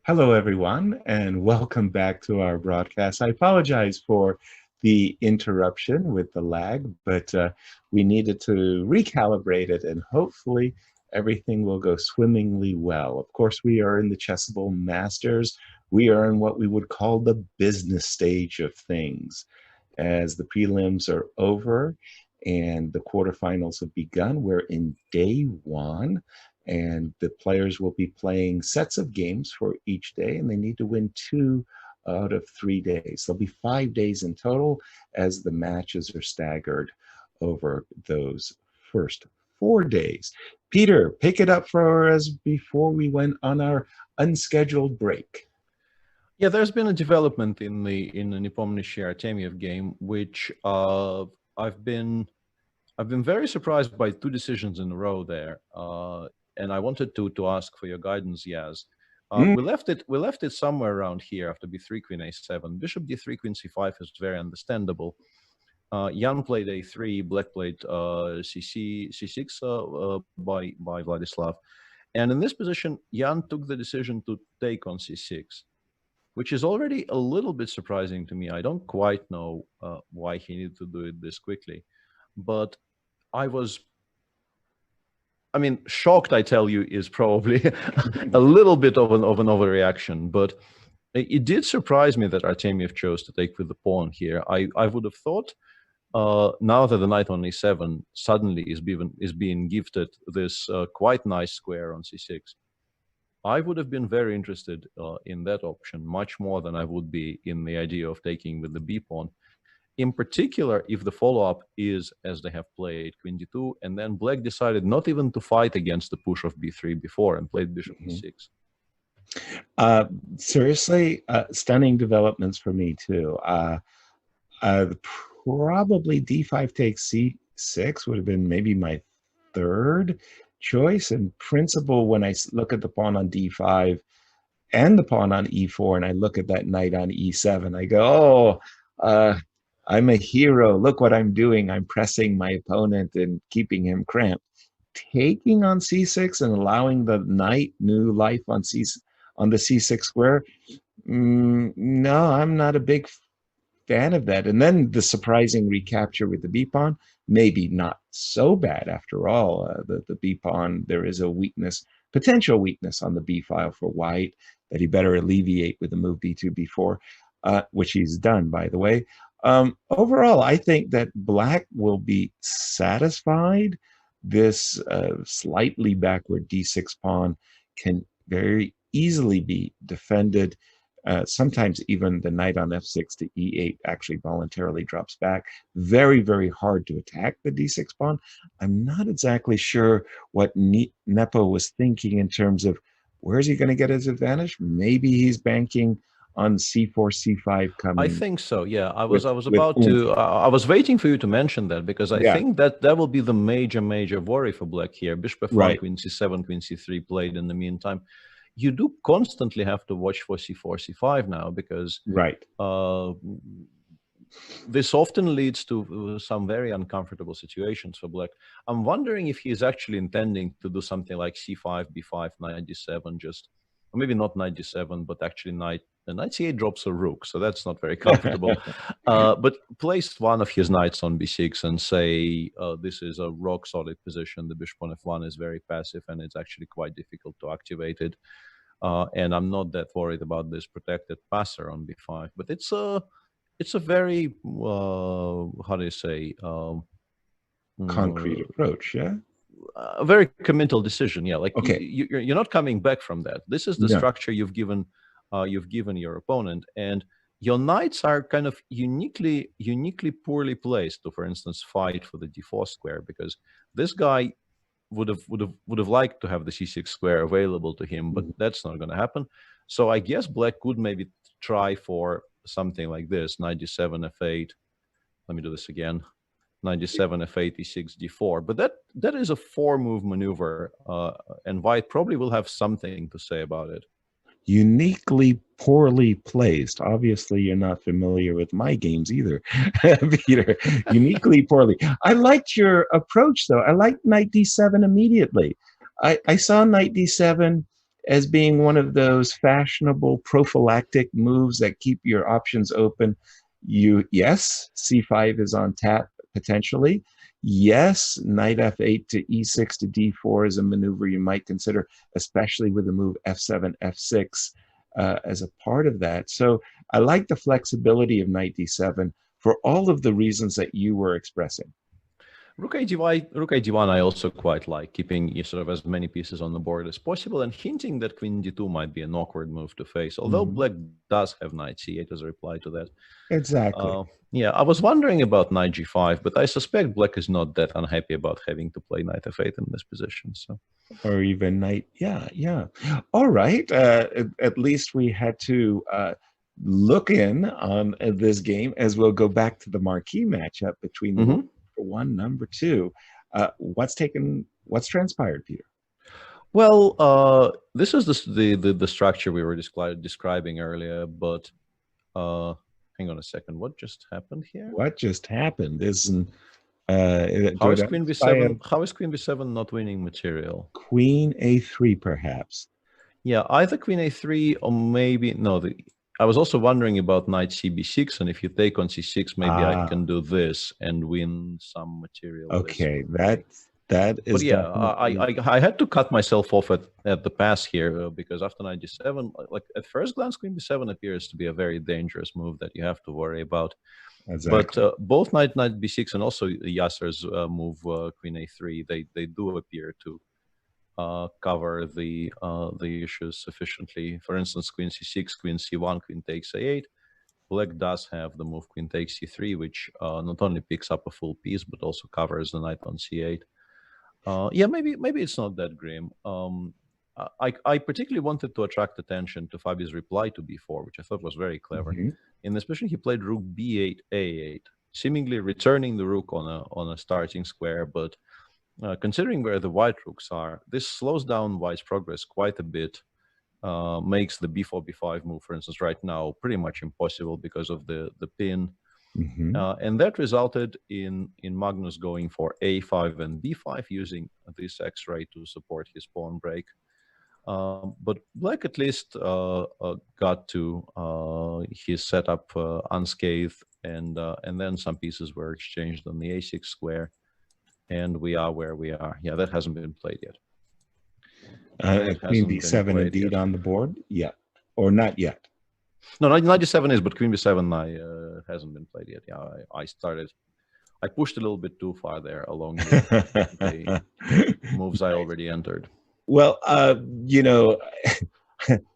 Hello, everyone, and welcome back to our broadcast. I apologize for the interruption with the lag, but we needed to recalibrate it, and hopefully everything will go swimmingly well. Of course, we are in the Chessable Masters. We are in what we would call the business stage of things. As the prelims are over and the quarterfinals have begun, we're in day one and the players will be playing sets of games for each day, and they need to win 2 out of 3 days. There'll be 5 days in total as the matches are staggered over those first 4 days. Peter, pick it up for us before we went on our unscheduled break. Yeah, there's been a development in the Nepomniachtchi Artemiev game, which I've been very surprised by two decisions in a row there, and I wanted to ask for your guidance, Yaz. We left it somewhere around here after b3 queen a7. Bishop d3 queen c5 is very understandable. Jan played a3, Black played c6 by Vladislav, and in this position, Jan took the decision to take on c6, which is already a little bit surprising to me. I don't quite know why he needed to do it this quickly, but shocked, I tell you, is probably a little bit of an overreaction, but it did surprise me that Artemiev chose to take with the pawn here. I would have thought, now that the knight on e7 suddenly is being gifted this quite nice square on c6, I would have been very interested in that option, much more than I would be in the idea of taking with the b pawn. In particular, if the follow-up is, as they have played, queen d2, and then Black decided not even to fight against the push of b3 before and played bishop e6. Seriously, stunning developments for me too. Probably d5 takes c6 would have been maybe my third choice. In principle, when I look at the pawn on d5 and the pawn on e4, and I look at that knight on e7, I go, oh, I'm a hero. Look what I'm doing. I'm pressing my opponent and keeping him cramped. Taking on c6 and allowing the knight new life on the c6 square, no, I'm not a big fan of that. And then the surprising recapture with the b pawn, maybe not so bad after all. The b pawn, there is a weakness, potential weakness on the b file for white that he better alleviate with the move b2, b4, which he's done, by the way. Overall, I think that Black will be satisfied. This slightly backward d6 pawn can very easily be defended. Sometimes even the knight on f6 to e8 actually voluntarily drops back. Very, very hard to attack the d6 pawn. I'm not exactly sure what Nepo was thinking in terms of where is he going to get his advantage. Maybe he's banking on c4, c5 coming. I think so. Yeah, I was waiting for you to mention that, because I think that will be the major worry for Black here. Bishop f1, queen c7, queen c3 played in the meantime. You do constantly have to watch for c4, c5 now, because this often leads to some very uncomfortable situations for Black. I'm wondering if he is actually intending to do something like c5, b5, knight d7, just, or maybe not knight d7, but actually knight c8 drops a rook, so that's not very comfortable. But place one of his knights on b6 and say, this is a rock-solid position. The bishop on f1 is very passive, and it's actually quite difficult to activate it. And I'm not that worried about this protected passer on b5. But it's a very, how do you say? Concrete approach, yeah? A very committal decision, yeah. Like, you're not coming back from that. This is the structure you've given your opponent, and your knights are kind of uniquely poorly placed to, for instance, fight for the d4 square, because this guy would have liked to have the c6 square available to him, but that's not going to happen. So I guess Black could maybe try for something like this: knight d7, f8. Let me do this again: knight d7, f8, e6, d4. But that is a 4-move maneuver, and White probably will have something to say about it. Uniquely poorly placed. Obviously, you're not familiar with my games either, Peter. Uniquely poorly. I liked your approach, though. I liked knight d7 immediately. I saw knight d7 as being one of those fashionable prophylactic moves that keep your options open. Yes, c5 is on tap potentially. Yes, knight f8 to e6 to d4 is a maneuver you might consider, especially with the move f7, f6 as a part of that. So I like the flexibility of knight d7 for all of the reasons that you were expressing. Rook a1 I also quite like, keeping sort of as many pieces on the board as possible and hinting that queen d2 might be an awkward move to face, although black does have knight c8 as a reply to that. Exactly. Yeah, I was wondering about knight g5, but I suspect black is not that unhappy about having to play knight f8 in this position. So, or even knight, yeah. All right, at least we had to look in on this game, as we'll go back to the marquee matchup between the one, number two. What's transpired, Peter? Well, this is the structure we were describing earlier, but hang on a second. What just happened here? What just happened? Isn't how is queen b7? How is queen b7 not winning material? Queen a3, perhaps. Yeah, either queen a3 or maybe no. I was also wondering about knight cb6, and if you take on c6, maybe I can do this and win some material. Okay, that is. But yeah, I had to cut myself off at the pass here because after knight d7, like at first glance, queen b7 appears to be a very dangerous move that you have to worry about. Exactly. But both knight b6 and also Yasser's move queen a3, they do appear to cover the issues sufficiently. For instance, queen c6, queen c1, queen takes a8. Black does have the move queen takes c3, which not only picks up a full piece but also covers the knight on c8. Yeah, maybe it's not that grim. I particularly wanted to attract attention to Fabi's reply to b4, which I thought was very clever. And especially he played rook b8, a8, seemingly returning the rook on a starting square, but considering where the white rooks are, this slows down white's progress quite a bit, makes the b4, b5 move, for instance, right now pretty much impossible because of the pin. And that resulted in Magnus going for a5 and b5, using this x-ray to support his pawn break. But black at least got to his setup unscathed, and then some pieces were exchanged on the a6 square. And we are where we are. Yeah, that hasn't been played yet. Queen b7 indeed on the board? Yeah. Or not yet? No, knight d7 is, but queen b7 hasn't been played yet. Yeah, I pushed a little bit too far there along the moves I already entered. Well,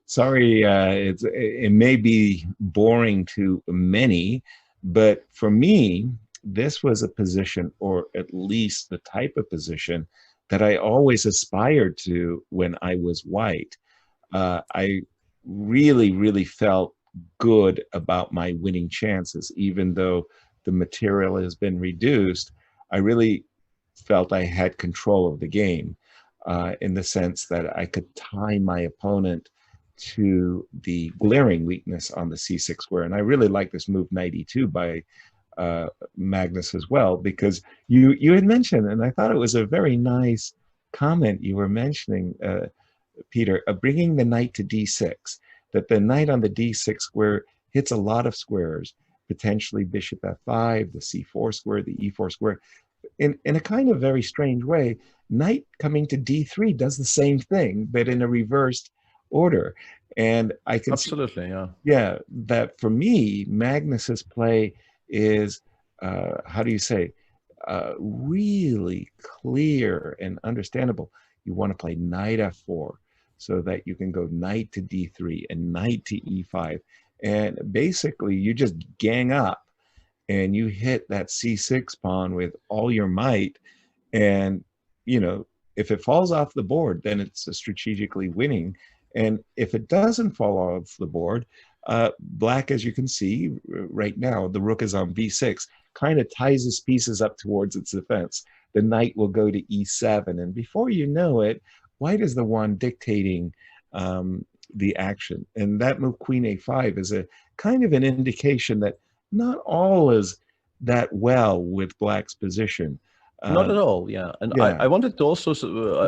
sorry, it may be boring to many, but for me, this was a position, or at least the type of position, that I always aspired to when I was white. I really, really felt good about my winning chances, even though the material has been reduced. I really felt I had control of the game, in the sense that I could tie my opponent to the glaring weakness on the c6 square. And I really like this move knight e2 by Magnus as well, because you had mentioned, and I thought it was a very nice comment you were mentioning, Peter, bringing the knight to d6, that the knight on the d6 square hits a lot of squares, potentially bishop f5, the c4 square, the e4 square. In a kind of very strange way, knight coming to d3 does the same thing, but in a reversed order. And I can absolutely, that for me, Magnus's play is, really clear and understandable. You want to play knight f4 so that you can go knight to d3 and knight to e5. And basically, you just gang up and you hit that c6 pawn with all your might. And, if it falls off the board, then it's strategically winning. And if it doesn't fall off the board, black, as you can see right now, the rook is on b6, kind of ties his pieces up towards its defense. The knight will go to e7, and before you know it, white is the one dictating the action. And that move queen a5 is a kind of an indication that not all is that well with black's position. Not at all, yeah. And I wanted to also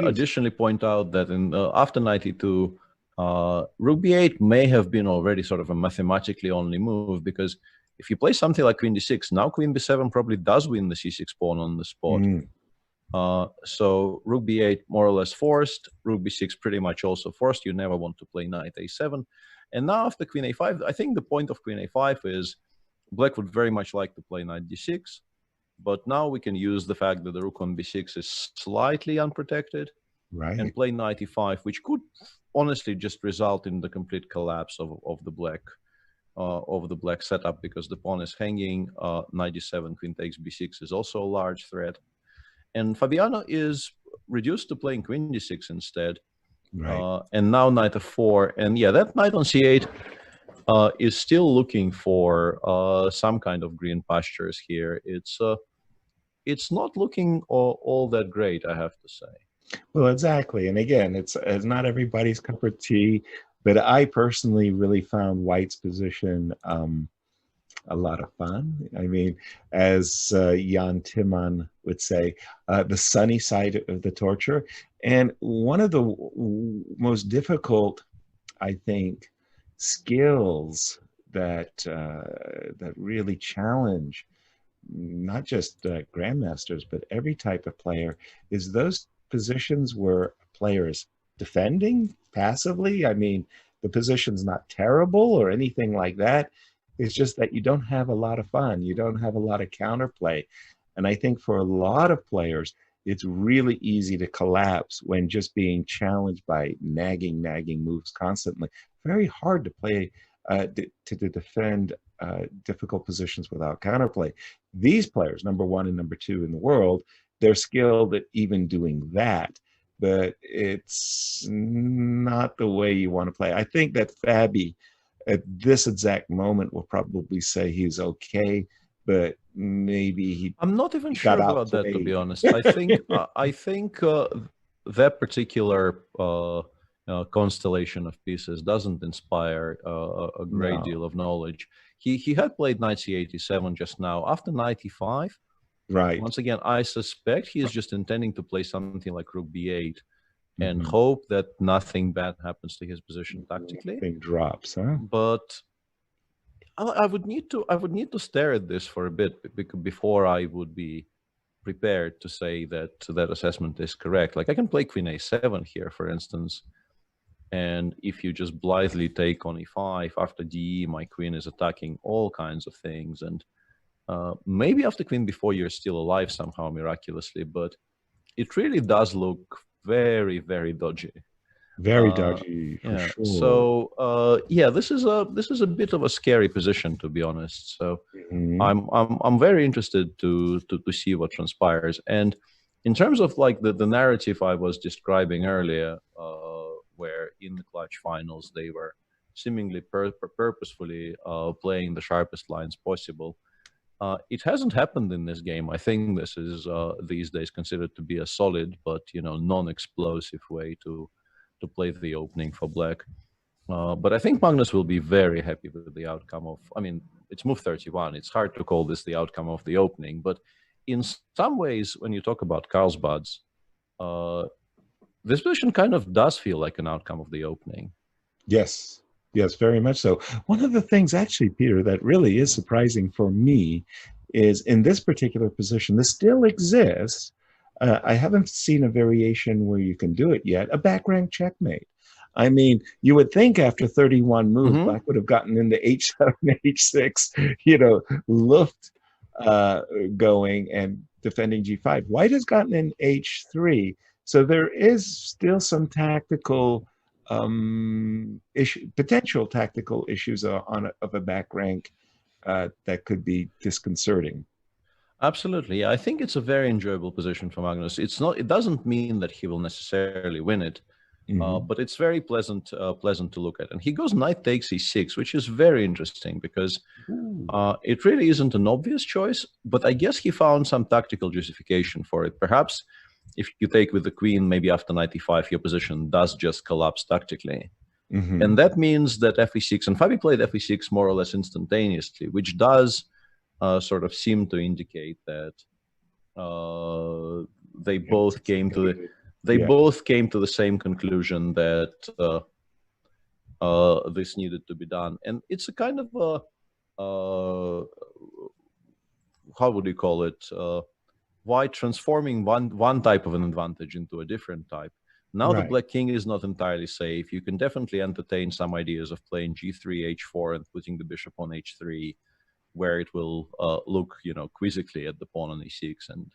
additionally point out that after knight e2, Rook b8 may have been already sort of a mathematically only move, because if you play something like queen d6, now queen b7 probably does win the c6 pawn on the spot. So rook b8 more or less forced, rook b6 pretty much also forced. You never want to play knight a7. And now after queen a5, I think the point of queen a5 is black would very much like to play knight d6, but now we can use the fact that the rook on b6 is slightly unprotected, Right. and play knight e5, which could honestly just result in the complete collapse of the black setup, because the pawn is hanging. Knight d7, queen takes b6 is also a large threat, and Fabiano is reduced to playing queen d6 instead. Right. And now knight f4, and yeah, that knight on c8 is still looking for some kind of green pastures here. It's not looking all that great, I have to say. Well, exactly. And again, it's not everybody's cup of tea, but I personally really found White's position a lot of fun. I mean, as Jan Timman would say, the sunny side of the torture. And one of the most difficult, I think, skills that really challenge not just grandmasters, but every type of player is those positions where a player is defending passively. I mean, the position's not terrible or anything like that. It's just that you don't have a lot of fun. You don't have a lot of counterplay. And I think for a lot of players, it's really easy to collapse when just being challenged by nagging moves constantly. Very hard to play, to defend difficult positions without counterplay. These players, number one and number two in the world, they're skilled at even doing that, but it's not the way you want to play. I think that Fabi at this exact moment will probably say he's okay, but maybe I'm not even he sure got about that, to be outplayed. honest. I think that particular constellation of pieces doesn't inspire a great No, deal of knowledge. He had played knight c87 just now. After knight e5, right. once again, I suspect he is just intending to play something like rook b8 and Mhm. hope that nothing bad happens to his position tactically. Thing drops, huh? But I would need to stare at this for a bit before I would be prepared to say that that assessment is correct. Like, I can play queen a7 here, for instance, and if you just blithely take on e5 after de, my queen is attacking all kinds of things, and maybe after queen b4 you're still alive somehow miraculously, but it really does look very, very dodgy. Very dodgy for Yeah. sure. So yeah, this is a bit of a scary position, to be honest. So Mhm. I'm very interested to see what transpires. And in terms of like the narrative I was describing earlier, where in the clutch finals they were seemingly purposefully playing the sharpest lines possible. It hasn't happened in this game. I think this is these days considered to be a solid but non-explosive way to play the opening for black. But I think Magnus will be very happy with the outcome of. I mean, it's move 31. It's hard to call this the outcome of the opening, but in some ways, when you talk about Carlsbad's, uh, this position kind of does feel like an outcome of the opening. Yes, yes, very much so. One of the things, actually, Peter, that really is surprising for me is in this particular position, this still exists. I haven't seen a variation where you can do it yet, a back rank checkmate. I mean, you would think after 31 moves, Mm-hmm. Black would have gotten into H7, H6, you know, Luft uh, going and defending G5. White has gotten in H3. So there is still some tactical potential tactical issues of a back rank that could be disconcerting. Absolutely. I think it's a very enjoyable position for Magnus. It's not. It doesn't mean that he will necessarily win it, Mm-hmm. but it's very pleasant to look at. And he goes knight takes e6, which is very interesting because it really isn't an obvious choice. But I guess he found some tactical justification for it. Perhaps if you take with the queen, maybe after knight e5, your position does just collapse tactically. Mm-hmm. And that means that fe6, and Fabi played fe6 more or less instantaneously, which does sort of seem to indicate that they both came to the same conclusion that this needed to be done. And it's a kind of a, how would you call it? Why transforming one type of an advantage into a different type. Now the Right. black king is not entirely safe. You can definitely entertain some ideas of playing g3, h4, and putting the bishop on h3, where it will look, quizzically at the pawn on e6, and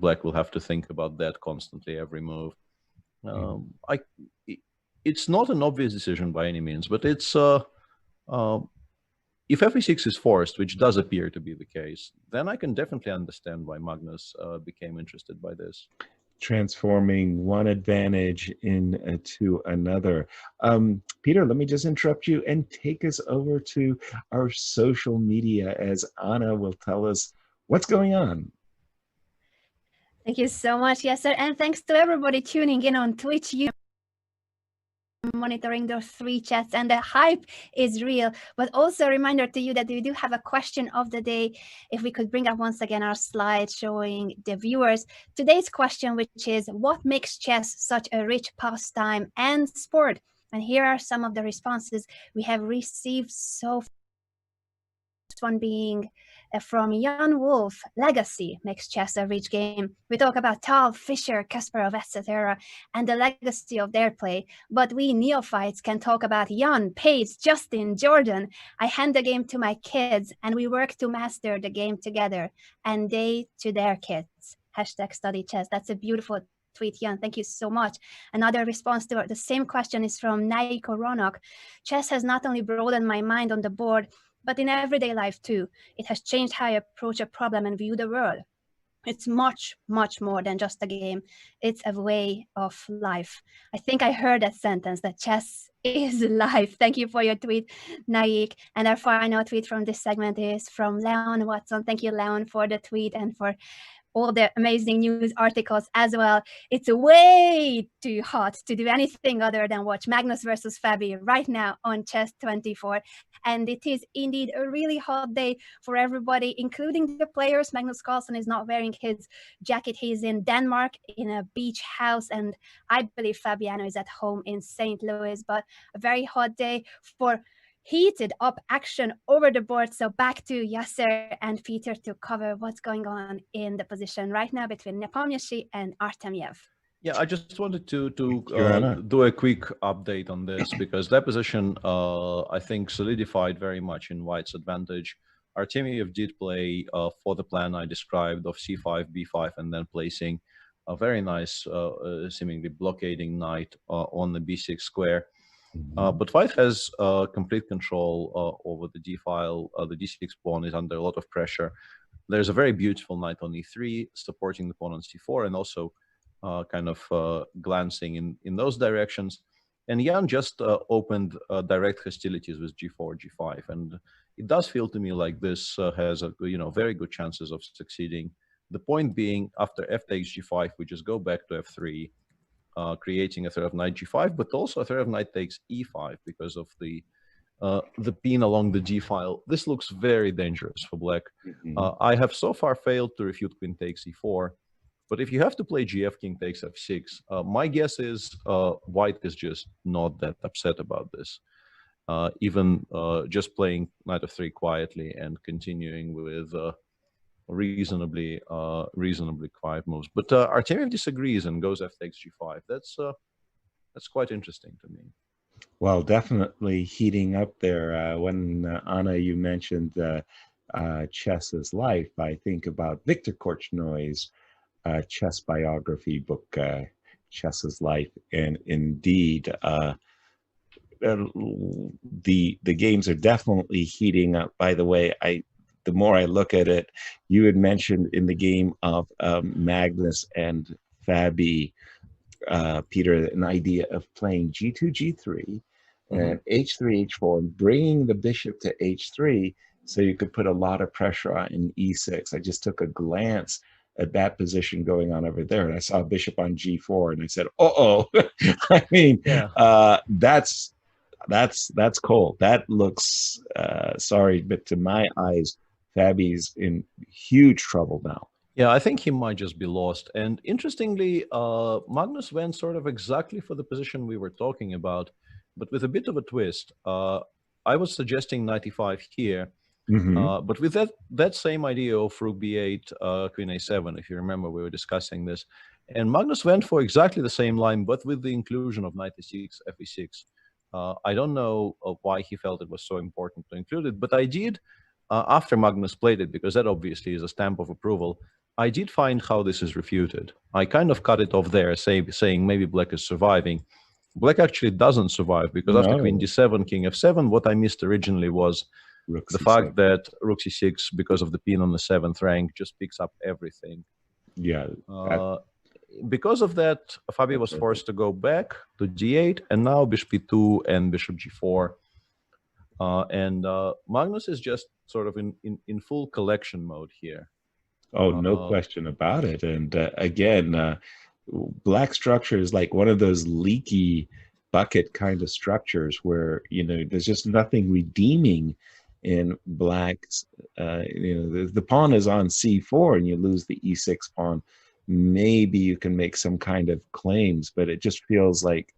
black will have to think about that constantly every move. It's not an obvious decision by any means, but it's if fe6 is forced, which does appear to be the case, then I can definitely understand why Magnus became interested by this. Transforming one advantage into another. Peter, let me just interrupt you and take us over to our social media as Anna will tell us what's going on. Thank you so much, Yasser, and thanks to everybody tuning in on Twitch. You monitoring those 3 chats, and the hype is real. But also a reminder to you that we do have a question of the day. If we could bring up once again our slide showing the viewers today's question, which is, what makes chess such a rich pastime and sport? And here are some of the responses we have received so far. First one being from Jan Wolf: legacy makes chess a rich game. We talk about Tal, Fischer, Kasparov, etc., and the legacy of their play. But we neophytes can talk about Jan, Paige, Justin, Jordan. I hand the game to my kids, and we work to master the game together, and they to their kids. #study chess. That's a beautiful tweet, Jan. Thank you so much. Another response to the same question is from Naiko Ronok. Chess has not only broadened my mind on the board, but in everyday life too. It has changed how I approach a problem and view the world. It's much, much more than just a game. It's a way of life. I think I heard that sentence, that chess is life. Thank you for your tweet, Naik. And our final tweet from this segment is from Leon Watson. Thank you, Leon, for the tweet and for all the amazing news articles as well. It's way too hot to do anything other than watch Magnus versus Fabi right now on Chess24. And it is indeed a really hot day for everybody, including the players. Magnus Carlsen is not wearing his jacket. He's in Denmark in a beach house. And I believe Fabiano is at home in St. Louis. But a very hot day for heated up action over the board. So back to Yasser and Peter to cover what's going on in the position right now between Nepomniachtchi and Artemiev. Yeah, I just wanted to do a quick update on this, because that position, I think, solidified very much in White's advantage. Artemiev did play for the plan I described of c5, b5, and then placing a very nice, seemingly blockading knight on the b6 square. But White has complete control over the d-file. The d6 pawn is under a lot of pressure. There's a very beautiful knight on e3 supporting the pawn on c4, and also kind of glancing in those directions. And Jan just opened direct hostilities with g4, g5, and it does feel to me like this has very good chances of succeeding. The point being, after f takes g5, we just go back to f3, creating a threat of knight g5, but also a threat of knight takes e5 because of the pin along the d-file. This looks very dangerous for black. I have so far failed to refute queen takes e4, but if you have to play gf king takes f6, my guess is White is just not that upset about this. Even just playing knight f3 quietly and continuing with reasonably quiet moves. But Artemiev disagrees and goes f takes g5. That's quite interesting to me. Well, definitely heating up there. When Anna, you mentioned Chess is Life, I think about Victor Korchnoy's chess biography book, Chess is Life, and indeed the games are definitely heating up. By the way, the more I look at it, you had mentioned in the game of Magnus and Fabi, Peter, an idea of playing g2, g3, and h3, h4, and bringing the bishop to h3 so you could put a lot of pressure on e6. I just took a glance at that position going on over there, and I saw bishop on g4, and I said, uh-oh. I mean, yeah. That's cold. That looks, sorry, but to my eyes, Fabi's in huge trouble now. Yeah, I think he might just be lost. And interestingly, Magnus went sort of exactly for the position we were talking about, but with a bit of a twist. I was suggesting knight e5 here, but with that same idea of rook b8, queen a7, if you remember, we were discussing this. And Magnus went for exactly the same line, but with the inclusion of knight e6, fe6. I don't know why he felt it was so important to include it, but I did, after Magnus played it, because that obviously is a stamp of approval, I did find how this is refuted. I kind of cut it off there, saying maybe black is surviving. Black actually doesn't survive, because after queen d7, king f7, what I missed originally was rook the fact that rook c6, because of the pin on the 7th rank, just picks up everything. Yeah. Because of that, Fabio was forced to go back to d8, and now bishop e2 and bishop g4. And Magnus is just sort of in full collection mode here. Oh, no question about it. And again, black structure is like one of those leaky bucket kind of structures where, you know, there's just nothing redeeming in black's. You know, the pawn is on c4 and you lose the e6 pawn. Maybe you can make some kind of claims, but it just feels like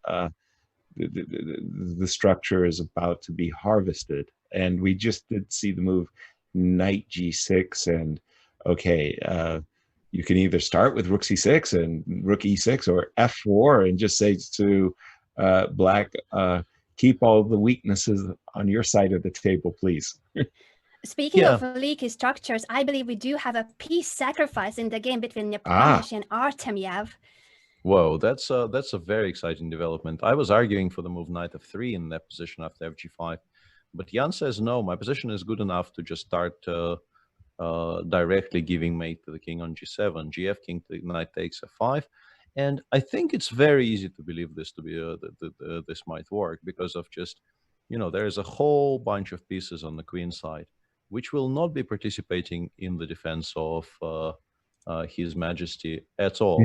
the structure is about to be harvested. And we just did see the move knight g6, and okay, you can either start with rook c6 and rook e6 or f4 and just say to black, keep all the weaknesses on your side of the table, please. Speaking of leaky structures, I believe we do have a piece sacrifice in the game between Nepomniachtchi and Artemiev. Whoa, that's a very exciting development. I was arguing for the move knight f3 in that position after fg5, but Jan says no, my position is good enough to just start directly giving mate to the king on g7, gf, king to knight takes f5, and I think it's very easy to believe this to be this might work because of just, you know, there is a whole bunch of pieces on the queen side which will not be participating in the defense of His Majesty at all.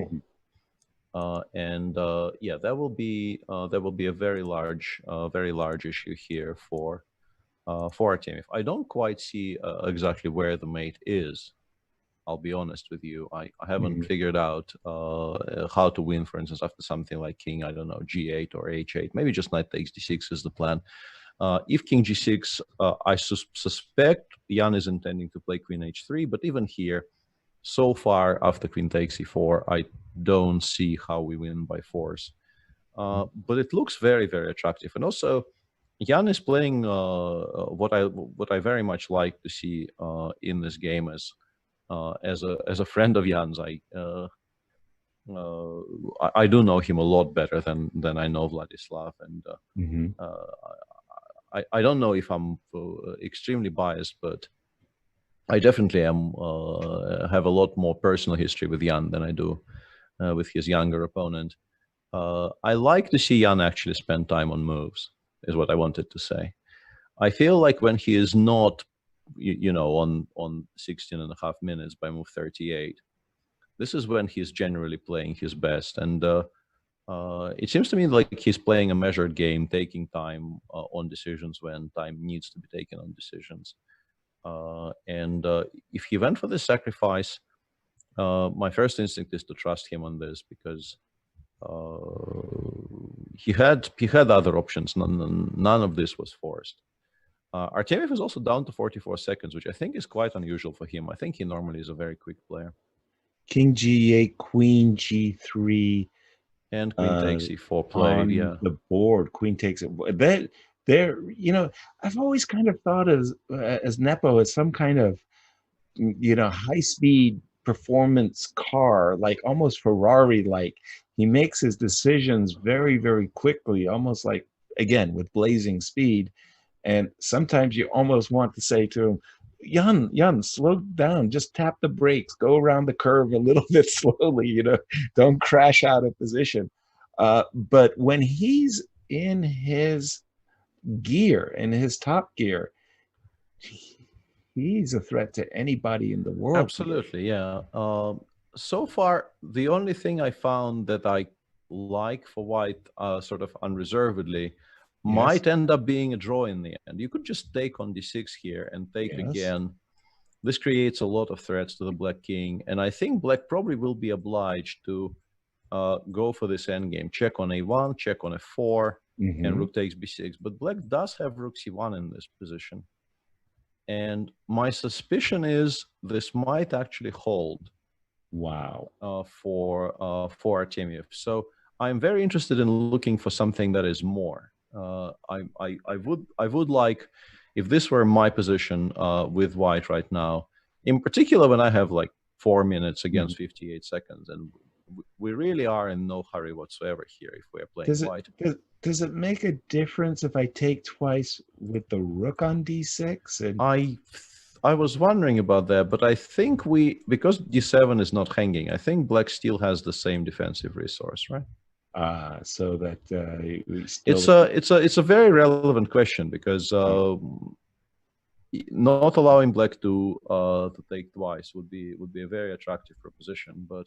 Yeah, that will be a very large issue here for Artemiev. I don't quite see exactly where the mate is. I'll be honest with you. I haven't figured out how to win, for instance, after something like king, I don't know, g8 or h8. Maybe just knight takes d6 is the plan. If king g6, I suspect Jan is intending to play queen h3, but even here, so far after queen takes e4, I don't see how we win by force. But it looks very, very attractive. And also, Jan is playing what I very much like to see in this game as a friend of Jan's. I do know him a lot better than I know Vladislav, and I don't know if I'm extremely biased, but I definitely have a lot more personal history with Jan than I do with his younger opponent. I like to see Jan actually spend time on moves, is what I wanted to say. I feel like when he is not, you know, on 16.5 minutes by move 38, this is when he's generally playing his best. And it seems to me like he's playing a measured game, taking time on decisions when time needs to be taken on decisions. If he went for this sacrifice, my first instinct is to trust him on this, because he had other options. None of this was forced. Artemiev is also down to 44 seconds, which I think is quite unusual for him. I think he normally is a very quick player. King g8, queen g3, and queen takes e4 played. Yeah, the board, queen takes it. That there, you know, I've always kind of thought as Nepo as some kind of, you know, high-speed performance car, like almost Ferrari-like. He makes his decisions very, very quickly, almost like, again, with blazing speed. And sometimes you almost want to say to him, Jan, slow down, just tap the brakes, go around the curve a little bit slowly, you know, don't crash out of position. But when he's in his gear, in his top gear, he's a threat to anybody in the world. Absolutely, yeah. So far, the only thing I found that I like for white sort of unreservedly might end up being a draw in the end. You could just take on d6 here and take again. This creates a lot of threats to the black king, and I think black probably will be obliged to go for this endgame. Check on a1, check on a4, and rook takes b6. But black does have rook c1 in this position. And my suspicion is this might actually hold. Wow. For Artemiev. So I'm very interested in looking for something that is more. I would like, if this were my position with white right now, in particular when I have like 4 minutes against 58 seconds, and we really are in no hurry whatsoever here if we're playing white. Does it make a difference if I take twice with the rook on d6? And I was wondering about that, but I think because d7 is not hanging, I think black still has the same defensive resource, right? So that we still... it's a very relevant question, because not allowing black to take twice would be a very attractive proposition, but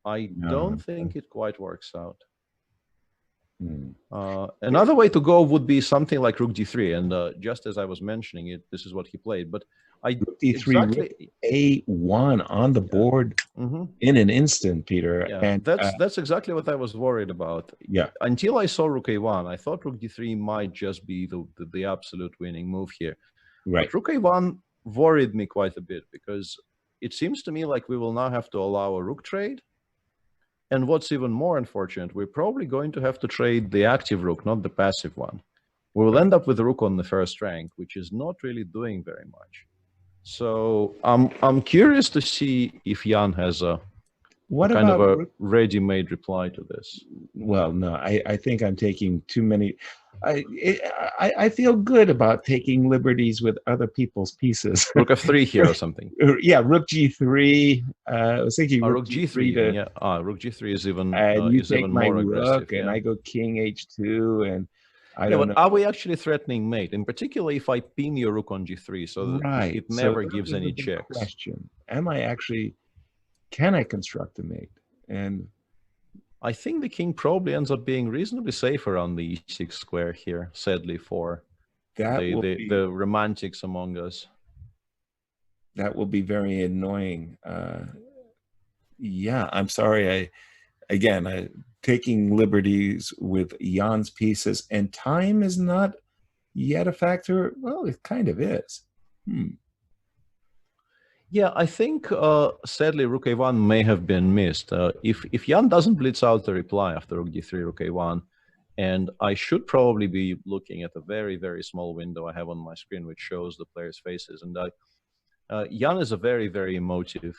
I don't think it quite works out. Another way to go would be something like rook d3, and just as I was mentioning it, this is what he played. But rook d3, rook a1 on the board in an instant, Peter. Yeah, and that's exactly what I was worried about. Yeah. Until I saw rook a1, I thought rook d3 might just be the absolute winning move here. Right. But rook a1 worried me quite a bit, because it seems to me like we will now have to allow a rook trade. And what's even more unfortunate, we're probably going to have to trade the active rook, not the passive one. We will end up with a rook on the first rank, which is not really doing very much. So I'm curious to see if Jan has a kind of a ready-made reply to this. Well, no, I think I'm taking too many. I feel good about taking liberties with other people's pieces. Rook f3 here or something. Yeah, rook g3. I was thinking rook g3. Yeah, rook g3 is even and you take even my more aggressive. Rook, and I go king h2, and I don't know. But are we actually threatening mate? In particular, if I pin your rook on g3, so that it never gives any checks. Question: am I actually? Can I construct a mate? And I think the king probably ends up being reasonably safe around the e6 square here, sadly, for the romantics among us. That will be very annoying. Yeah, I'm sorry. Again, taking liberties with Jan's pieces, and time is not yet a factor. Well, it kind of is. Yeah, I think, sadly, rook a1 may have been missed. If Jan doesn't blitz out the reply after rook d3, rook a1, and I should probably be looking at a very, very small window I have on my screen, which shows the players' faces. And Jan is a very, very emotive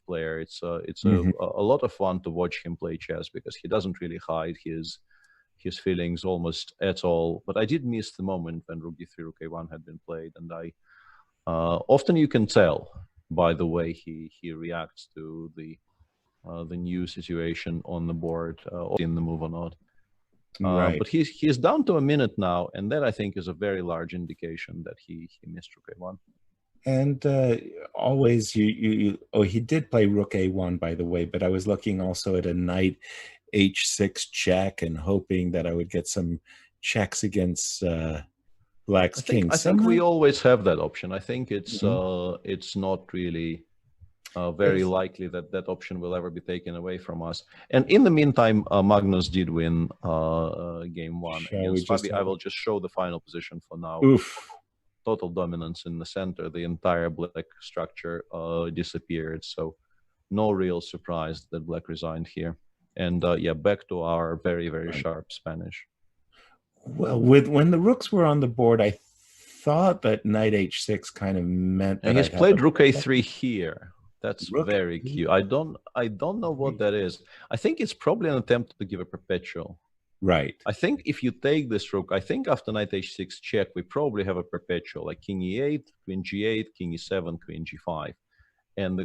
player. It's a lot of fun to watch him play chess, because he doesn't really hide his feelings almost at all. But I did miss the moment when rook d3, rook a1 had been played, and often you can tell by the way he reacts to the new situation on the board, in the move or not. Right. But he's down to a minute now, and that I think is a very large indication that he missed rook a1. And always he did play rook a1, by the way, but I was looking also at a knight h6 check and hoping that I would get some checks against Black's king. I think we always have that option. I think it's not really very likely that that option will ever be taken away from us. And in the meantime, Magnus did win game 1 against Fabi. I will just show the final position for now. Oof. Total dominance in the center. The entire black structure disappeared. So no real surprise that black resigned here. And yeah, back to our very, very sharp Spanish. Well, when the rooks were on the board, I thought that knight h6 kind of meant that. And he's played rook a3 here. That's very cute. I don't know what that is. I think it's probably an attempt to give a perpetual. Right. I think if you take this rook, I think after knight h6 check, we probably have a perpetual, like king e8, queen g8, king e7, queen g5. And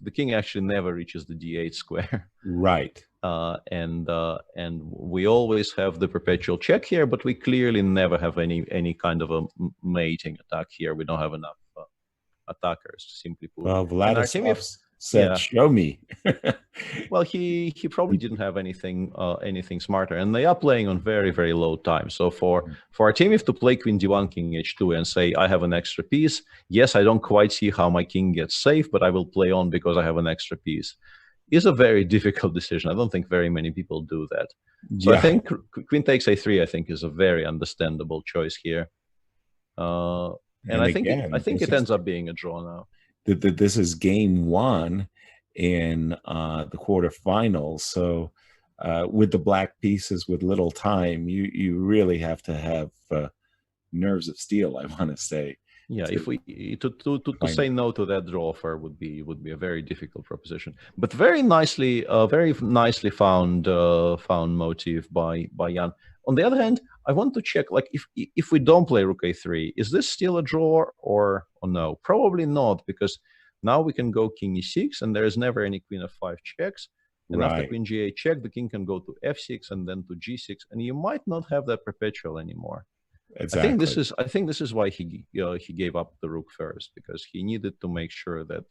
the king actually never reaches the d8 square. Right. And we always have the perpetual check here, but we clearly never have any kind of a mating attack here. We don't have enough attackers, simply put. Well, Vladislav said, "Show me." Well, he probably didn't have anything smarter, and they are playing on very, very low time. So for Artemiev to play queen d1, king h2, and say, "I have an extra piece. Yes, I don't quite see how my king gets safe, but I will play on because I have an extra piece." is a very difficult decision. I don't think very many people do that. So Yeah. I think queen takes a3, I think, is a very understandable choice here. And I think again, it ends up being a draw now. This is game one in the quarterfinals. So with the black pieces with little time, you really have to have nerves of steel, I want to say. Yeah, if we to say no to that draw offer would be a very difficult proposition. But very nicely found motive by Jan. On the other hand, I want to check, like, if we don't play rook a3, is this still a draw or no? Probably not, because now we can go king e6, and there is never any queen f5 checks. And after queen g8 check, the king can go to f6 and then to g6, and you might not have that perpetual anymore. Exactly. I think this is why he gave up the rook first, because he needed to make sure that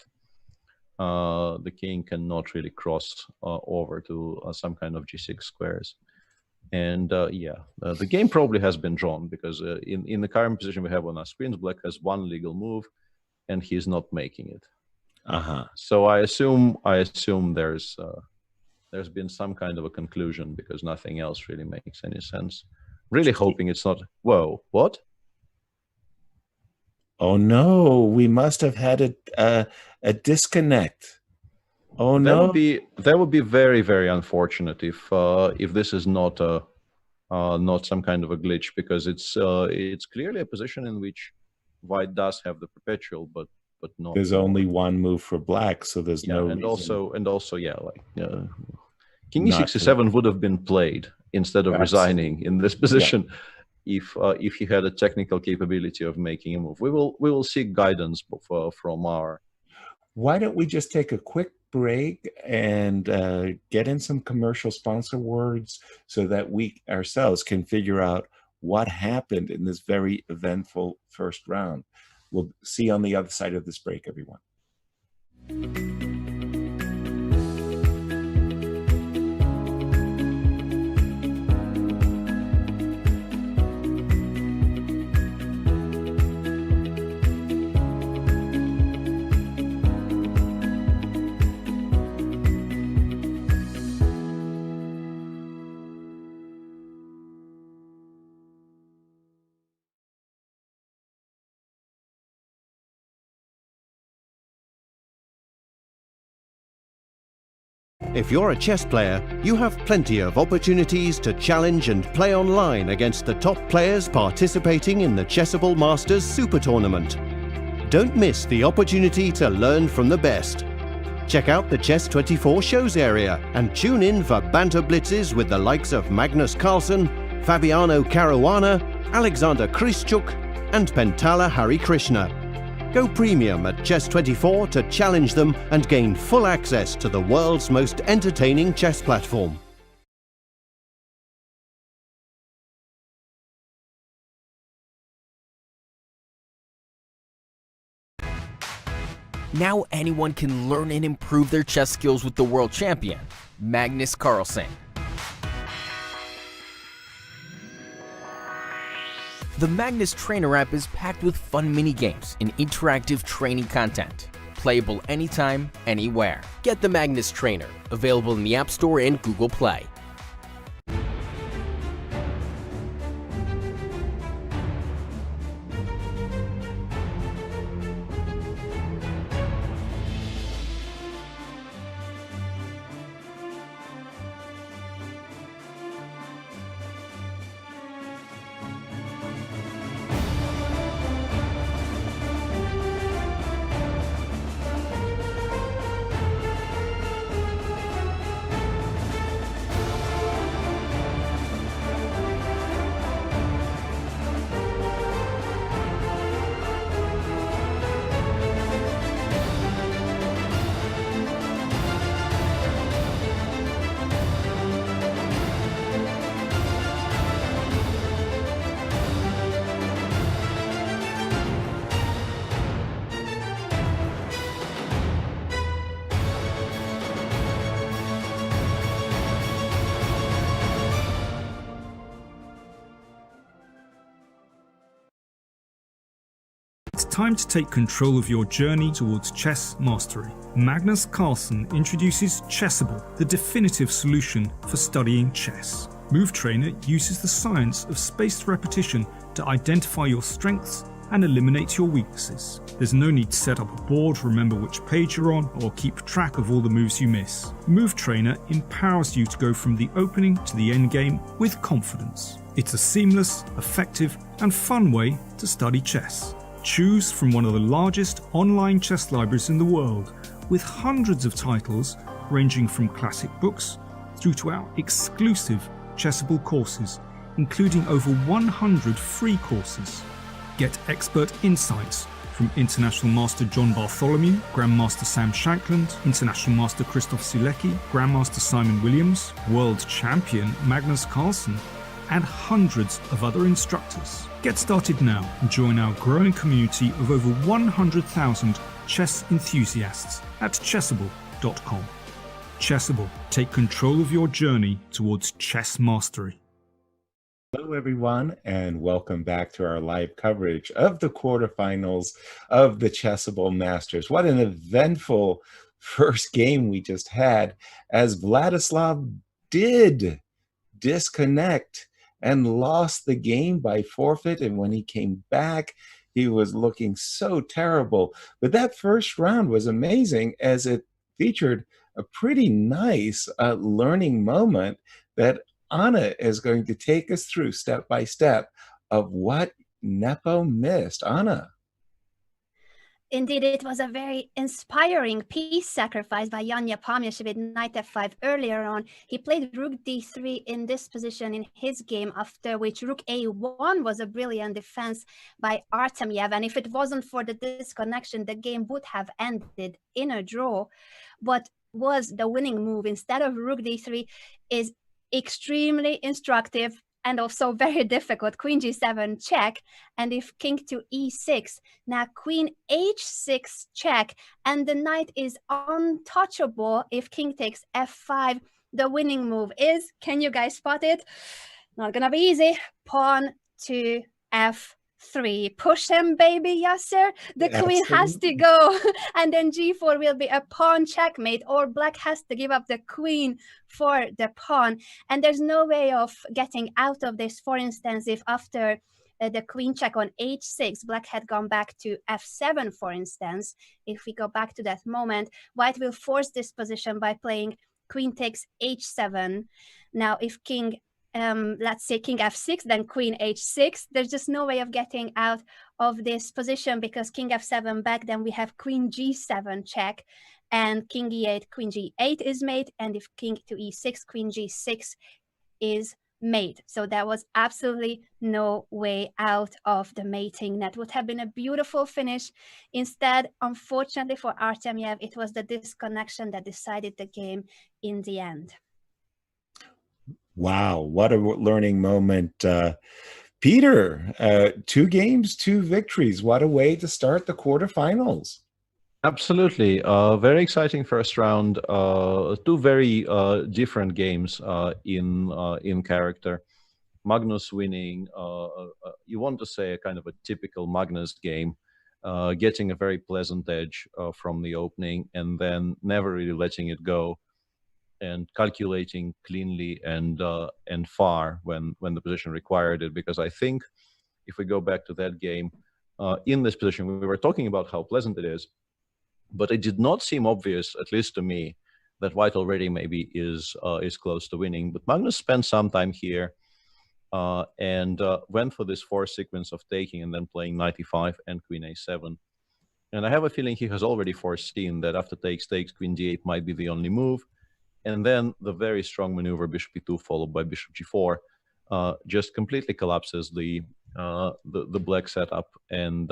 the king cannot really cross over to some kind of g6 squares. And the game probably has been drawn, because in the current position we have on our screens, black has one legal move, and he's not making it. So I assume there's been some kind of a conclusion, because nothing else really makes any sense. Really hoping it's not. Whoa, what? Oh no, we must have had a disconnect. Oh no. That would be very, very unfortunate if this is not some kind of a glitch, because it's clearly a position in which white does have the perpetual, but not. There's only one move for black, so there's no and reason. also king e67 would have been played instead of resigning in this position, if he had a technical capability of making a move. We will seek guidance from our. Why don't we just take a quick break and get in some commercial sponsor words, so that we ourselves can figure out what happened in this very eventful first round. We'll see you on the other side of this break, everyone. If you're a chess player, you have plenty of opportunities to challenge and play online against the top players participating in the Chessable Masters Super Tournament. Don't miss the opportunity to learn from the best. Check out the Chess24 shows area and tune in for banter blitzes with the likes of Magnus Carlsen, Fabiano Caruana, Alexander Krischuk, and Pentala Harikrishna. Go premium at Chess24 to challenge them and gain full access to the world's most entertaining chess platform. Now anyone can learn and improve their chess skills with the world champion, Magnus Carlsen. The Magnus Trainer app is packed with fun mini-games and interactive training content, playable anytime, anywhere. Get the Magnus Trainer, available in the App Store and Google Play. It's time to take control of your journey towards chess mastery. Magnus Carlsen introduces Chessable, the definitive solution for studying chess. Move Trainer uses the science of spaced repetition to identify your strengths and eliminate your weaknesses. There's no need to set up a board, remember which page you're on, or keep track of all the moves you miss. Move Trainer empowers you to go from the opening to the end game with confidence. It's a seamless, effective, and fun way to study chess. Choose from one of the largest online chess libraries in the world, with hundreds of titles ranging from classic books through to our exclusive Chessable courses, including over 100 free courses. Get expert insights from International Master John Bartholomew, Grandmaster Sam Shankland, International Master Christoph Sulecki, Grandmaster Simon Williams, World Champion Magnus Carlsen, and hundreds of other instructors. Get started now and join our growing community of over 100,000 chess enthusiasts at chessable.com. Chessable, take control of your journey towards chess mastery. Hello, everyone, and welcome back to our live coverage of the quarterfinals of the Chessable Masters. What an eventful first game we just had, as Vladislav did disconnect and lost the game by forfeit. And when he came back, he was looking so terrible. But that first round was amazing, as it featured a pretty nice learning moment that Anna is going to take us through step by step of what Nepo missed. Anna. Indeed, it was a very inspiring piece sacrifice by Jan Nepomniachtchi with knight f5 earlier on. He played rook d3 in this position in his game, after which rook a1 was a brilliant defense by Artemiev. And if it wasn't for the disconnection, the game would have ended in a draw. What was the winning move instead of rook d3 is extremely instructive and also very difficult. Queen g7 check, and if king to e6, now queen h6 check, and the knight is untouchable. If king takes f5, the winning move is, can you guys spot it? Not gonna be easy. Pawn to f3. Push him, baby, Yasser. The queen has to go, and then g4 will be a pawn checkmate, or black has to give up the queen for the pawn. And there's no way of getting out of this. For instance, if after the queen check on h6, black had gone back to f7, for instance, if we go back to that moment, white will force this position by playing queen takes h7. Now, if king let's say king f6, then queen h6, there's just no way of getting out of this position, because king f7 back, then we have queen g7 check, and king e8, queen g8 is mate, and if king to e6, queen g6 is mate. So there was absolutely no way out of the mating net. Would have been a beautiful finish. Instead, unfortunately for Artemiev, it was the disconnection that decided the game in the end. Wow, what a learning moment. Peter, 2 games, 2 victories. What a way to start the quarterfinals. Absolutely. Very exciting first round. 2 very different games in character. Magnus winning, you want to say a kind of a typical Magnus game, getting a very pleasant edge from the opening, and then never really letting it go, and calculating cleanly and far when the position required it. Because I think if we go back to that game, in this position, we were talking about how pleasant it is, but it did not seem obvious, at least to me, that white already maybe is close to winning. But Magnus spent some time here and went for this forced sequence of taking and then playing knight e5 and queen a7. And I have a feeling he has already foreseen that after takes, queen d8 might be the only move. And then the very strong maneuver bishop e2 followed by bishop g4 just completely collapses the black setup, and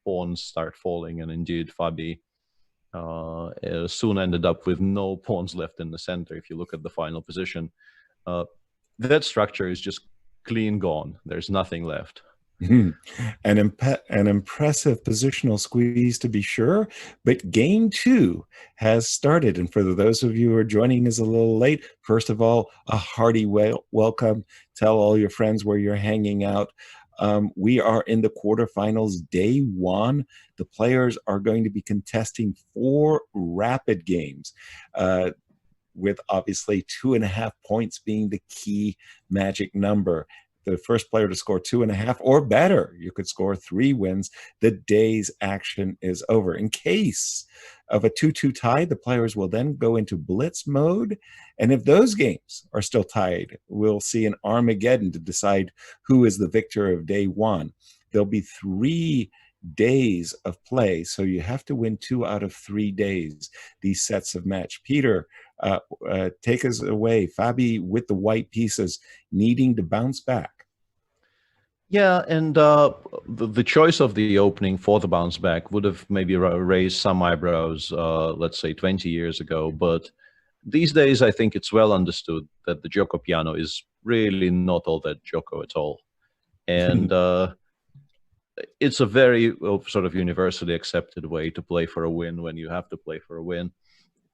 pawns start falling. And indeed, Fabi soon ended up with no pawns left in the center. If you look at the final position, that structure is just clean gone. There's nothing left. An impressive positional squeeze, to be sure, but game 2 has started. And for those of you who are joining us a little late, first of all, a hearty welcome. Tell all your friends where you're hanging out. We are in the quarterfinals, day one. The players are going to be contesting 4 rapid games, with obviously 2.5 points being the key magic number. The first player to score 2.5 or better, you could score 3 wins, the day's action is over. In case of a 2-2 tie, the players will then go into blitz mode. And if those games are still tied, we'll see an Armageddon to decide who is the victor of day one. There'll be 3 days of play, so you have to win 2 out of 3 days, these sets of match. Peter, take us away. Fabi with the white pieces, needing to bounce back. Yeah, and the choice of the opening for the bounce back would have maybe raised some eyebrows, let's say 20 years ago. But these days, I think it's well understood that the Joko piano is really not all that Joko at all. And it's a very sort of universally accepted way to play for a win when you have to play for a win.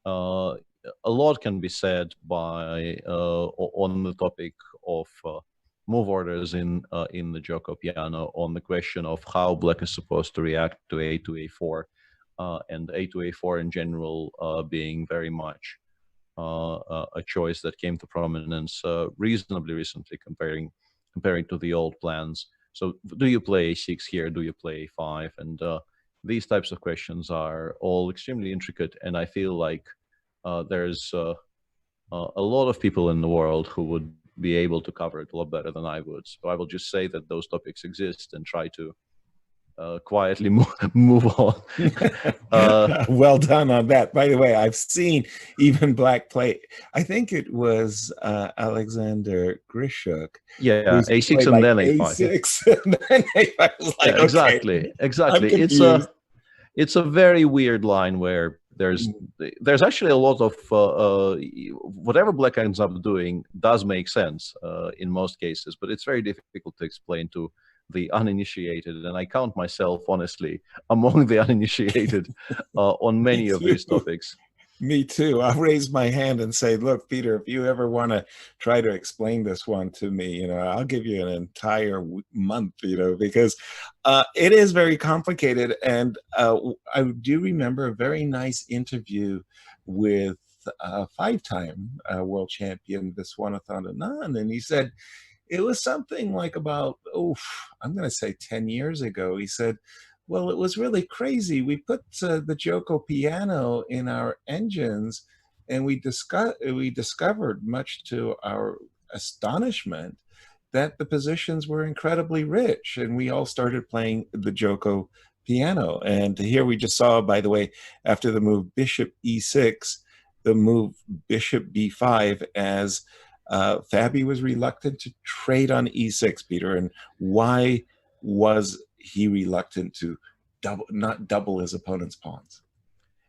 A lot can be said by on the topic of move orders in the Joko piano, on the question of how black is supposed to react to A2, A4, and A2, A4 in general being very much a choice that came to prominence reasonably recently comparing to the old plans. So do you play A6 here? Do you play A5? And these types of questions are all extremely intricate, and I feel like there's a lot of people in the world who would be able to cover it a lot better than I would. So I will just say that those topics exist and try to quietly move on. Well done on that. By the way, I've seen even black play. I think it was Alexander Grishuk. Yeah, A6 and like then A5. A6 and then A5. I was like, yeah, exactly, exactly. It's a very weird line where there's actually a lot of whatever black ends up doing does make sense in most cases, but it's very difficult to explain to the uninitiated, and I count myself honestly among the uninitiated on many of these topics. Me too. I'll raise my hand and say, look, Peter, if you ever want to try to explain this one to me, I'll give you an entire month, because it is very complicated. And I do remember a very nice interview with a 5-time world champion, Viswanathan Anand, and he said, it was something like about, I'm going to say 10 years ago. He said, well, it was really crazy. We put the Joko piano in our engines, and we discovered, much to our astonishment, that the positions were incredibly rich, and we all started playing the Joko piano. And here we just saw, by the way, after the move Bishop E6, the move Bishop B5, as Fabi was reluctant to trade on E6, Peter. And why was he reluctant to not double his opponent's pawns?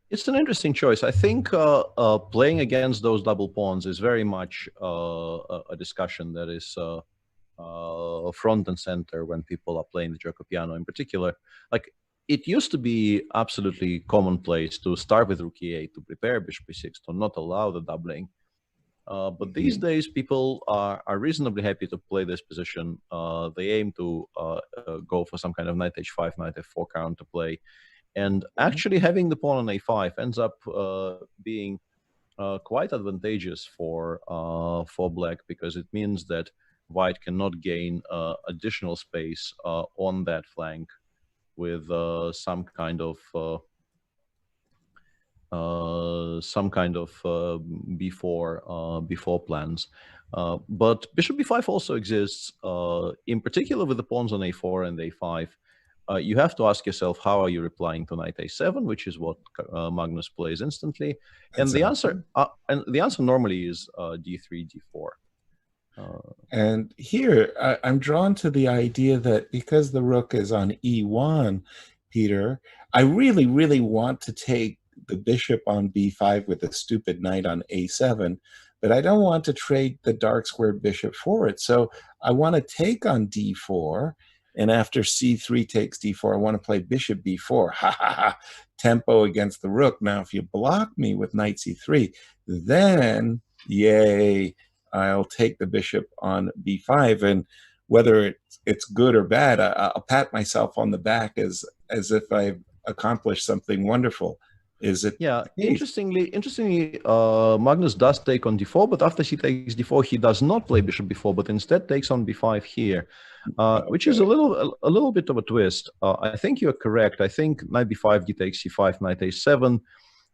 It's an interesting choice. I think playing against those double pawns is very much a discussion that is front and center when people are playing the Joko piano in particular. Like, it used to be absolutely commonplace to start with rook e8 to prepare bishop e6 to not allow the doubling. But these days, people are reasonably happy to play this position. They aim to go for some kind of knight h5, knight f4 counterplay. And actually having the pawn on a5 ends up being quite advantageous for black, because it means that white cannot gain additional space on that flank with some kind of b4 plans. But bishop b5 also exists, in particular with the pawns on a4 and a5. You have to ask yourself, how are you replying to knight a7, which is what Magnus plays instantly, and the answer normally is d3, d4. And here I'm drawn to the idea that because the rook is on e1, Peter, I really, really want to take the bishop on b5 with a stupid knight on a7, but I don't want to trade the dark squared bishop for it. So I want to take on d4, and after c3 takes d4, I want to play bishop b4. Ha ha ha! Tempo against the rook. Now, if you block me with knight c3, then, yay, I'll take the bishop on b5. And whether it's good or bad, I'll pat myself on the back as if I've accomplished something wonderful. Is it? Yeah, interestingly, Magnus does take on d4, but after he takes d4, he does not play bishop b4, but instead takes on b5 here, which is a little bit of a twist. I think you're correct. I think knight b5, d takes c5, knight a7.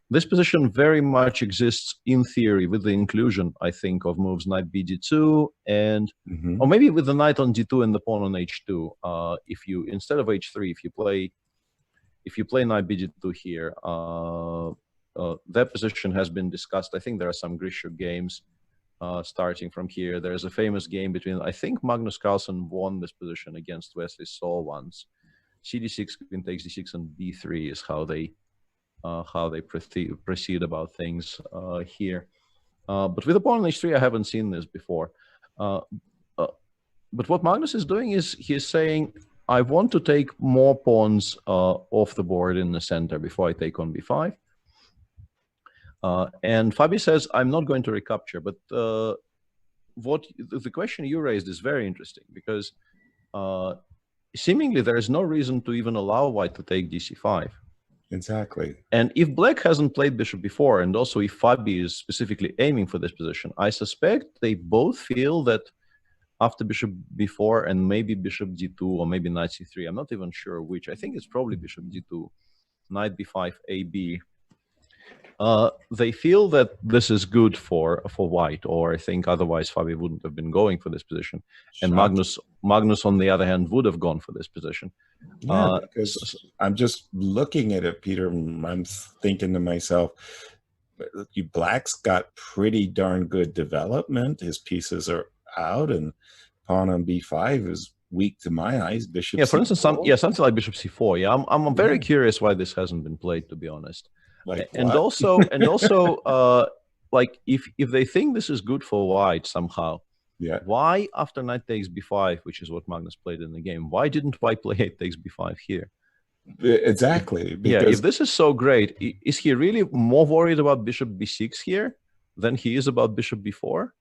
This position very much exists in theory with the inclusion, I think, of moves knight b d2 and, or maybe with the knight on d2 and the pawn on h2. If you, instead of h3, if you play knight b d2 here, that position has been discussed. I think there are some Grisha games starting from here. There's a famous game between, I think Magnus Carlsen won this position against Wesley Saw once. cd6, queen takes d6, and b3 is how they proceed about things here. But with the pawn on h3, I haven't seen this before. But what Magnus is doing is he's saying, I want to take more pawns off the board in the center before I take on b5. And Fabi says, I'm not going to recapture. But the question you raised is very interesting, because seemingly there is no reason to even allow white to take dc5. Exactly. And if black hasn't played bishop before, and also if Fabi is specifically aiming for this position, I suspect they both feel that after bishop b4 and maybe bishop d2 or maybe knight c3, I'm not even sure which. I think it's probably bishop d2, knight b5, ab. They feel that this is good for white, or I think otherwise Fabi wouldn't have been going for this position. And Magnus, on the other hand, would have gone for this position. Yeah, because I'm just looking at it, Peter, and I'm thinking to myself, black's got pretty darn good development. His pieces are out, and pawn on b5 is weak to my eyes. Bishop for c4. instance, something like bishop c4. Yeah, I'm very curious why this hasn't been played, to be honest. Like and also like if they think this is good for white somehow, why after knight takes b5, which is what Magnus played in the game, why didn't white play 8 takes b5 here? Exactly. If this is so great, is he really more worried about bishop b6 here than he is about bishop b4?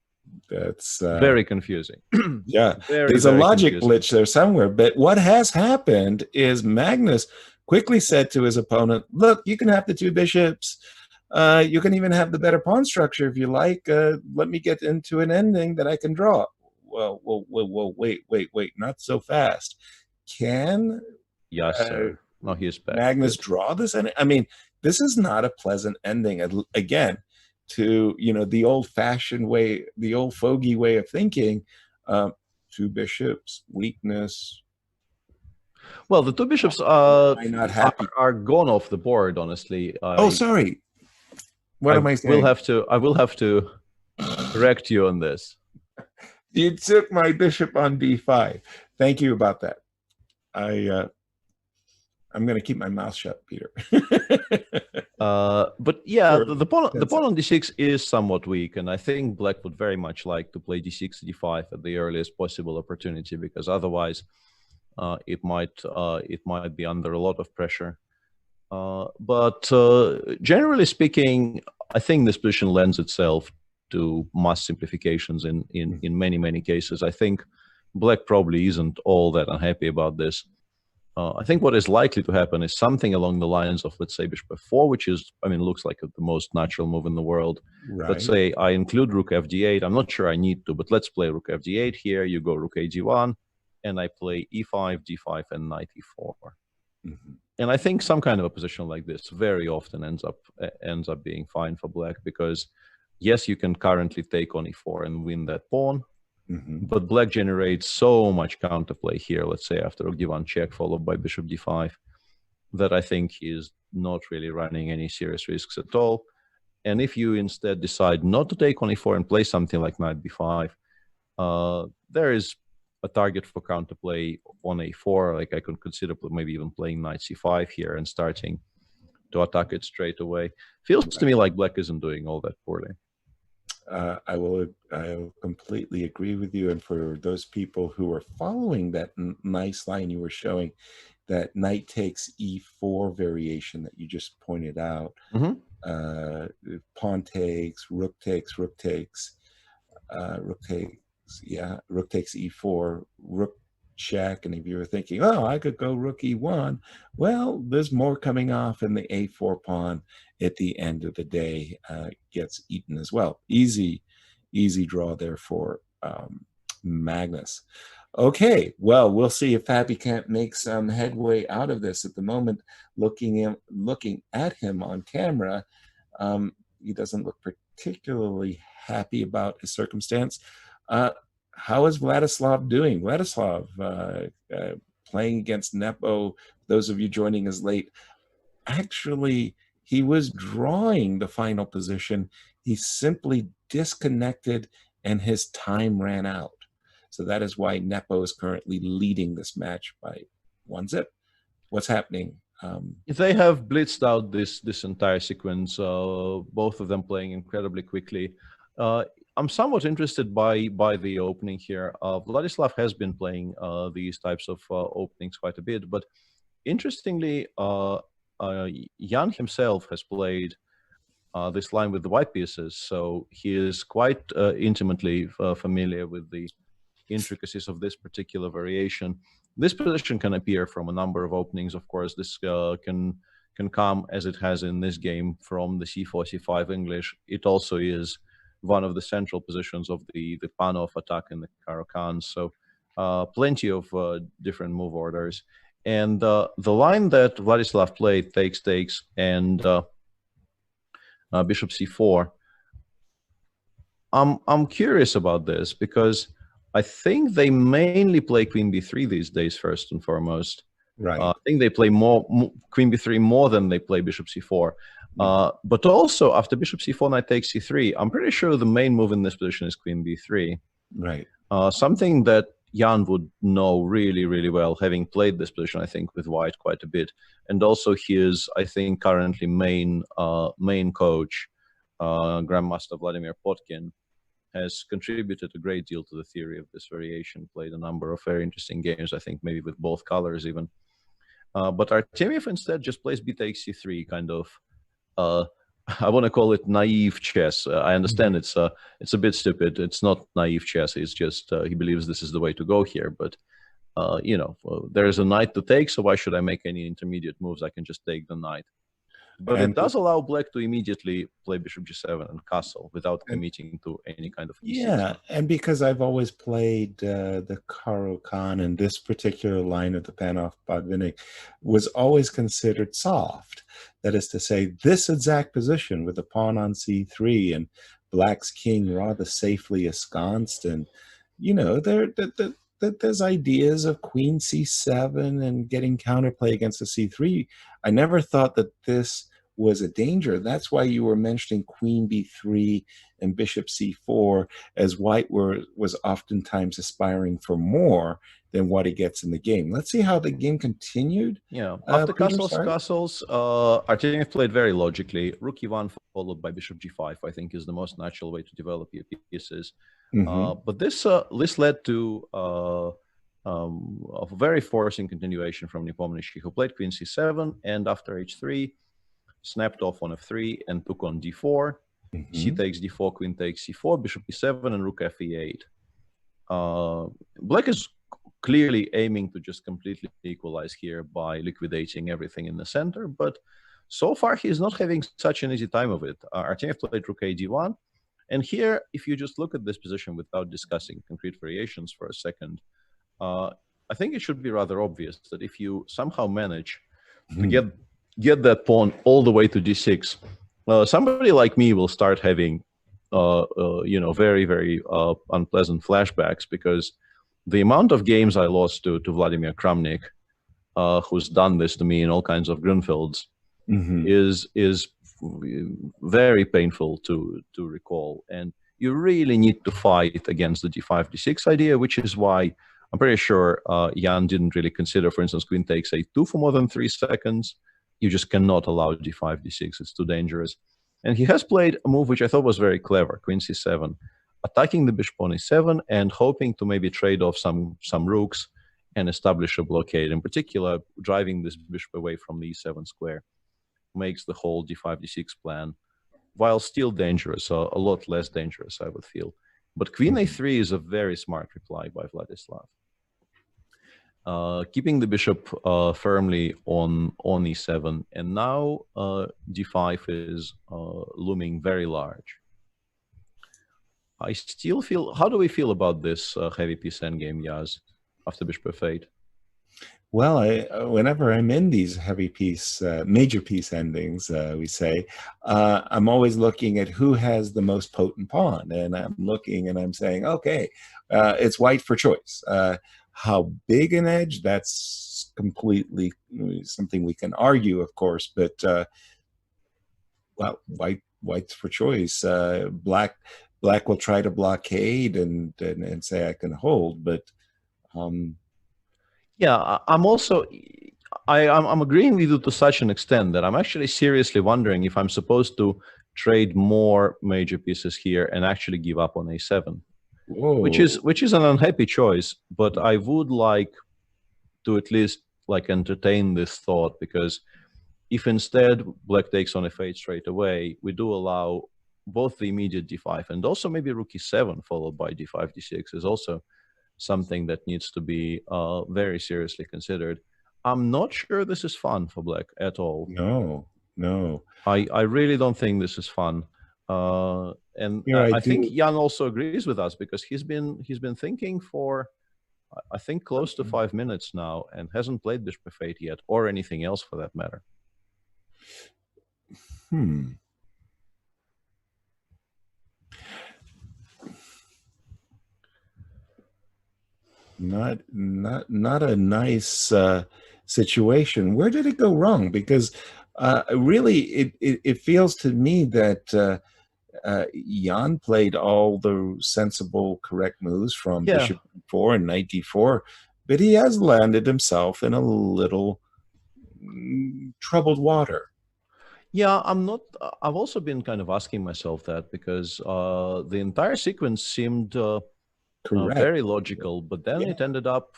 That's very confusing. There's a logic glitch there somewhere. But what has happened is Magnus quickly said to his opponent, look, you can have the 2 bishops. You can even have the better pawn structure if you like. Let me get into an ending that I can draw. Well, wait, not so fast. Can Yasser, no, he's back. Magnus draw this? And I mean, this is not a pleasant ending. Again, to the old-fashioned way, the old fogey way of thinking. 2 bishops, weakness. Well, the 2 bishops are gone off the board, honestly. Sorry. What am I saying? I will have to correct you on this. You took my bishop on b5. Thank you about that. I'm going to keep my mouth shut, Peter. But yeah, the pawn on d6 is somewhat weak, and I think black would very much like to play d6, d5 at the earliest possible opportunity, because otherwise it might be under a lot of pressure. But generally speaking, I think this position lends itself to mass simplifications in many cases. I think black probably isn't all that unhappy about this. I think what is likely to happen is something along the lines of, let's say, bishop f4, which is, looks like the most natural move in the world. Right. Let's say I include rook fd8. I'm not sure I need to, but let's play rook fd8 here. You go rook ad1, and I play e5, d5, and knight e4. And I think some kind of a position like this very often ends up being fine for black, because yes, you can currently take on e4 and win that pawn. But black generates so much counterplay here, let's say after rook d1 check followed by bishop d5, that I think he is not really running any serious risks at all. And if you instead decide not to take on e4 and play something like knight b5, there is a target for counterplay on a4. Like I could consider maybe even playing knight c5 here and starting to attack it straight away. Feels to me like black isn't doing all that poorly. I will completely agree with you. And for those people who are following that nice line you were showing, that knight takes e4 variation that you just pointed out, pawn takes, rook takes, rook takes e4, rook check, and if you were thinking, oh, I could go rook e1, well, there's more coming off, and the a4 pawn at the end of the day gets eaten as well. Easy draw there for Magnus. Okay, well, we'll see if Fabi can't make some headway out of this. At the moment, looking at him on camera, he doesn't look particularly happy about his circumstance. How is Vladislav doing? Vladislav playing against Nepo, those of you joining us late, actually, he was drawing the final position. He simply disconnected and his time ran out. So that is why Nepo is currently leading this match by 1-0. What's happening? They have blitzed out this entire sequence, both of them playing incredibly quickly. I'm somewhat interested by the opening here. Vladislav has been playing these types of openings quite a bit, but interestingly, Jan himself has played this line with the white pieces, so he is quite intimately familiar with the intricacies of this particular variation. This position can appear from a number of openings. Of course, this can come, as it has in this game, from the c4, c5 English. It also is one of the central positions of the Panov attack in the Caro-Kann. So plenty of different move orders. And the line that Vladislav played, takes, and bishop c4, I'm curious about this because I think they mainly play queen b3 these days, first and foremost. Right. I think they play more queen b3 more than they play bishop c4. But also, after bishop c4, knight takes c3, I'm pretty sure the main move in this position is queen b3. Right. Something that Jan would know really, really well, having played this position, I think, with white quite a bit. And also his, I think, currently main coach, Grandmaster Vladimir Potkin, has contributed a great deal to the theory of this variation, played a number of very interesting games, I think maybe with both colors even. But Artemiev instead just plays b takes c3, kind of, I want to call it naive chess. I understand it's a bit stupid. It's not naive chess. It's just he believes this is the way to go here. But you know, there's a knight to take, so why should I make any intermediate moves? I can just take the knight. But it does allow black to immediately play bishop g7 and castle without committing to any kind of e6. Yeah, and because I've always played the Caro-Kann, and this particular line of the Panov-Botvinnik was always considered soft. That is to say, this exact position with the pawn on c3 and black's king rather safely ensconced, and you know, there's ideas of queen c7 and getting counterplay against the c3. I never thought that this was a danger. That's why you were mentioning queen b3 and bishop c4, as white was oftentimes aspiring for more than what he gets in the game. Let's see how the game continued. Yeah, after castles, Artemiev played very logically. Rook e1 followed by bishop g5, I think, is the most natural way to develop your pieces. But this led to a very forcing continuation from Nepomniachtchi, who played queen c7, and after h3, snapped off on f3 and took on d4. C takes d4, queen takes c4, bishop e7, and rook f e8. Black is clearly aiming to just completely equalize here by liquidating everything in the center, but so far he's not having such an easy time of it. Artemiev played rook a d1, and here, if you just look at this position without discussing concrete variations for a second, I think it should be rather obvious that if you somehow manage to get that pawn all the way to d6, somebody like me will start having, you know, very, very unpleasant flashbacks, because the amount of games I lost to Vladimir Kramnik, who's done this to me in all kinds of Grunfelds, is very painful to recall. And you really need to fight against the d5, d6 idea, which is why I'm pretty sure Jan didn't really consider, for instance, queen takes a2 for more than 3 seconds. You just cannot allow d5, d6. It's too dangerous. And he has played a move which I thought was very clever, queen c7, attacking the bishop on e7 and hoping to maybe trade off some rooks and establish a blockade. In particular, driving this bishop away from the e7 square makes the whole d5, d6 plan, while still dangerous, a lot less dangerous, I would feel. But queen a3 is a very smart reply by Vladislav. keeping the bishop firmly on e7, and now d5 is looming very large. I still feel. How do we feel about this heavy piece endgame, Yaz, after bishop f8? Well, whenever I'm in these heavy piece, major piece endings, we say, I'm always looking at who has the most potent pawn, and I'm looking and I'm saying, okay, it's white for choice. How big an edge? That's completely something we can argue, of course, but well, white's for choice. Black will try to blockade and say I can hold, but. Yeah, I'm also. I'm agreeing with you to such an extent that I'm actually seriously wondering if I'm supposed to trade more major pieces here and actually give up on a7, which is an unhappy choice. But I would like to at least like entertain this thought, because if instead black takes on f8 straight away, we do allow both the immediate d5 and also maybe rook e7 followed by d5 d6 is also something that needs to be very seriously considered. I'm not sure this is fun for black at all. No. I really don't think this is fun. And I think Jan also agrees with us, because he's been thinking for, I think, close to 5 minutes now and hasn't played bishop f8 yet, or anything else for that matter. Not a nice situation. Where did it go wrong? Because really, it feels to me that Jan played all the sensible, correct moves from bishop e4 and knight d4, but he has landed himself in a little troubled water. Yeah, I'm not. I've also been kind of asking myself that, because the entire sequence seemed very logical, but then it ended up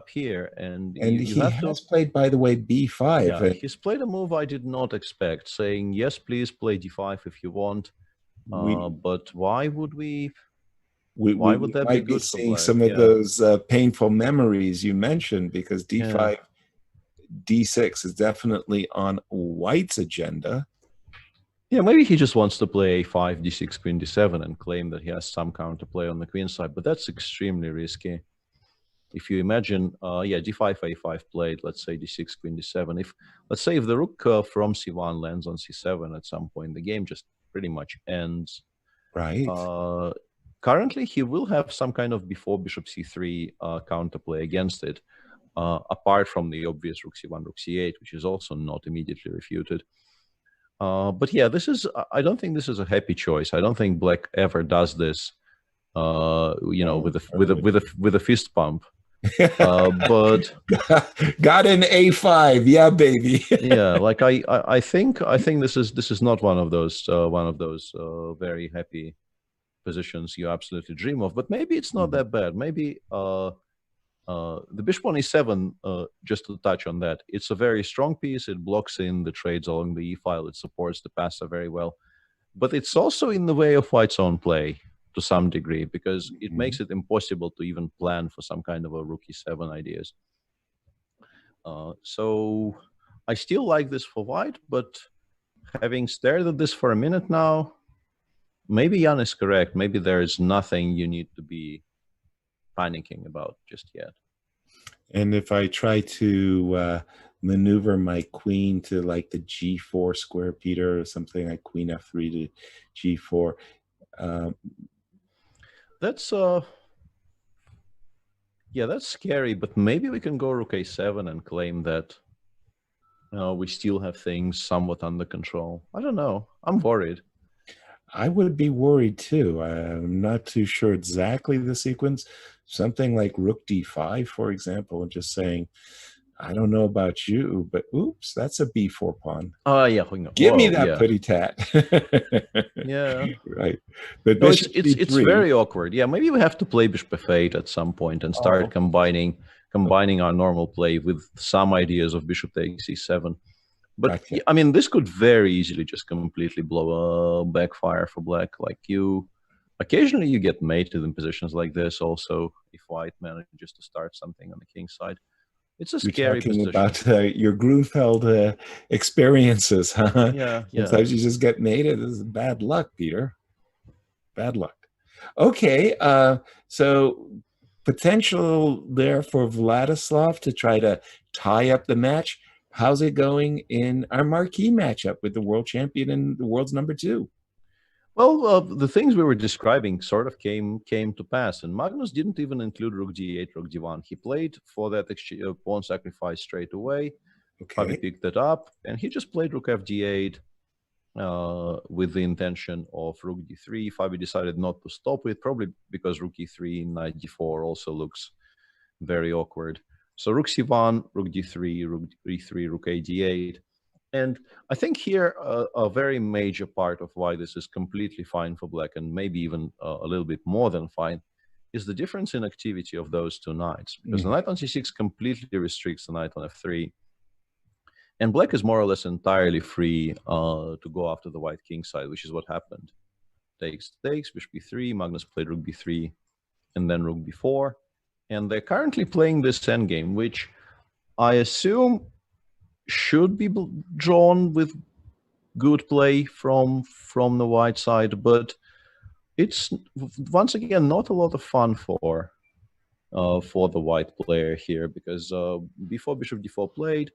here, and he has played, by the way, b5. Yeah, he's played a move I did not expect, saying, yes, please play d5 if you want. But why would we? Why would that be good for seeing black? some of those painful memories you mentioned, because d5, d6 is definitely on white's agenda. Yeah, maybe he just wants to play a5, d6, queen d7 and claim that he has some counterplay on the queen side, but that's extremely risky. If you imagine, d5, a5 played, let's say d6, queen d7. Let's say if the rook from c1 lands on c7 at some point, the game just pretty much ends. Right. Currently, he will have some kind of before bishop c3 counterplay against it, apart from the obvious rook c1, rook c8, which is also not immediately refuted. But yeah, I don't think this is a happy choice. I don't think black ever does this, with a fist pump. But got an a5, yeah, baby. Yeah, like I think this is not one of those very happy positions you absolutely dream of. But maybe it's not that bad. Maybe the bishop on e7, just to touch on that, it's a very strong piece. It blocks in the trades along the e-file. It supports the passer very well. But it's also in the way of white's own play to some degree, because it makes it impossible to even plan for some kind of a rook e7 ideas. So I still like this for white, but having stared at this for a minute now, maybe Jan is correct. Maybe there is nothing you need to be panicking about just yet. And if I try to maneuver my queen to like the g4 square, Peter, or something like queen f3 to g4, that's that's scary. But maybe we can go rook a7 and claim that we still have things somewhat under control. I don't know. I'm worried. I would be worried too. I'm not too sure exactly the sequence. Something like rook d5, for example, and just saying, I don't know about you, but oops, that's a b4 pawn. Oh, yeah. Give me that pretty tat. Yeah. Right. But no, it's very awkward. Yeah, maybe we have to play bishop f8 at some point and start combining our normal play with some ideas of bishop takes e7. But I mean, this could very easily just completely blow a backfire for black. Like occasionally you get mated in positions like this also, if white manages to start something on the king side. It's a You're scary talking position. about your Grunfeld experiences, huh? Yeah, Sometimes you just get mated. This is bad luck, Peter. Bad luck. Okay, so potential there for Vladislav to try to tie up the match. How's it going in our marquee matchup with the world champion and the world's number 2? Well, the things we were describing sort of came to pass, and Magnus didn't even include Rook d8, Rook d1. He played for that pawn sacrifice straight away. Fabi Okay. picked that up, and he just played Rook f d8 with the intention of Rook d3. Fabi decided not to stop it, probably because Rook e3, Knight d4 also looks very awkward. So Rook c1, Rook d3, Rook e3, Rook a d8. And I think here a very major part of why this is completely fine for black, and maybe even a little bit more than fine, is the difference in activity of those two knights. Because the knight on c6 completely restricts the knight on f3. And black is more or less entirely free to go after the white king side, which is what happened. Takes, bishop b3, Magnus played rook b3, and then rook b4. And they're currently playing this endgame, which I assume should be drawn with good play from the white side, but it's once again not a lot of fun for the white player here, because before bishop d4 played,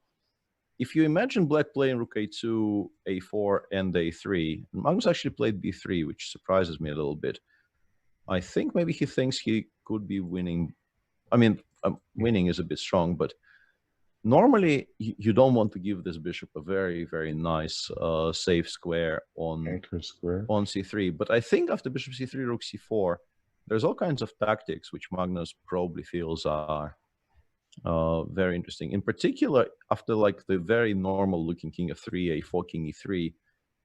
if you imagine black playing rook a2, a4, and a3, Magnus actually played b3, which surprises me a little bit. I think maybe he thinks he could be winning. I mean, winning is a bit strong, but normally you don't want to give this bishop a very, very nice safe square on Anchor square on c3. But I think after bishop c3, rook c4, there's all kinds of tactics which Magnus probably feels are very interesting. In particular, after like the very normal looking king f3, a4, king e3,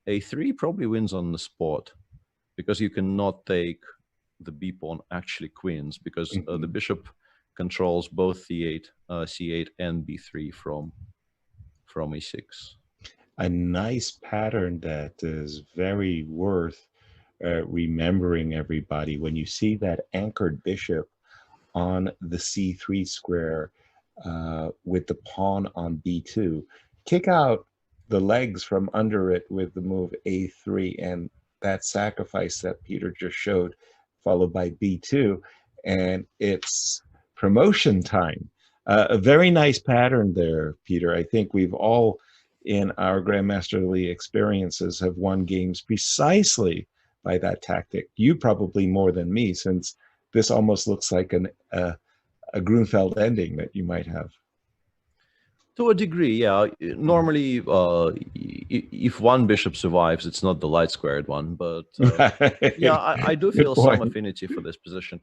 a3 probably wins on the spot, because you cannot take the b pawn actually queens, because the bishop controls both c8, c8 and b3 from e6. A nice pattern that is very worth remembering, everybody. When you see that anchored bishop on the c3 square with the pawn on b2, kick out the legs from under it with the move a3 and that sacrifice that Peter just showed, followed by b2, and it's promotion time. A very nice pattern there, Peter. I think we've all, in our Grandmasterly experiences, have won games precisely by that tactic. You probably more than me, since this almost looks like a Grunfeld ending that you might have. To a degree, yeah. Normally, if one bishop survives, it's not the light squared one, but yeah, I do feel some affinity for this position.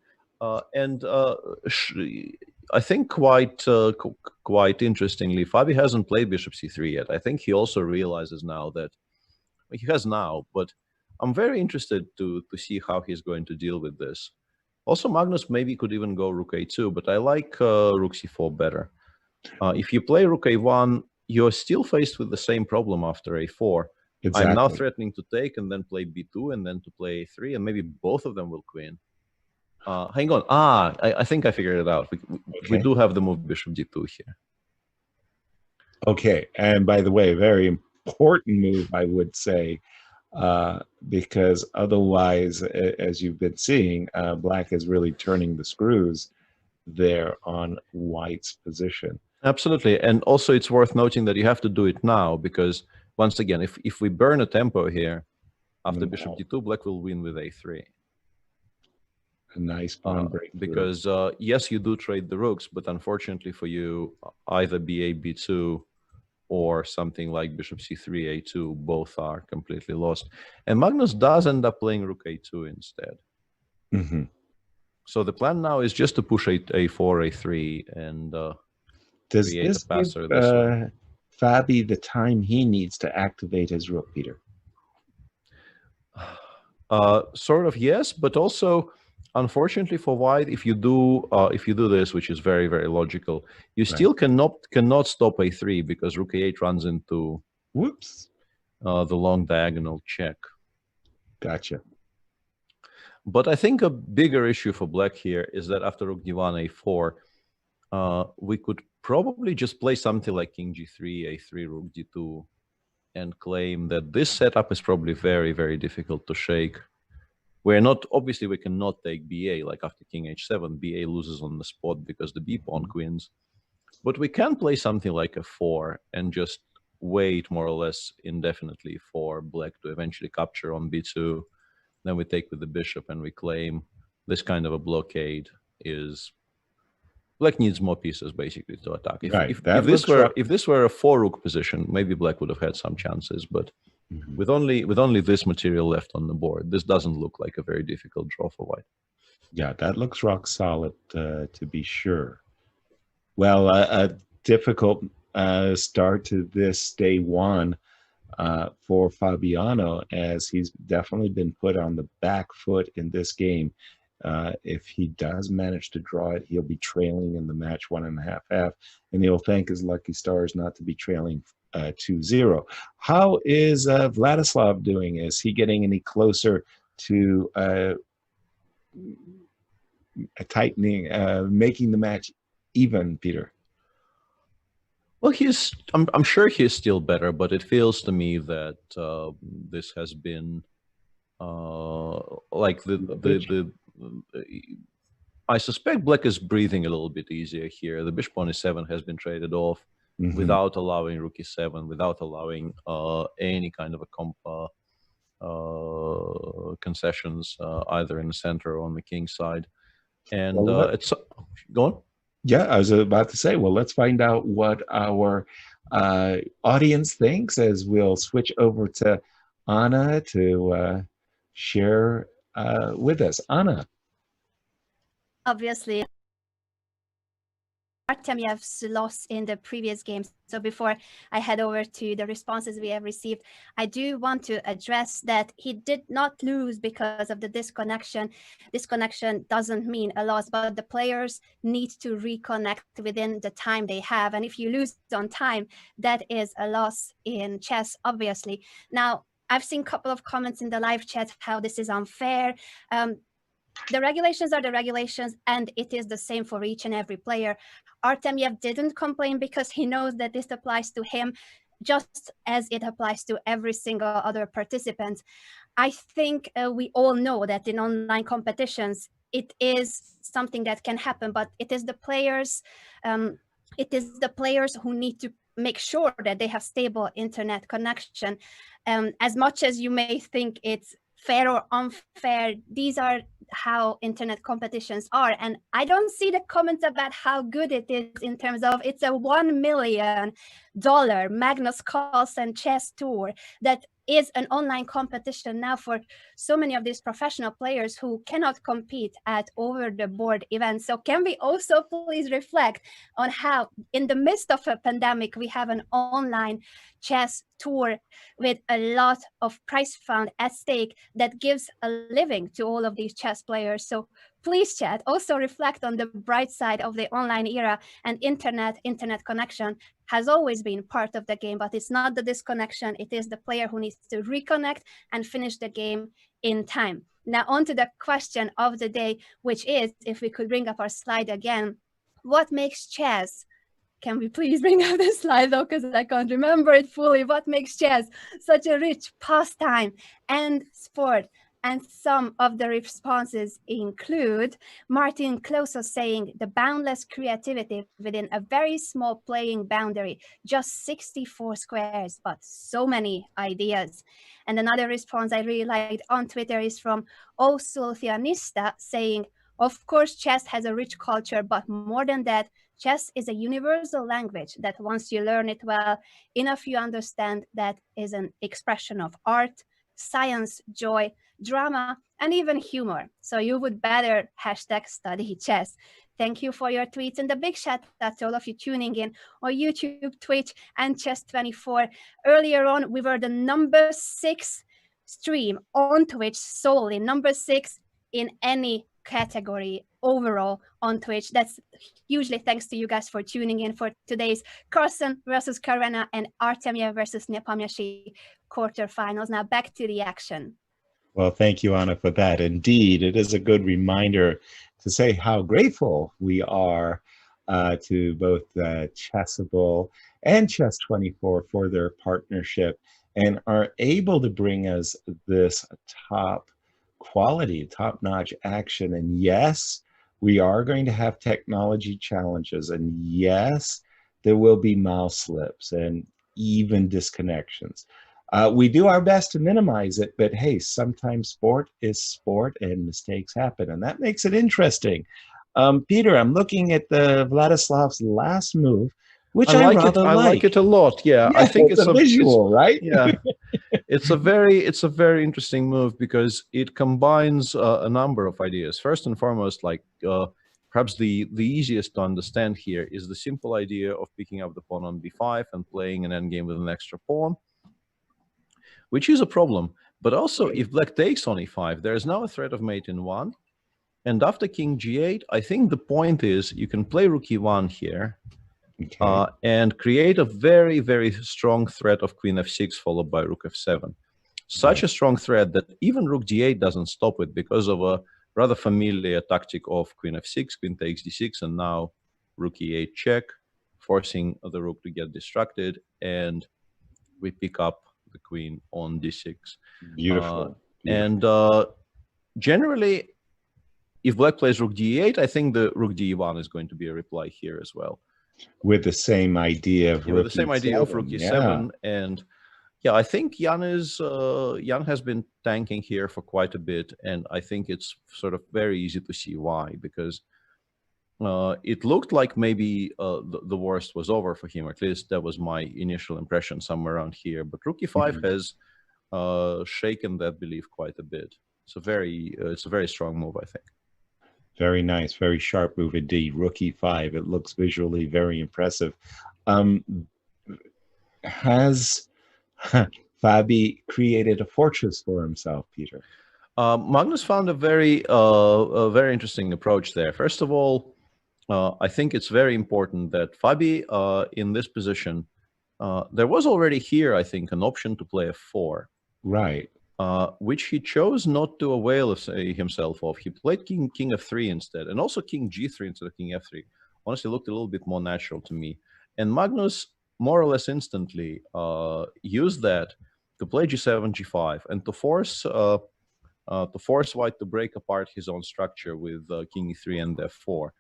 And I think quite interestingly, Fabi hasn't played bishop c3 yet. I think he also realizes now that he has now, but I'm very interested to see how he's going to deal with this. Also, Magnus maybe could even go rook a2, but I like rook c4 better. If you play rook a1, you're still faced with the same problem after a4. Exactly. I'm now threatening to take and then play b2 and then to play a3, and maybe both of them will queen. Hang on. I think I figured it out. We do have the move bishop d2 here. Okay, and by the way, very important move, I would say, because otherwise, as you've been seeing, black is really turning the screws there on white's position. Absolutely, and also it's worth noting that you have to do it now, because once again, if we burn a tempo here, after bishop d2, black will win with a3. A nice pawn break. Because yes, you do trade the rooks, but unfortunately for you, either ba, b2, or something like bishop c3, a2, both are completely lost. And Magnus does end up playing rook a2 instead. Mm-hmm. So the plan now is just to push a4, a3, and does create this a passer give this way. Fabi the time he needs to activate his rook, Peter? Sort of, yes, but also, unfortunately for white, if you do this, which is very, very logical, you still cannot stop a3, because rook a8 runs into the long diagonal check. Gotcha. But I think a bigger issue for black here is that after rook d1, a4, we could probably just play something like King G3, A3, Rook D2, and claim that this setup is probably very, very difficult to shake. Obviously we cannot take BA, like after King H7, BA loses on the spot because the B pawn queens. But we can play something like F4 and just wait more or less indefinitely for black to eventually capture on B2. Then we take with the bishop and we claim this kind of a blockade is... Black needs more pieces basically to attack. If this were a 4-rook position, maybe black would have had some chances, but with only this material left on the board, this doesn't look like a very difficult draw for white. Yeah, that looks rock solid to be sure. Well, a difficult start to this day one for Fabiano, as he's definitely been put on the back foot in this game. If he does manage to draw it, he'll be trailing in the match 1.5-half, and he'll thank his lucky stars not to be trailing 2-0. How is Vladislav doing? Is he getting any closer to tightening, making the match even, Peter? Well, I'm sure he's still better, but it feels to me that this has been like I suspect black is breathing a little bit easier here. The bishop on e7 has been traded off without allowing rook e7, without allowing any kind of a concessions either in the center or on the king side. And it's go on. Yeah, I was about to say, well, let's find out what our audience thinks as we'll switch over to Anna to share with us. Anna. Obviously, Artemyev's loss in the previous games. So before I head over to the responses we have received, I do want to address that he did not lose because of the disconnection. Disconnection doesn't mean a loss, but the players need to reconnect within the time they have. And if you lose on time, that is a loss in chess, obviously. Now, I've seen a couple of comments in the live chat how this is unfair. The regulations are the regulations, and it is the same for each and every player. Artemyev didn't complain because he knows that this applies to him just as it applies to every single other participant. I think we all know that in online competitions, it is something that can happen, but it is the players who need to make sure that they have stable internet connection. As much as you may think it's fair or unfair, these are how internet competitions are. And I don't see the comments about how good it is in terms of it's a $1 million Magnus Carlsen chess tour that is an online competition now for so many of these professional players who cannot compete at over-the-board events. So can we also please reflect on how in the midst of a pandemic, we have an online chess tour with a lot of prize fund at stake that gives a living to all of these chess players. So please, chat, also reflect on the bright side of the online era, and internet connection has always been part of the game, but it's not the disconnection. It is the player who needs to reconnect and finish the game in time. Now on to the question of the day, which is, if we could bring up our slide again, what makes chess? Can we please bring up the slide though, because I can't remember it fully. What makes chess such a rich pastime and sport? And some of the responses include Martin Closo saying the boundless creativity within a very small playing boundary, just 64 squares, but so many ideas. And another response I really liked on Twitter is from Osulfianista saying, of course, chess has a rich culture, but more than that, chess is a universal language that once you learn it well enough, you understand that is an expression of art, science, joy, drama, and even humor. So you would better #study chess. Thank you for your tweets, and a big shout out to all of you tuning in on YouTube, Twitch, and Chess24. Earlier on, we were the #6 stream on Twitch solely, #6 in any category overall on Twitch. That's hugely thanks to you guys for tuning in for today's Carlsen versus Caruana and Artemyev versus Nepomniachtchi quarterfinals. Now back to the action. Well, thank you, Anna, for that. Indeed, it is a good reminder to say how grateful we are to both Chessable and Chess24 for their partnership, and are able to bring us this top quality, top-notch action. And yes, we are going to have technology challenges, and yes, there will be mouse slips and even disconnections. We do our best to minimize it, but hey, sometimes sport is sport and mistakes happen, and that makes it interesting. Peter, I'm looking at the Vladislav's last move, which I like rather it. I like it a lot. Yeah, Yeah, I think it's a visual, right? Yeah, it's a very interesting move because it combines a number of ideas. First and foremost, like perhaps the easiest to understand here is the simple idea of picking up the pawn on b5 and playing an endgame with an extra pawn, which is a problem. But also, if black takes on e5, there is now a threat of mate in 1. And after king g8, I think the point is you can play rook e1 here, and create a very strong threat of queen f6 followed by rook f7. Such a strong threat that even rook d8 doesn't stop it because of a rather familiar tactic of queen f6, queen takes d6, and now rook e8 check, forcing the rook to get distracted, and we pick up the queen on d6. Beautiful. And generally, if black plays rook d8, I think the rook d1 is going to be a reply here as well. With the same idea of rook e7. And yeah, I think Jan has been tanking here for quite a bit, and I think it's sort of very easy to see why, because it looked like maybe the worst was over for him. At least that was my initial impression somewhere around here. But rook e5 has shaken that belief quite a bit. It's a very strong move, I think. Very nice, very sharp move indeed. Rook e5. It looks visually very impressive. Has Fabi created a fortress for himself, Peter? Magnus found a very interesting approach there. First of all, I think it's very important that Fabi, in this position, there was already here, I think, an option to play f4. Right. Which he chose not to avail himself of. He played king f3 instead, and also king g3 instead of king f3. Honestly, looked a little bit more natural to me. And Magnus, more or less instantly, used that to play g7, g5, and to force white to break apart his own structure with king e3 and f4.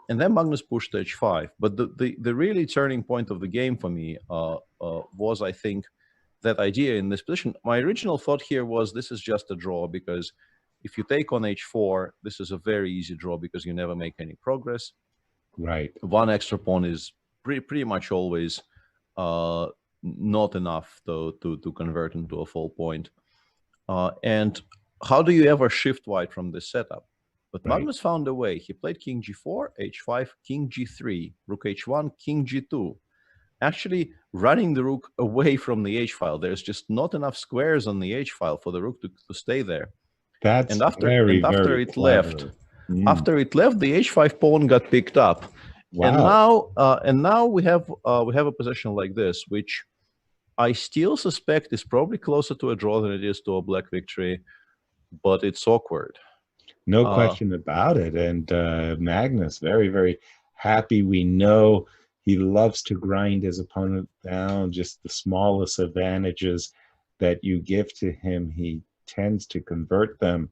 And then Magnus pushed to h5. But the really turning point of the game for me was, I think, that idea in this position. My original thought here was this is just a draw, because if you take on h4, this is a very easy draw because you never make any progress. Right. One extra pawn is pretty much always not enough to convert into a full point. And how do you ever shift white from this setup? But Magnus found a way. He played king g4, h5, king g3, rook h1, king g2. Actually running the rook away from the h-file. There's just not enough squares on the h-file for the rook to stay there. That's after it clever. left, the h5 pawn got picked up. Wow. And now we have a position like this, which I still suspect is probably closer to a draw than it is to a black victory, but it's awkward. No question about it. And Magnus, very, very happy. We know he loves to grind his opponent down. Just the smallest advantages that you give to him, he tends to convert them.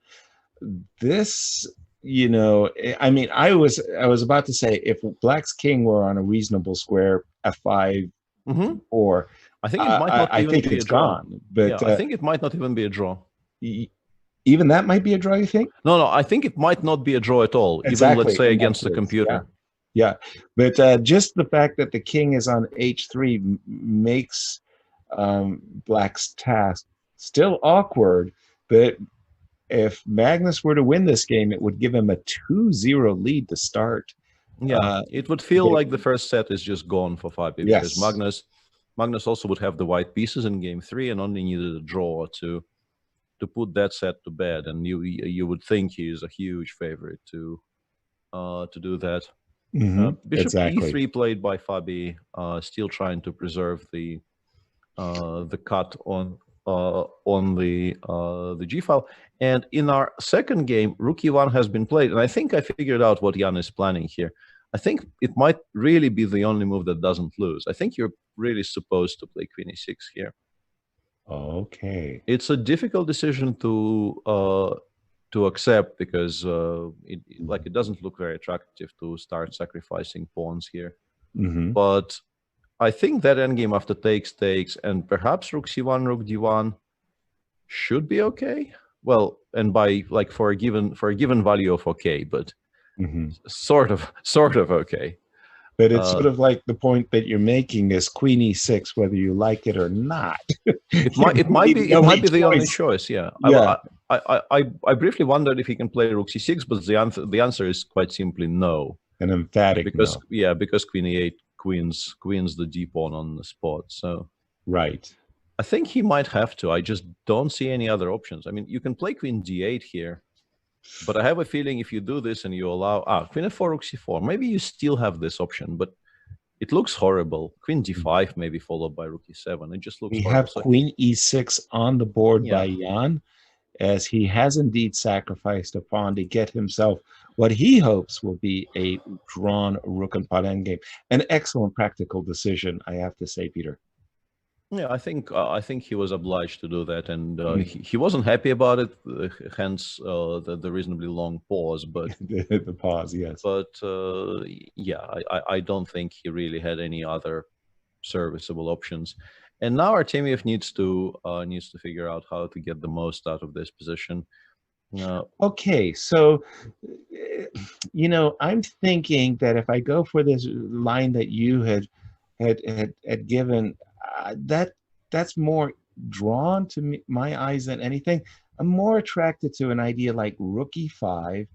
This, you know, I mean, I was about to say, if Black's king were on a reasonable square, f5, or I think it might not even be a draw. Gone. But yeah, I think it might not even be a draw. Even that might be a draw, you think? No, I think it might not be a draw at all. Exactly. Even, let's say, against the computer. Yeah, but just the fact that the king is on h3 makes Black's task still awkward. But if Magnus were to win this game, it would give him a 2-0 lead to start. Yeah, it would feel like the first set is just gone for Fabi, because Magnus also would have the white pieces in game 3 and only needed a draw to put that set to bed. And you would think he is a huge favorite to do that. Bishop e3 played by Fabi, still trying to preserve the cut on the g file. And in our second game, rook e1 has been played, and I think I figured out what Jan is planning here. I think it might really be the only move that doesn't lose. I think you're really supposed to play queen e6 here. Okay. It's a difficult decision to accept because it doesn't look very attractive to start sacrificing pawns here. Mm-hmm. But I think that endgame after takes and perhaps rook c1, rook d1 should be okay. Well, and by like for a given value of okay, but Mm-hmm. sort of okay. But it's sort of like the point that you're making is queen e6, whether you like it or not. It might be the only choice. Yeah. Yeah. I briefly wondered if he can play rook c6, but the answer is quite simply no. An emphatic Because no. because queen e8 queens the d pawn on the spot. So Right. I think he might have to. I just don't see any other options. I mean, you can play queen d8 here, but I have a feeling if you do this and you allow queen f4, rook c4, maybe you still have this option, but it looks horrible. Queen d5 maybe followed by rook e7. It just looks We horrible. have queen e6 on the board Yeah. by Jan, as he has indeed sacrificed a pawn to get himself what he hopes will be a drawn rook and pawn endgame. An excellent practical decision, I have to say, Peter. Yeah, I think he was obliged to do that, and he wasn't happy about it. Hence, the reasonably long pause. But the pause, yes. But yeah, I don't think he really had any other serviceable options. And now Artemiev needs to figure out how to get the most out of this position. Okay, so I'm thinking that if I go for this line that you had given, that's more drawn to me, my eyes than anything. I'm more attracted to an idea like rook e5,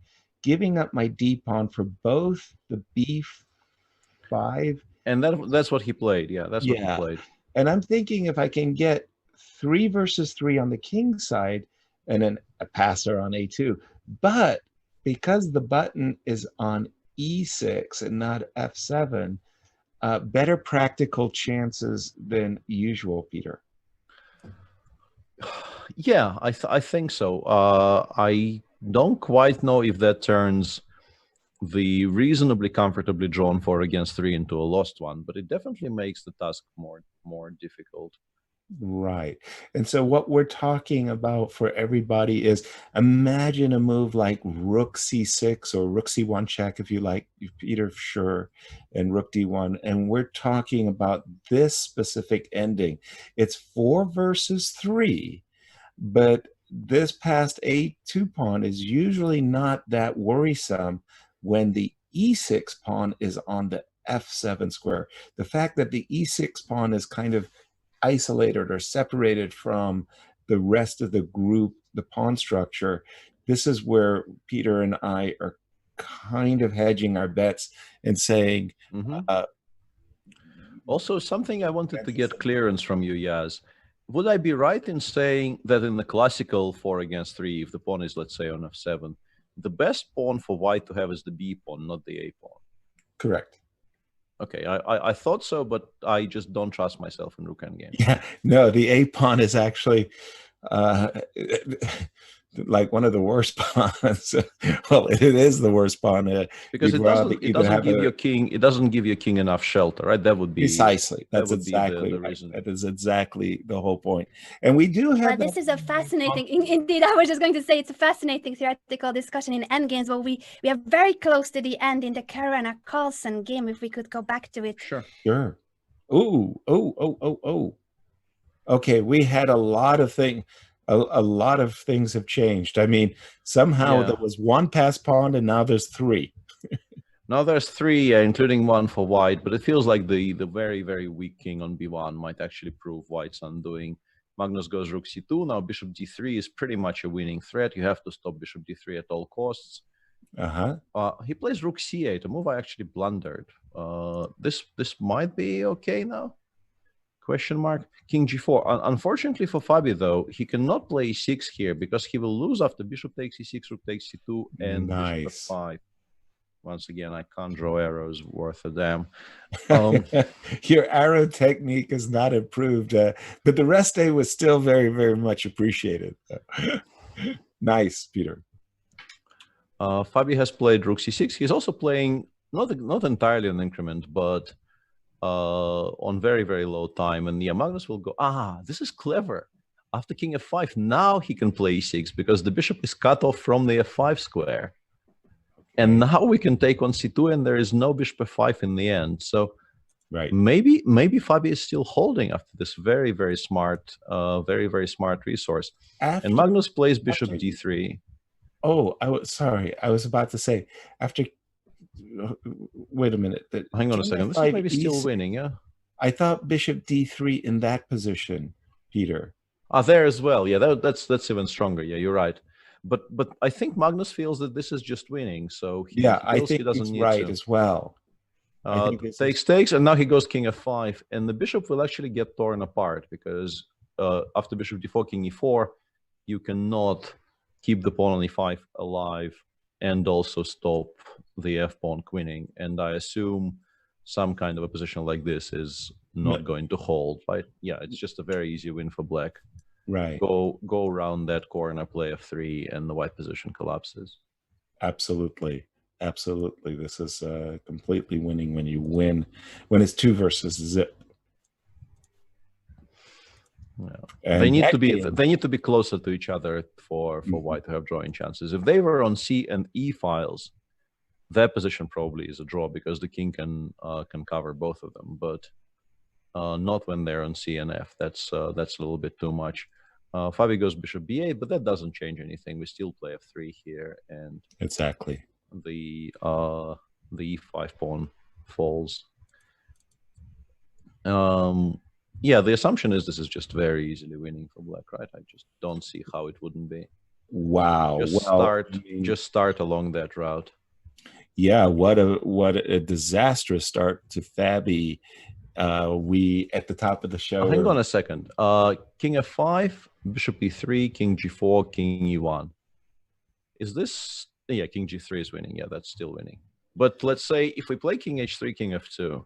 giving up my d pawn for both the b5. And that's what he played. Yeah, that's what he played. And I'm thinking if I can get 3 versus 3 on the king side and then a passer on a2, but because the button is on e6 and not f7, better practical chances than usual, Peter. Yeah, I think so. I don't quite know if that turns the reasonably comfortably drawn 4 against 3 into a lost one, but it definitely makes the task more difficult. Right. And so what we're talking about for everybody is, imagine a move like rook c6 or rook c1 check, if you like, Peter, sure, and rook d1. And we're talking about this specific ending. It's 4 versus 3, but this past a2 pawn is usually not that worrisome when the e6 pawn is on the f7 square. The fact that the e6 pawn is kind of isolated or separated from the rest of the group, the pawn structure, this is where Peter and I are kind of hedging our bets and saying, also, something I wanted to get clearance from you, Yaz. Would I be right in saying that in the classical 4 against 3, if the pawn is, let's say, on f7, the best pawn for white to have is the b pawn, not the a pawn? Correct. Okay, I thought so, but I just don't trust myself in rook endgame. Yeah, no, the a pawn is actually like one of the worst pawns. Well, it is the worst pawn because it doesn't give your king. It doesn't give your king enough shelter, right? That would be precisely. That's exactly the reason. That is exactly the whole point. And we do have. This is a fascinating. Indeed, I was just going to say it's a fascinating theoretical discussion in endgames. But we are very close to the end in the Caruana-Carlsen game. If we could go back to it. Sure. Oh. Okay, we had a lot of things. A lot of things have changed. I mean, somehow there was 1 passed pawn and now there's 3. Now there's 3, including 1 for white, but it feels like the very, very weak king on b1 might actually prove white's undoing. Magnus goes rook c2. Now bishop d3 is pretty much a winning threat. You have to stop bishop d3 at all costs. He plays rook c8, a move I actually blundered. This might be okay now? Question mark. King g4. Unfortunately for Fabi, though, he cannot play e6 here because he will lose after bishop takes e6, rook takes c2, and bishop f5. Once again, I can't draw arrows worth a damn. Your arrow technique is not improved, but the rest day was still very, very much appreciated. Nice, Peter. Fabi has played rook c6. He's also playing not entirely on increment, but on very, very low time. And yeah, Magnus will go, this is clever. After king f5, now he can play e6 because the bishop is cut off from the f5 square. And now we can take on c2, and there is no bishop f5 in the end. So Right. maybe Fabi is still holding after this very, very smart resource. And Magnus plays bishop d3. Oh, sorry. I was about to say, after... Wait a minute. Hang on a second. This is maybe still winning, yeah? I thought bishop d3 in that position, Peter. There as well. Yeah, that's even stronger. Yeah, you're right. But I think Magnus feels that this is just winning, so I think he's right as well. Takes, and now he goes king f5, and the bishop will actually get torn apart because after bishop d4, king e4, you cannot keep the pawn on e5 alive and also stop the f-pawn queening. And I assume some kind of a position like this is not going to hold, right? Yeah, it's just a very easy win for black. Right. Go around that corner, play f3, and the white position collapses. Absolutely. Absolutely. This is completely winning when you win, when it's 2 versus zip. Yeah. They need to be closer to each other for white to have drawing chances. If they were on C and E files, their position probably is a draw because the king can cover both of them, but not when they're on C and F. That's a little bit too much. Fabi goes bishop b8, but that doesn't change anything. We still play f3 here, and exactly the e5 pawn falls. Yeah, the assumption is this is just very easily winning for black, right? I just don't see how it wouldn't be. Wow. Just start along that route. Yeah, what a disastrous start to Fabi. We at the top of the show. Hang on a second. King f5, bishop e3, king g4, king e1. Is this? Yeah, king g3 is winning. Yeah, that's still winning. But let's say if we play king h3, king f2,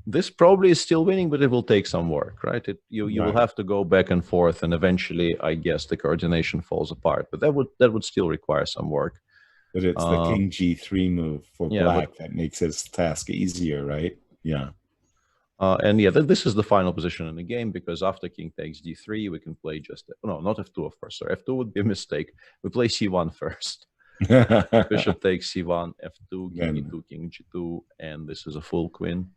this probably is still winning, but it will take some work, right? You will have to go back and forth, and eventually, I guess, the coordination falls apart. But that would still require some work. But it's the king g3 move for black that makes his task easier, right? Yeah. And yeah, this is the final position in the game, because after king takes d3, we can play just... No, not f2, of course. Sorry, f2 would be a mistake. We play c1 first. Bishop takes c1, f2, king e2, king g2, and this is a full queen.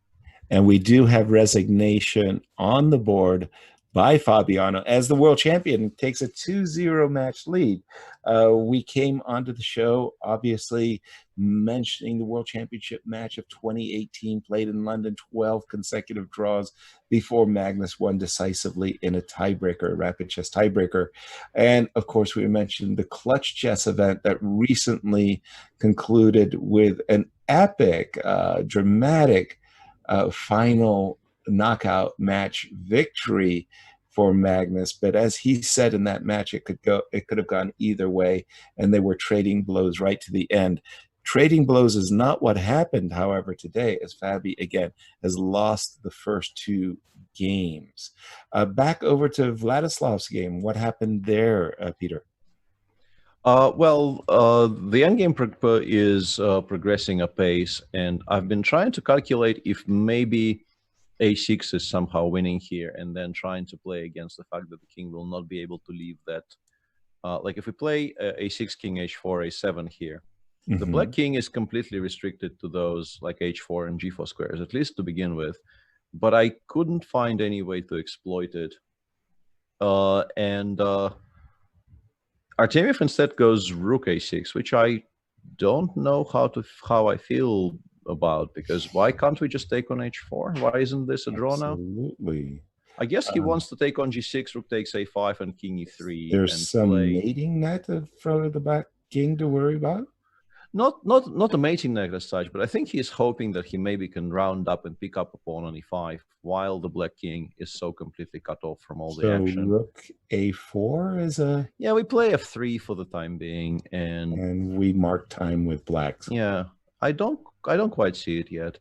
And we do have resignation on the board by Fabiano as the world champion, takes a 2-0 match lead. We came onto the show, obviously, mentioning the World Championship match of 2018, played in London, 12 consecutive draws before Magnus won decisively in a tiebreaker, a rapid chess tiebreaker. And, of course, we mentioned the clutch chess event that recently concluded with an epic, dramatic final knockout match victory for Magnus. But as he said in that match, it could have gone either way, and they were trading blows right to the end. Trading blows is not what happened, however, today, as Fabi again has lost the first 2 games. Back over to Vladislav's game. What happened there, Peter? Well, the endgame is progressing apace, and I've been trying to calculate if maybe a6 is somehow winning here, and then trying to play against the fact that the king will not be able to leave that. Like if we play a6, king h4, a7 here, the black king is completely restricted to those like h4 and g4 squares, at least to begin with. But I couldn't find any way to exploit it. Artemiev instead goes rook a6, which I don't know how I feel about, because why can't we just take on h4? Why isn't this a draw now? Absolutely. I guess he wants to take on g6, rook takes a5, and king e3. There's some mating net in front of the back king to worry about? Not a mating net as such, but I think he's hoping that he maybe can round up and pick up a pawn on e5 while the black king is so completely cut off from all the action. Rook a4 is a... Yeah, we play f3 for the time being, and we mark time with blacks. Yeah, I don't quite see it yet.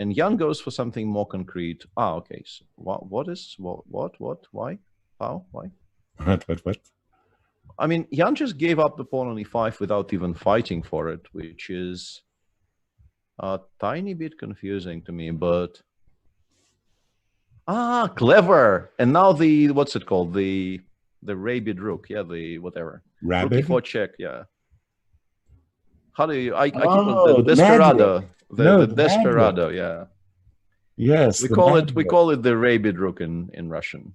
And Jan goes for something more concrete. Okay. So what? Why? How? Why? What? I mean, Jan just gave up the pawn on e5 without even fighting for it, which is A tiny bit confusing to me, but clever. And now the what's it called? The rabid rook, yeah, the whatever. Rook Rabbit? e4 check, yeah. How do you? I keep Oh, the the Desperado, No, the the Desperado, yeah. Yes, We the call mad it rook. the rabid rook in Russian.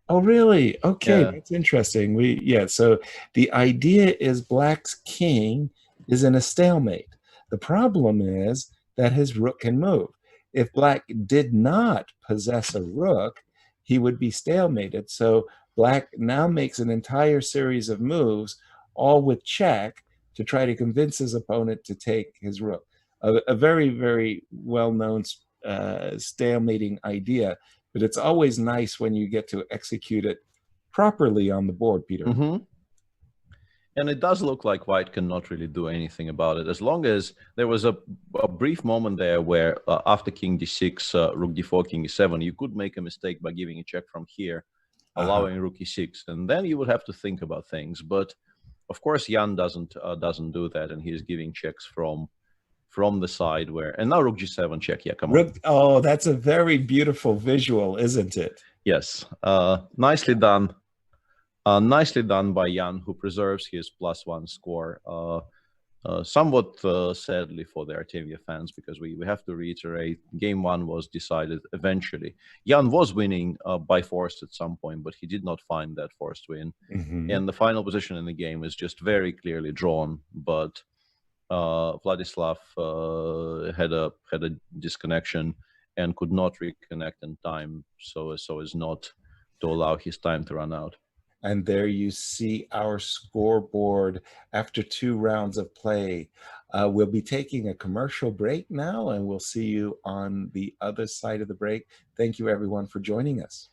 Oh, really? Okay, Yeah. that's interesting. So the idea is Black's king is in a stalemate. The problem is that his rook can move. If Black did not possess a rook, he would be stalemated. So Black now makes an entire series of moves, all with check, to try to convince his opponent to take his rook. A very, very well-known stalemating idea, but it's always nice when you get to execute it properly on the board, Peter. Mm-hmm. And it does look like White cannot really do anything about it, as long as there was a brief moment there where after King d6, Rook d4, King e7, you could make a mistake by giving a check from here, allowing Rook e6, and then you would have to think about things. But of course, Jan doesn't do that, and he's giving checks from the side where, and now Rook g7 check. Yeah, come on. Oh, that's a very beautiful visual, isn't it? Yes, nicely done. Nicely done by Jan, who preserves his +1 score. Somewhat sadly for the Artemia fans, because we have to reiterate, game one was decided eventually. Jan was winning by force at some point, but he did not find that forced win. Mm-hmm. And the final position in the game is just very clearly drawn, but Vladislav had a disconnection and could not reconnect in time, so as not to allow his time to run out. And there you see our scoreboard after 2 rounds of play. We'll be taking a commercial break now, and we'll see you on the other side of the break. Thank you, everyone, for joining us.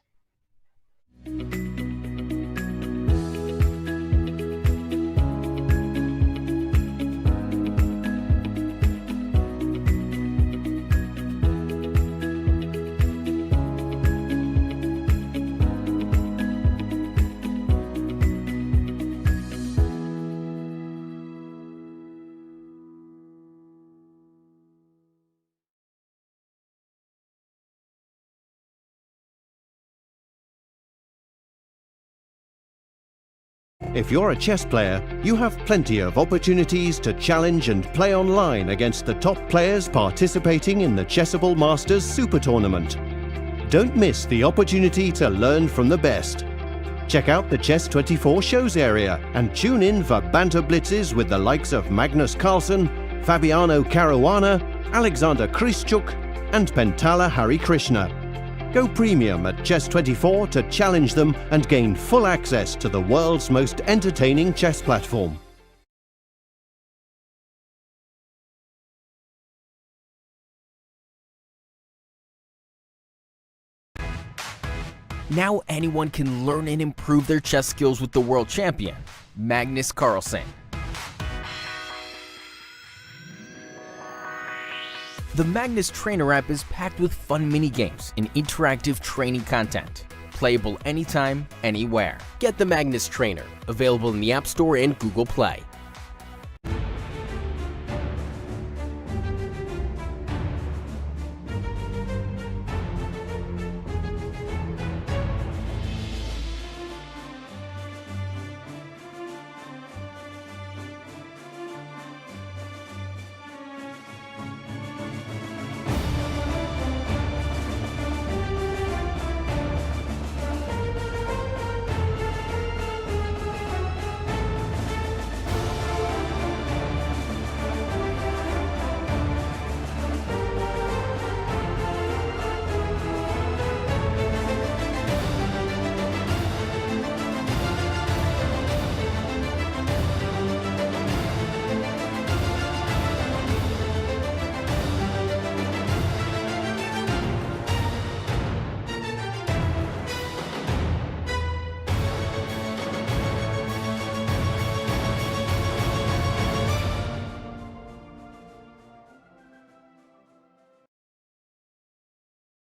If you're a chess player, you have plenty of opportunities to challenge and play online against the top players participating in the Chessable Masters Super Tournament. Don't miss the opportunity to learn from the best. Check out the Chess24 shows area and tune in for banter blitzes with the likes of Magnus Carlsen, Fabiano Caruana, Alexander Krischuk, and Pentala Harikrishna. Go premium at Chess24 to challenge them and gain full access to the world's most entertaining chess platform. Now anyone can learn and improve their chess skills with the world champion, Magnus Carlsen. The Magnus Trainer app is packed with fun mini-games and interactive training content. Playable anytime, anywhere. Get the Magnus Trainer, available in the App Store and Google Play.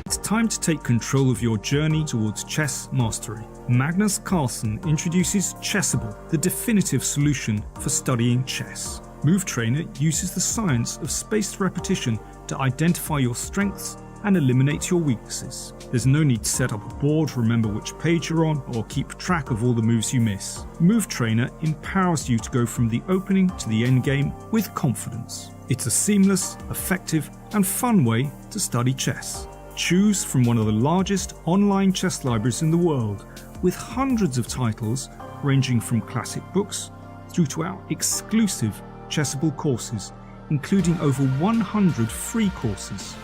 It's time to take control of your journey towards chess mastery. Magnus Carlsen introduces Chessable, the definitive solution for studying chess. Move Trainer uses the science of spaced repetition to identify your strengths and eliminate your weaknesses. There's no need to set up a board, remember which page you're on, or keep track of all the moves you miss. Move Trainer empowers you to go from the opening to the end game with confidence. It's a seamless, effective, and fun way to study chess. Choose from one of the largest online chess libraries in the world, with hundreds of titles ranging from classic books through to our exclusive Chessable courses, including over 100 free courses.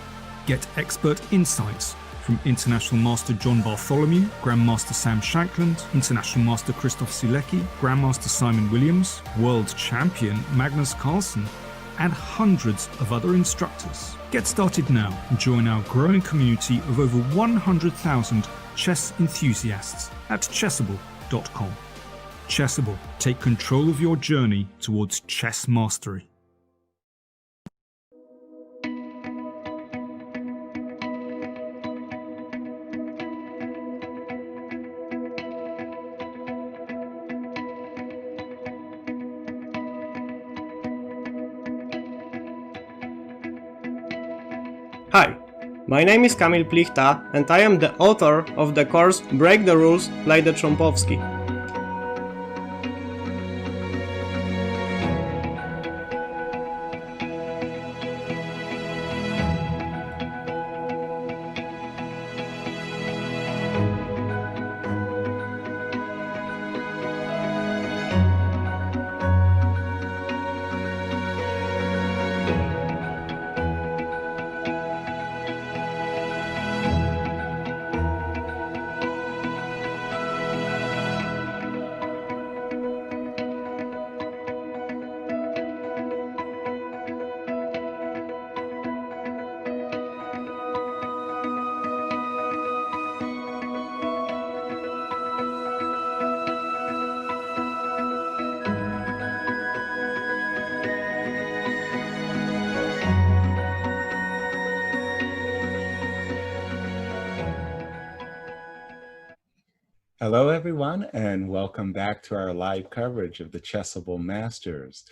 Get expert insights from International Master John Bartholomew, Grandmaster Sam Shankland, International Master Christoph Sulecki, Grandmaster Simon Williams, World Champion Magnus Carlsen, and hundreds of other instructors. Get started now and join our growing community of over 100,000 chess enthusiasts at Chessable.com. Chessable, take control of your journey towards chess mastery. Hi, my name is Kamil Plichta and I am the author of the course Break the Rules, Play the Trąbowski. Hello, everyone, and welcome back to our live coverage of the Chessable Masters.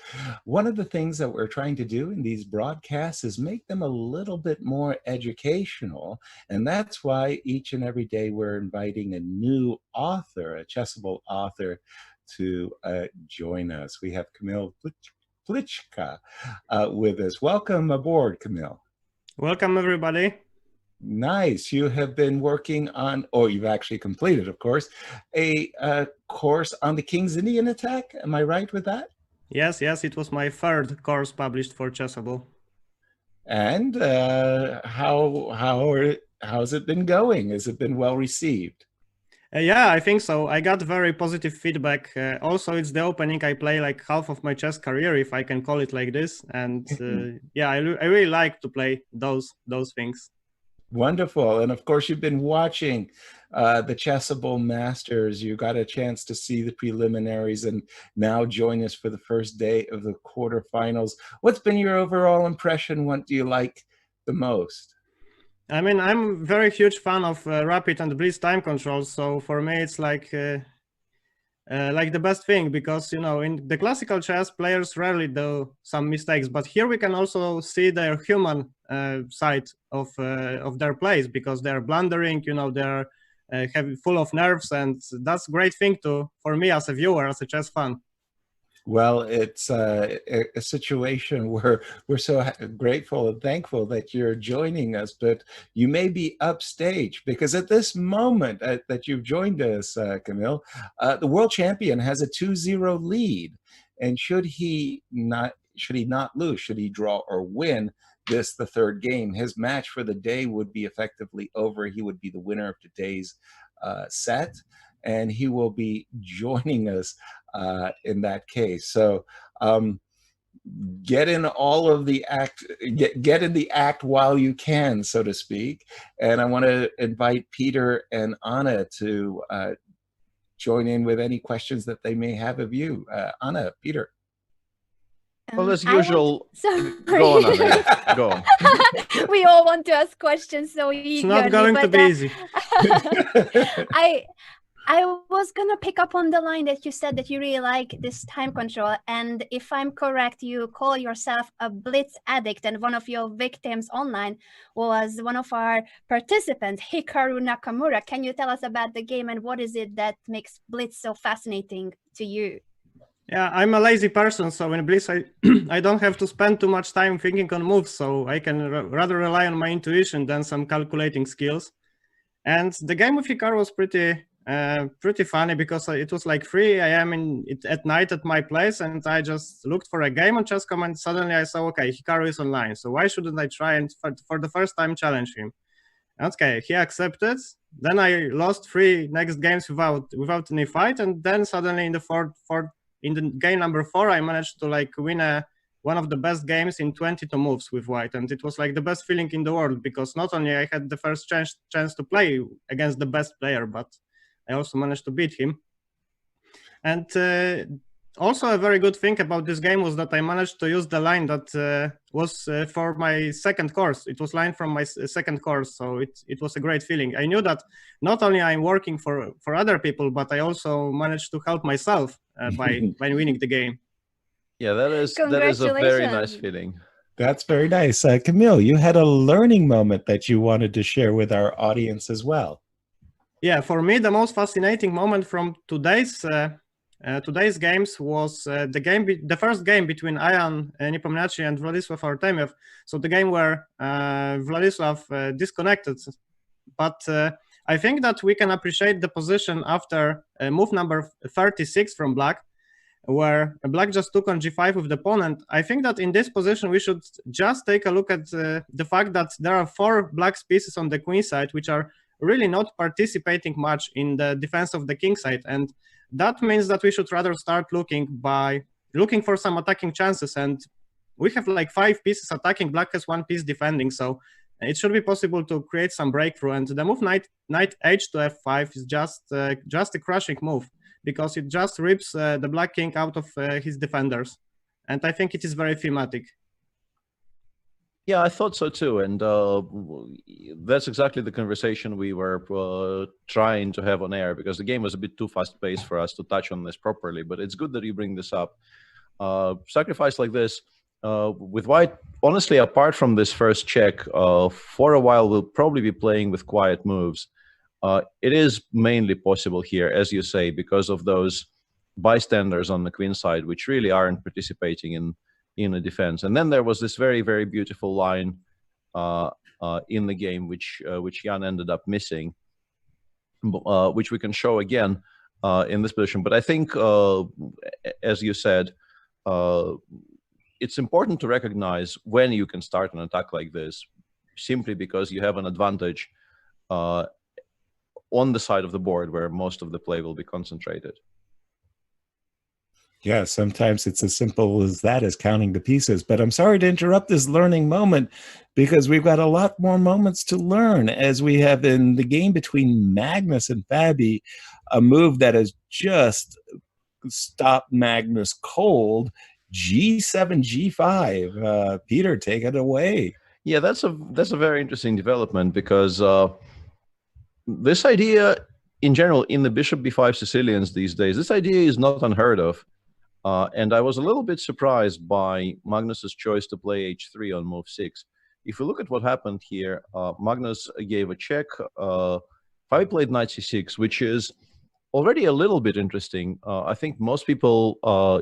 One of the things that we're trying to do in these broadcasts is make them a little bit more educational, and that's why each and every day we're inviting a new author, a Chessable author, to join us. We have Kamil Plichta with us. Welcome aboard, Kamil. Welcome, everybody. Nice. You have been working on, or you've actually completed, of course, a course on the King's Indian attack. Am I right with that? Yes, it was my third course published for Chessable. And how's it been going? Has it been well received? Yeah, I think so. I got very positive feedback. Also, it's the opening I play like half of my chess career, if I can call it like this. And yeah, I really like to play those things. Wonderful. And of course, you've been watching the Chessable Masters. You got a chance to see the preliminaries and now join us for the first day of the quarterfinals. What's been your overall impression? What do you like the most? I mean, I'm a very huge fan of rapid and blitz time control. So for me, it's like the best thing, because, you know, in the classical chess, players rarely do some mistakes, but here we can also see their human side of their plays, because they're blundering, you know, they're full of nerves, and that's a great thing for me as a viewer, as a chess fan. Well, it's a situation where we're so grateful and thankful that you're joining us, but you may be upstage, because at this moment that you've joined us, Kamil, the world champion has a 2-0 lead, and should he not lose, should he draw or win this, the third game, his match for the day would be effectively over. He would be the winner of today's set, and he will be joining us in that case. So get in all of the act, get in the act while you can, so to speak. And I want to invite Peter and Anna to join in with any questions that they may have of you. Anna, Peter. Well, as usual, Sorry. go on, Anna. Go on. We all want to ask questions so eagerly. It's not going to be easy. I was gonna pick up on the line that you said that you really like this time control, and if I'm correct, you call yourself a blitz addict, and one of your victims online was one of our participants, Hikaru Nakamura. Can you tell us about the game and what is it that makes blitz so fascinating to you? Yeah, I'm a lazy person, so in Blitz I don't have to spend too much time thinking on moves, so I can rather rely on my intuition than some calculating skills. And the game with Hikaru was pretty funny because it was like 3 a.m. at night at my place, and I just looked for a game on Chessable, and suddenly I saw, okay, Hikaru is online, so why shouldn't I try and for the first time challenge him? Okay, he accepted. Then I lost 3 next games without any fight, and then suddenly in the in the game number 4, I managed to like win one of the best games in 22 moves with white, and it was like the best feeling in the world because not only I had the first chance to play against the best player, but I also managed to beat him. And also a very good thing about this game was that I managed to use the line that was for my second course. It was line from my second course, so it was a great feeling. I knew that not only I'm working for other people, but I also managed to help myself by winning the game. Yeah, that is a very nice feeling. That's very nice. Camille, you had a learning moment that you wanted to share with our audience as well. Yeah, for me, the most fascinating moment from today's games was the first game between Ian Nepomniachtchi and Vladislav Artemiev. So the game where Vladislav disconnected. But I think that we can appreciate the position after move number 36 from Black, where Black just took on g5 with the pawn. And I think that in this position, we should just take a look at the fact that there are 4 Black's pieces on the queen side, which are really not participating much in the defense of the king side. And that means that we should rather start looking for some attacking chances. And we have like 5 pieces attacking, Black has 1 piece defending. So it should be possible to create some breakthrough. And the move knight h to f5 is just a crushing move, because it just rips the Black king out of his defenders. And I think it is very thematic. Yeah, I thought so too. And that's exactly the conversation we were trying to have on air, because the game was a bit too fast-paced for us to touch on this properly. But it's good that you bring this up. Sacrifice like this, with white, honestly, apart from this first check, for a while we'll probably be playing with quiet moves. It is mainly possible here, as you say, because of those bystanders on the queen side, which really aren't participating in a defense. And then there was this very, very beautiful line in the game, which Jan ended up missing, which we can show again in this position. But I think, as you said, it's important to recognize when you can start an attack like this, simply because you have an advantage on the side of the board where most of the play will be concentrated. Yeah, sometimes it's as simple as that, as counting the pieces. But I'm sorry to interrupt this learning moment, because we've got a lot more moments to learn, as we have in the game between Magnus and Fabi, a move that has just stopped Magnus cold, g7, g5. Peter, take it away. Yeah, that's a very interesting development, because this idea, in general, in the bishop b5 Sicilians these days, this idea is not unheard of. And I was a little bit surprised by Magnus's choice to play h3 on move 6. If you look at what happened here, Magnus gave a check. Fabi played knight c6, which is already a little bit interesting. I think most people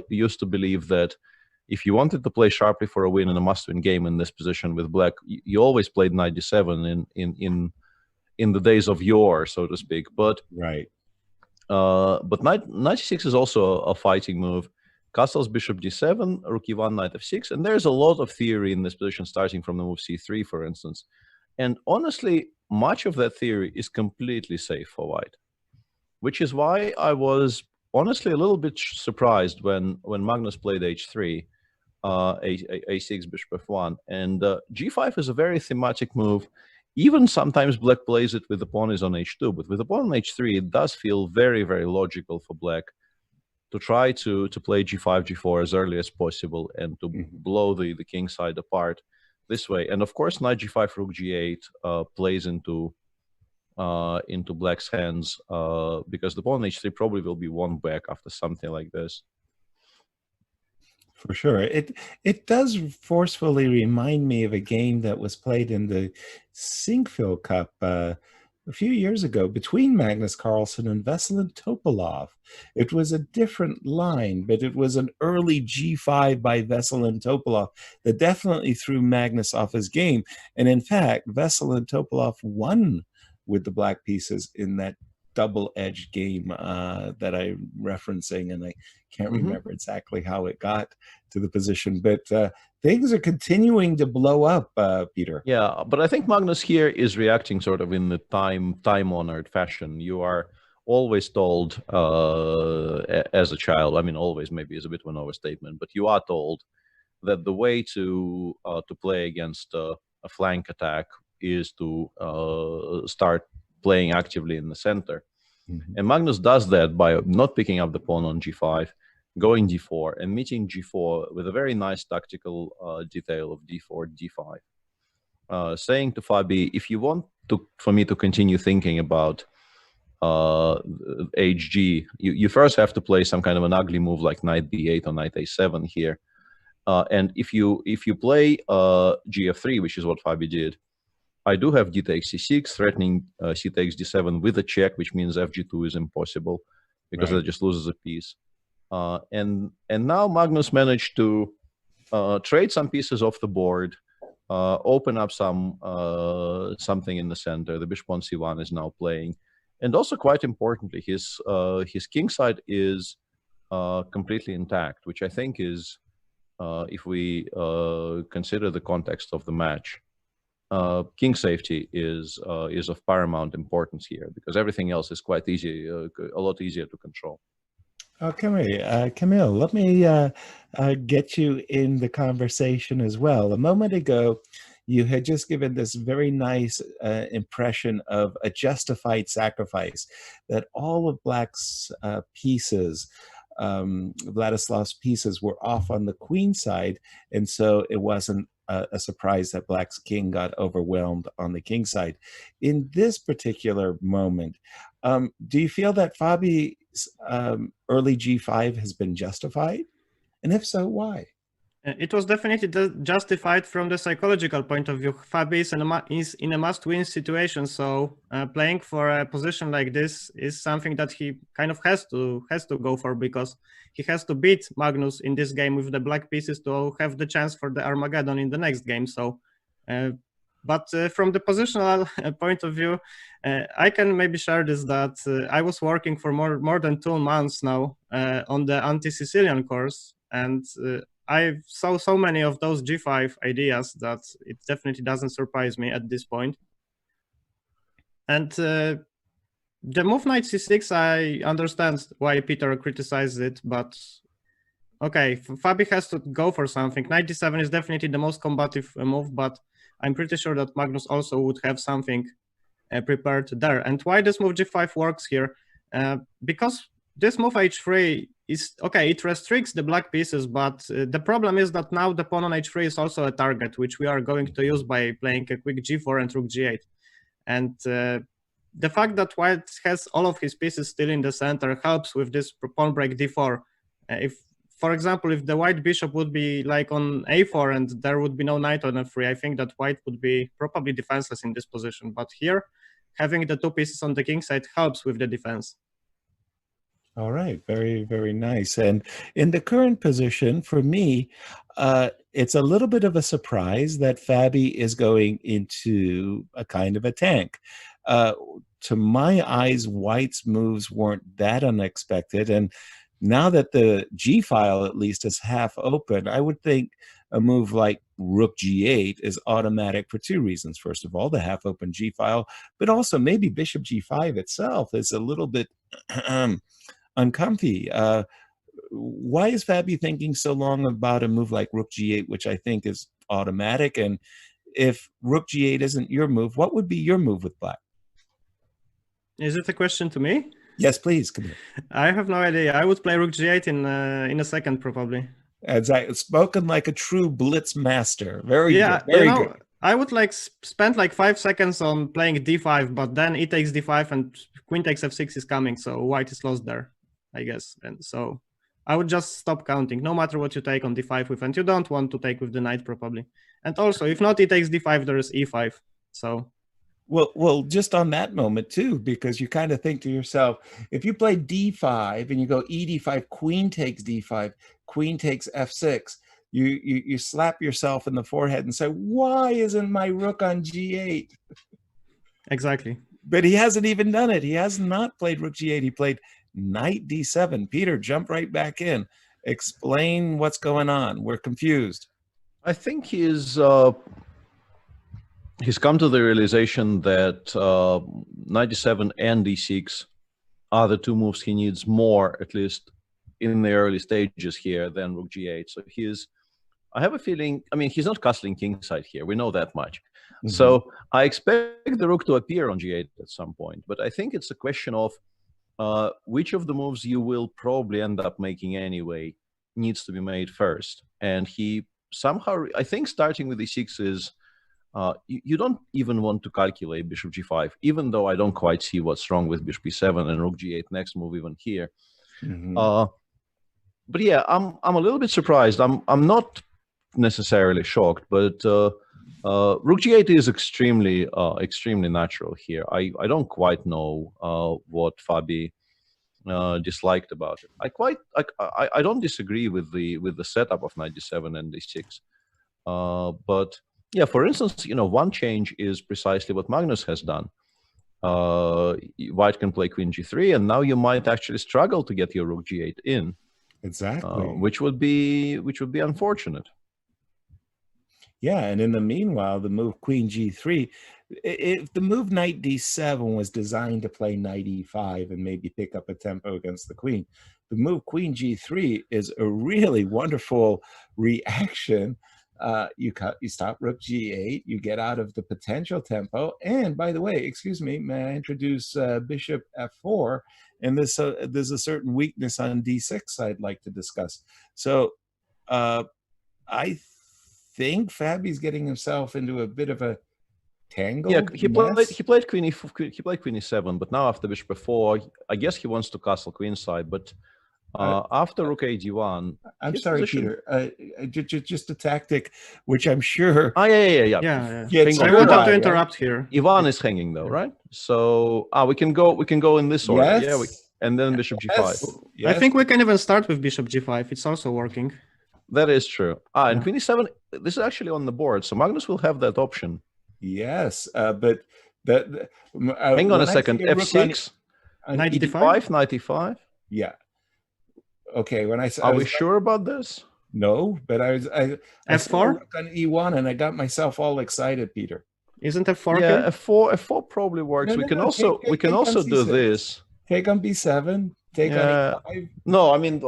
used to believe that if you wanted to play sharply for a win in a must-win game in this position with Black, you always played knight d7 in the days of yore, so to speak. But right. But knight c6 is also a fighting move. Castles bishop d7, rook e1, knight f6, and there's a lot of theory in this position, starting from the move c3, for instance. And honestly, much of that theory is completely safe for white, which is why I was honestly a little bit surprised when Magnus played h3, a6, bishop f1, and g5 is a very thematic move. Even sometimes Black plays it with the pawn is on h2, but with the pawn on h3, it does feel very, very logical for Black to try to play g5, g4 as early as possible and to blow the king side apart this way. And of course, knight g5, rook g8 plays into into black's hands, because the pawn on h3 probably will be won back after something like this. For sure. It does forcefully remind me of a game that was played in the Sinkville Cup a few years ago between Magnus Carlsen and Veselin Topalov. It was a different line, but it was an early G5 by Veselin Topalov that definitely threw Magnus off his game. And in fact, Veselin Topalov won with the black pieces in that double-edged game that I'm referencing, and I can't remember exactly how it got to the position, but things are continuing to blow up, Peter. Yeah, but I think Magnus here is reacting sort of in the time-honored fashion. You are always told as a child, I mean, always maybe is a bit of an overstatement, but you are told that the way to play against a flank attack is to start playing actively in the center. And Magnus does that by not picking up the pawn on g5, going d4, and meeting g4 with a very nice tactical detail of d4, d5. Saying to Fabi, if you want for me to continue thinking about hg, you first have to play some kind of an ugly move like knight b8 or knight a7 here. And if you play gf3, which is what Fabi did, I do have d takes c6, threatening c takes d7 with a check, which means fg2 is impossible because it just loses a piece. And now Magnus managed to trade some pieces off the board, open up something in the center. The bishop on c1 is now playing, and also quite importantly, his king side is completely intact, which I think is, if we consider the context of the match, king safety is of paramount importance here, because everything else is quite easy, a lot easier to control. Camille, let me get you in the conversation as well. A moment ago, you had just given this very nice impression of a justified sacrifice, that all of Black's pieces, Vladislav's pieces, were off on the queen side, and so it wasn't a surprise that Black's king got overwhelmed on the king side. In this particular moment, do you feel that Fabi's early g5 has been justified? And if so, why? It was definitely justified from the psychological point of view. Fabi is in a must-win situation, so playing for a position like this is something that he kind of has to go for, because he has to beat Magnus in this game with the black pieces to have the chance for the Armageddon in the next game. So, but from the positional point of view, I can maybe share this, that I was working for more than 2 months now on the anti-Sicilian course, and I saw so many of those G5 ideas that it definitely doesn't surprise me at this point. And the move knight c6, I understand why Peter criticized it, but okay, Fabi has to go for something. Knight d7 is definitely the most combative move, but I'm pretty sure that Magnus also would have something prepared there. And why this move g5 works here? Because this move h3 is, okay, it restricts the black pieces, but the problem is that now the pawn on h3 is also a target, which we are going to use by playing a quick g4 and rook g8. And the fact that white has all of his pieces still in the center helps with this pawn break d4. If, for example, if the white bishop would be like on a4 and there would be no knight on f3, I think that white would be probably defenseless in this position. But here, having the 2 pieces on the king side helps with the defense. All right, very, very nice. And in the current position, for me, it's a little bit of a surprise that Fabi is going into a kind of a tank. To my eyes, White's moves weren't that unexpected. And now that the G file at least is half open, I would think a move like rook g8 is automatic for 2 reasons. First of all, the half open G file, but also maybe bishop g5 itself is a little bit uncomfy. Why is Fabi thinking so long about a move like rook g8, which I think is automatic? And if rook g8 isn't your move, what would be your move with Black? Is it a question to me? Yes, please. Come here. I have no idea. I would play rook g8 in a second, probably. Exactly. Spoken like a true blitz master. Very yeah, good. Very good. I would like spend like 5 seconds on playing d5, but then e takes d5 and queen takes f6 is coming, so white is lost there, I guess. And so I would just stop counting, no matter what you take on d5 with, and you don't want to take with the knight probably. And also, if not e takes d5, there is e5. So well, just on that moment too, because you kind of think to yourself, if you play d5 and you go e d5, queen takes d5, queen takes f6, you slap yourself in the forehead and say, why isn't my rook on g8? exactly. But he hasn't even done it. He has not played rook g8. He played knight d7. Peter, jump right back in. Explain what's going on. We're confused. I think he's come to the realization that knight d7 and d6 are the two moves he needs more, at least in the early stages here, than rook g8. So I have a feeling, I mean, he's not castling kingside here. We know that much. Mm-hmm. So I expect the rook to appear on g8 at some point. But I think it's a question of which of the moves you will probably end up making anyway needs to be made first. And he somehow, I think starting with e6 is, you don't even want to calculate bishop g5, even though I don't quite see what's wrong with bishop e7 and rook g8 next move even here. Mm-hmm. But yeah, I'm a little bit surprised. I'm not necessarily shocked, but rook g8 is extremely natural here. I don't quite know what Fabi disliked about it. I don't disagree with the setup of knight d7 and d6, but yeah, for instance, one change is precisely what Magnus has done. White can play queen g3, and now you might actually struggle to get your rook g8 in. Exactly. Which would be unfortunate. Yeah, and in the meanwhile, the move queen g3, if the move knight d7 was designed to play knight e5 and maybe pick up a tempo against the queen, the move queen g3 is a really wonderful reaction. You stop rook g8, you get out of the potential tempo, and by the way, excuse me, may I introduce bishop f4, and there's a certain weakness on d6 I'd like to discuss. So I think Fabi's getting himself into a bit of a tangle. Yeah, he played queen e7, but now after bishop f4, I guess he wants to castle queenside, but after rook a d1, I'm sorry, Peter. Just a tactic, which I'm sure. Yeah. I wanted to interrupt here. Ivan is hanging though, right? So we can go in this order. Yes. Yeah, and then bishop g5. Yes. I think we can even start with bishop g5. It's also working. That is true. And queen e7. This is actually on the board, so Magnus will have that option. Yes, but that. Hang on a second. F6. Knight d5. Knight e5. Yeah. Okay, are we sure about this? No, but I F4 on E1 and I got myself all excited, Peter. Isn't F4? Yeah, F4 probably works. We can also do this. Take on B7. Take on E5. No, I mean,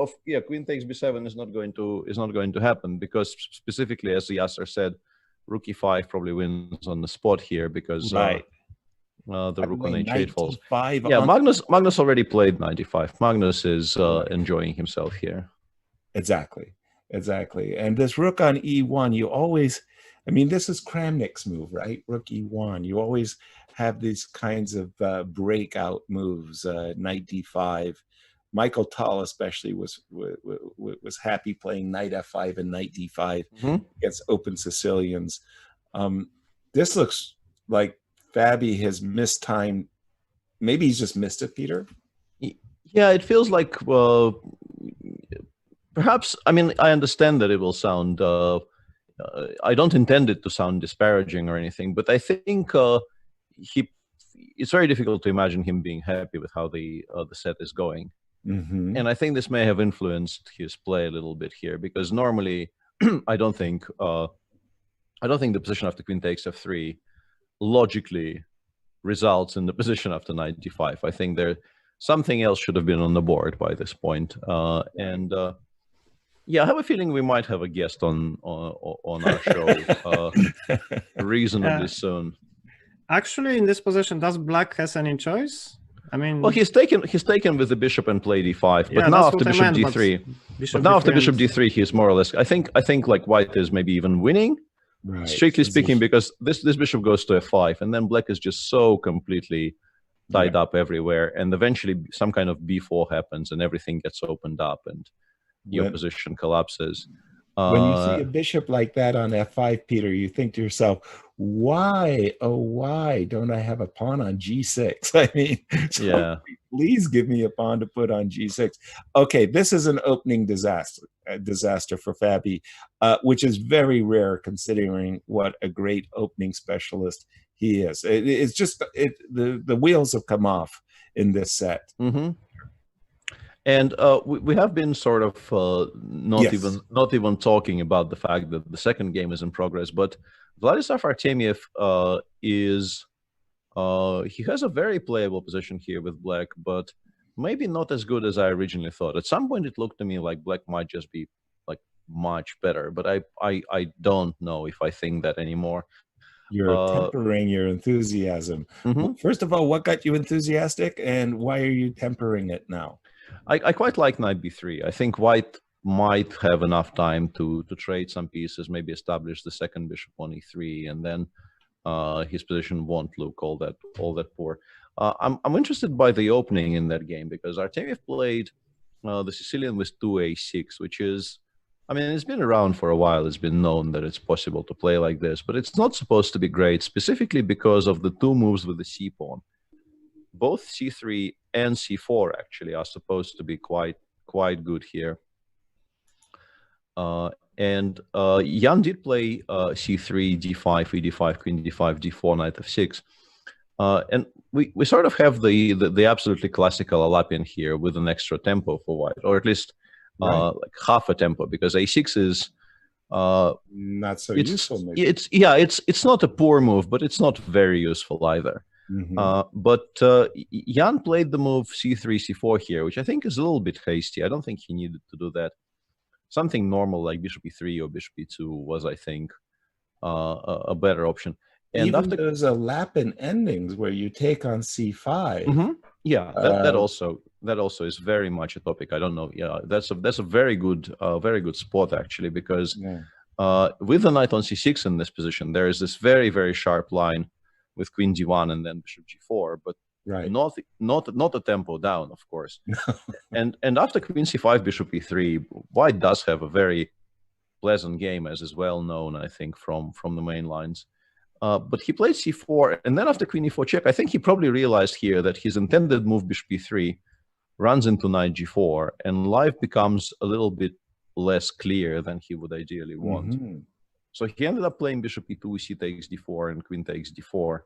queen takes B7 is not going to happen because specifically, as Yasser said, rook E5 probably wins on the spot here because the rook on H8 falls. Yeah, Magnus already played 95. Magnus is enjoying himself here. Exactly. And this rook on E1, you always, I mean, this is Kramnik's move, right? Rook E1. You always have these kinds of breakout moves, knight D5. Michael Tal especially was happy playing knight F5 and knight D5 against open Sicilians. This looks like Fabi has missed time. Maybe he's just missed it, Peter. Yeah, it feels like perhaps. I mean, I understand that it will sound. I don't intend it to sound disparaging or anything, but I think it's very difficult to imagine him being happy with how the set is going. Mm-hmm. And I think this may have influenced his play a little bit here because normally I don't think the position after queen takes f3 logically results in the position after knight d5. I think something else should have been on the board by this point. Yeah, I have a feeling we might have a guest on our show reasonably soon. Actually, in this position, does Black has any choice? I mean, well, he's taken with the bishop and played e5, but now after bishop d3, bishop d3, he's more or less. I think like White is maybe even winning, Right. Strictly Position. speaking, because this bishop goes to f5, and then black is just so completely tied up everywhere, and eventually some kind of b4 happens, and everything gets opened up, and your position collapses. When you see a bishop like that on f5, Peter, you think to yourself, why, oh, why don't I have a pawn on g6? I mean, please give me a pawn to put on g6. Okay, this is an opening disaster for Fabi, which is very rare considering what a great opening specialist he is. It's just, the wheels have come off in this set. Mm-hmm. And we have been sort of not even talking about the fact that the second game is in progress, but Vladislav Artemiev he has a very playable position here with black, but maybe not as good as I originally thought. At some point, it looked to me like black might just be like much better, but I don't know if I think that anymore. You're tempering your enthusiasm. Mm-hmm. First of all, what got you enthusiastic, and why are you tempering it now? I quite like knight b3. I think white might have enough time to trade some pieces, maybe establish the second bishop on e3, and then his position won't look all that poor. I'm interested by the opening in that game because Artemiev played the Sicilian with 2a6, which is, I mean, it's been around for a while. It's been known that it's possible to play like this, but it's not supposed to be great, specifically because of the two moves with the c pawn. Both c3 and c4 actually are supposed to be quite good here. And Jan did play c3, d5, e5, queen d5, d4, knight f6. And we sort of have the absolutely classical Alapian here with an extra tempo for white, or at least like half a tempo, because a6 is not so useful. Maybe. It's not a poor move, but it's not very useful either. Mm-hmm. But Jan played the move c3, c4 here, which I think is a little bit hasty. I don't think he needed to do that. Something normal like bishop e3 or bishop e2 was, I think, a better option. And even after those Lapin endings where you take on c5. Mm-hmm. Yeah, that also is very much a topic. I don't know. Yeah, that's a very good spot actually, because with the knight on c6 in this position, there is this very, very sharp line with queen d1 and then bishop g4, but not a tempo down, of course. and after queen c5, bishop e3, white does have a very pleasant game, as is well known, I think, from the main lines. But he played c4, and then after queen e4 check, I think he probably realized here that his intended move bishop e3 runs into knight g4, and life becomes a little bit less clear than he would ideally want. Mm-hmm. So he ended up playing bishop e2, c takes d4, and queen takes d4.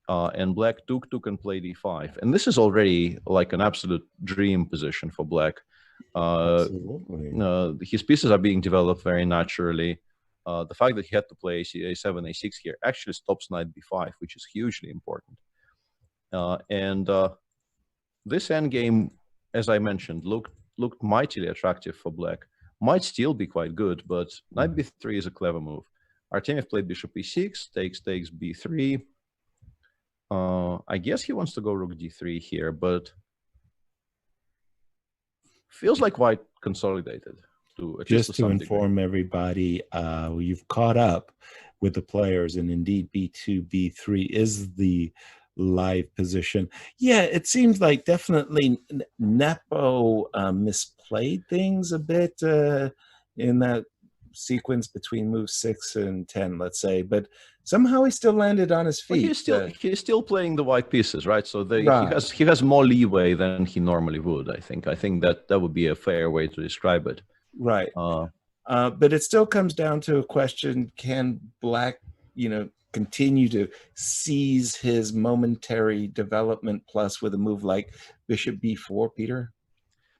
And black took and played e5. And this is already like an absolute dream position for black. His pieces are being developed very naturally. The fact that he had to play a7, a6 here actually stops knight b5, which is hugely important. And this endgame, as I mentioned, looked mightily attractive for black. Might still be quite good, but knight b3 is a clever move. Artemiev played bishop e6, takes b3. I guess he wants to go rook d3 here, but feels like white consolidated. Just to inform everybody, you've caught up with the players, and indeed b2, b3 is the live position. Yeah, it seems like definitely Nepo misplayed things a bit in that sequence between moves 6 and 10, let's say, but somehow he still landed on his feet. He's still playing the white pieces, right? So he has more leeway than he normally would. I think that would be a fair way to describe it. Right. But it still comes down to a question: can black, continue to seize his momentary development plus with a move like bishop b4, Peter?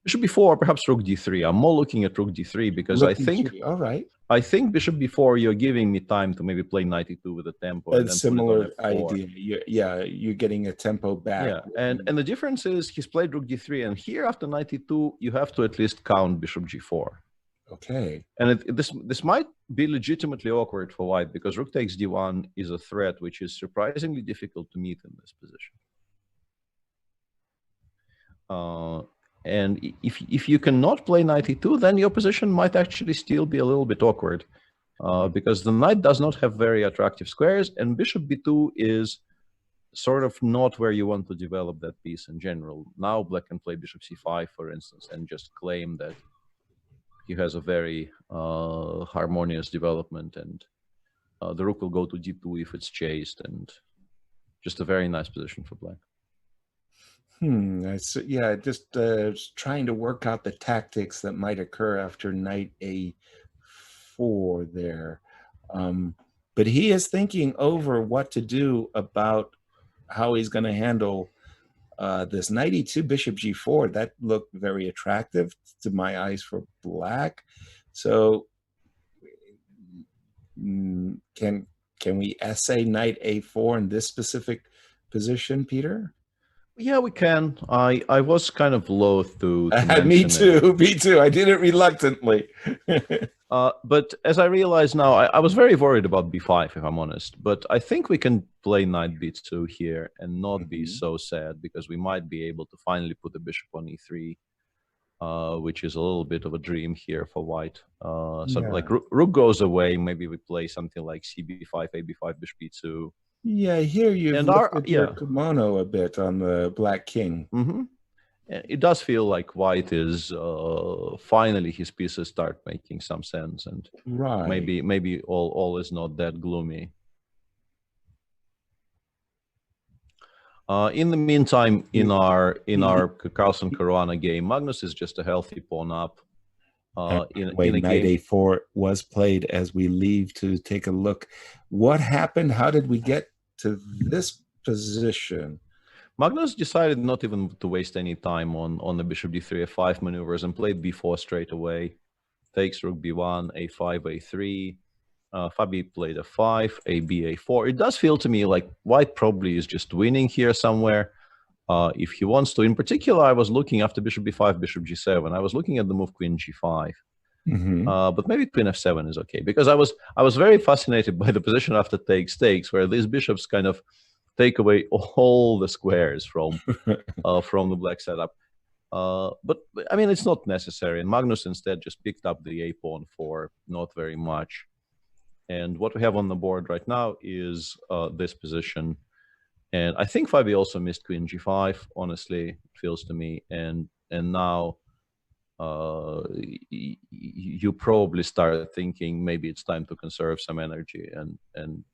Bishop b4, perhaps rook d3. I'm more looking at rook d3 because rook d3. All right. I think bishop b4, you're giving me time to maybe play knight e2 with a tempo. A similar idea. You're getting a tempo back. Yeah, and the difference is he's played rook d3, and here after knight e2, you have to at least count bishop g4. Okay. And this might be legitimately awkward for white because rook takes d1 is a threat which is surprisingly difficult to meet in this position. And if you cannot play knight e2, then your position might actually still be a little bit awkward. because the knight does not have very attractive squares, and bishop b2 is sort of not where you want to develop that piece in general. Now black can play bishop c5, for instance, and just claim that he has a very harmonious development, and the rook will go to d2 if it's chased, and just a very nice position for black. Yeah, just trying to work out the tactics that might occur after knight a4 there. But he is thinking over what to do about how he's going to handle this knight e2, bishop g4. That looked very attractive to my eyes for black. So can we essay knight a4 in this specific position, Peter? Yeah, we can. I was kind of loath to me too. Me too. I did it reluctantly. But as I realize now, I was very worried about b5, if I'm honest. But I think we can play knight b2 here and not be so sad, because we might be able to finally put the bishop on e3, which is a little bit of a dream here for white. Like rook goes away. Maybe we play something like cb5, ab5, bishop b2. Yeah, here you've lifted your kimono a bit on the black king. It does feel like white is finally his pieces start making some sense, and maybe all is not that gloomy. In the meantime, in our Carlsen Caruana game, Magnus is just a healthy pawn up. In a knight a4 was played as we leave to take a look. What happened? How did we get to this position? Magnus decided not even to waste any time on the bishop d3 f5 maneuvers and played b4 straight away. Takes rook b1, a5, a3. Fabi played f5, ab, a4. It does feel to me like white probably is just winning here somewhere. If he wants to. In particular, I was looking after bishop b5, bishop g7. I was looking at the move queen g5. But maybe queen f7 is okay, because I was very fascinated by the position after takes, where these bishops kind of take away all the squares from the black setup. But I mean, it's not necessary. And Magnus instead just picked up the a pawn for not very much. And what we have on the board right now is this position. And I think Fabi also missed queen g5. Honestly, it feels to me. And now you probably start thinking maybe it's time to conserve some energy and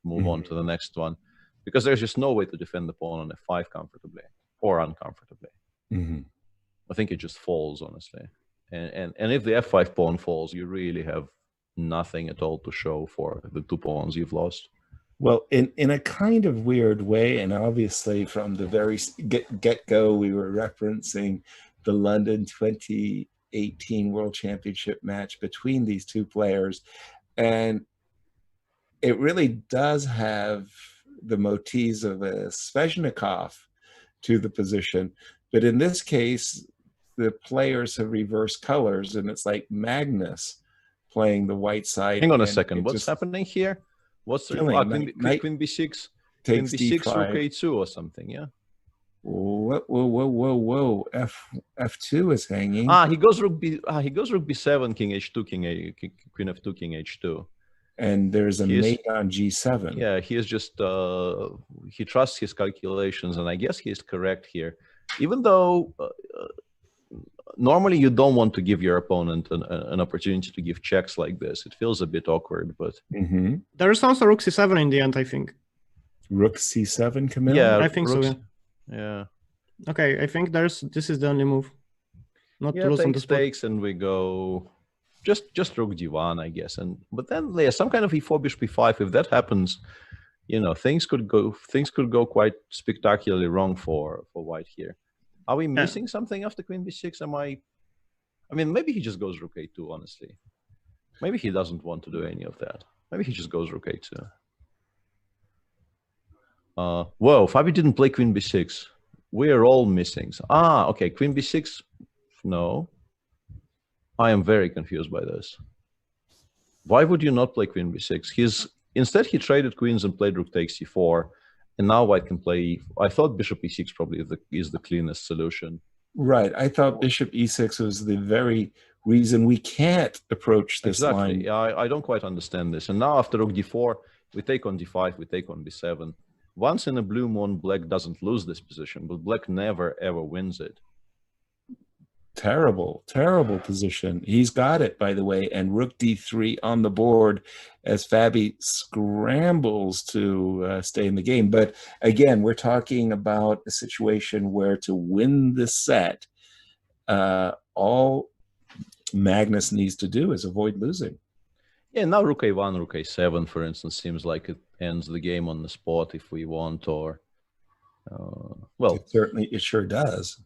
move on to the next one, because there's just no way to defend the pawn on f5 comfortably or uncomfortably. I think it just falls, honestly. And if the f5 pawn falls, you really have nothing at all to show for the two pawns you've lost. Well, in a kind of weird way, and obviously from the very get-go, we were referencing the London 2018 World Championship match between these two players. And it really does have the motifs of a Sveshnikov to the position. But in this case, the players have reversed colors, and it's like Magnus playing the white side. Hang on a second. What's happening here? What's the queen b6? Queen b6, rook a2 or something, yeah? Whoa. F2 is hanging. He goes rook b7, king h2, queen f2, king h2. And there's a mate on g7. Yeah, he is just he trusts his calculations, and I guess he is correct here. Even though normally you don't want to give your opponent an opportunity to give checks like this. It feels a bit awkward, but there is also rook c7 in the end, I think. Rook c7, Camille? Yeah, I think so. Yeah. Okay, I think this is the only move. Not to lose on the spot. Takes, and we go just rook d1, I guess. But then there's some kind of e4 bishop b5. If that happens, things could go quite spectacularly wrong for white here. Are we missing something after queen b6? I mean, maybe he just goes rook a2, honestly. Maybe he doesn't want to do any of that. Maybe he just goes rook a2. Whoa, Fabi didn't play queen b6. We are all missing. Okay, queen b6. No. I am very confused by this. Why would you not play queen b6? Instead, he traded queens and played rook takes c4. And now white can play. I thought bishop e6 probably is the cleanest solution. Right. I thought bishop e6 was the very reason we can't approach this Exactly. line. Yeah, I don't quite understand this. And now after rook d4, we take on d5, we take on b7. Once in a blue moon, black doesn't lose this position, but black never ever wins it. Terrible, terrible position. He's got it, by the way, and rook d3 on the board as Fabi scrambles to stay in the game. But again, we're talking about a situation where to win this set, all Magnus needs to do is avoid losing. Yeah, now rook a1, rook a7, for instance, seems like it ends the game on the spot if we want, or well, It sure does.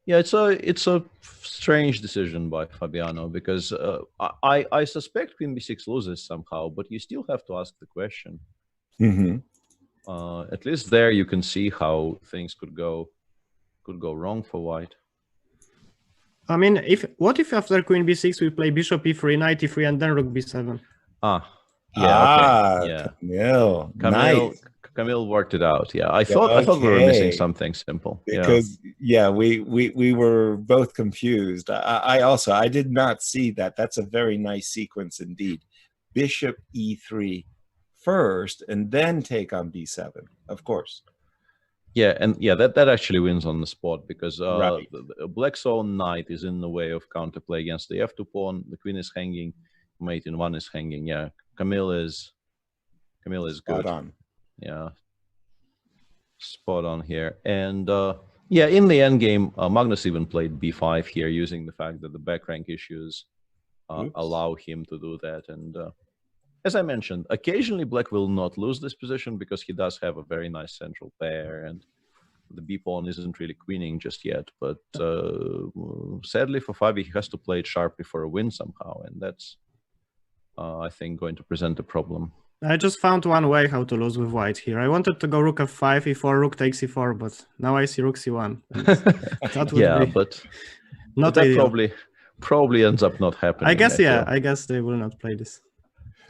yeah, it's a strange decision by Fabiano, because I suspect queen b6 loses somehow, but you still have to ask the question. At least there you can see how things could go wrong for white. I mean, what if after queen b6 we play bishop e3, knight e3, and then rook b7? Yeah, okay, yeah. Camille, nice. Camille worked it out. Yeah, I thought we were missing something simple. Because we were both confused. I did not see that. That's a very nice sequence indeed. Bishop e3 first, and then take on b7, of course. Yeah, and yeah, that actually wins on the spot, because Right. black's own knight is in the way of counterplay against the f2 pawn. The queen is hanging, mate in one is hanging. Yeah, Camille is good. Spot on. Yeah, spot on here. And yeah, in the end game, Magnus even played b5 here, using the fact that the back rank issues allow him to do that. And as I mentioned, occasionally black will not lose this position because he does have a very nice central pair, and the b pawn isn't really queening just yet. But sadly for Fabi, he has to play it sharply for a win somehow, and that's I think going to present a problem. I just found one way how to lose with white here. I wanted to go rook f5, e4, rook takes e4, but now I see rook c1. That would Yeah, be but not that ideal. probably ends up not happening. I guess, feel. yeah, I guess they will not play this.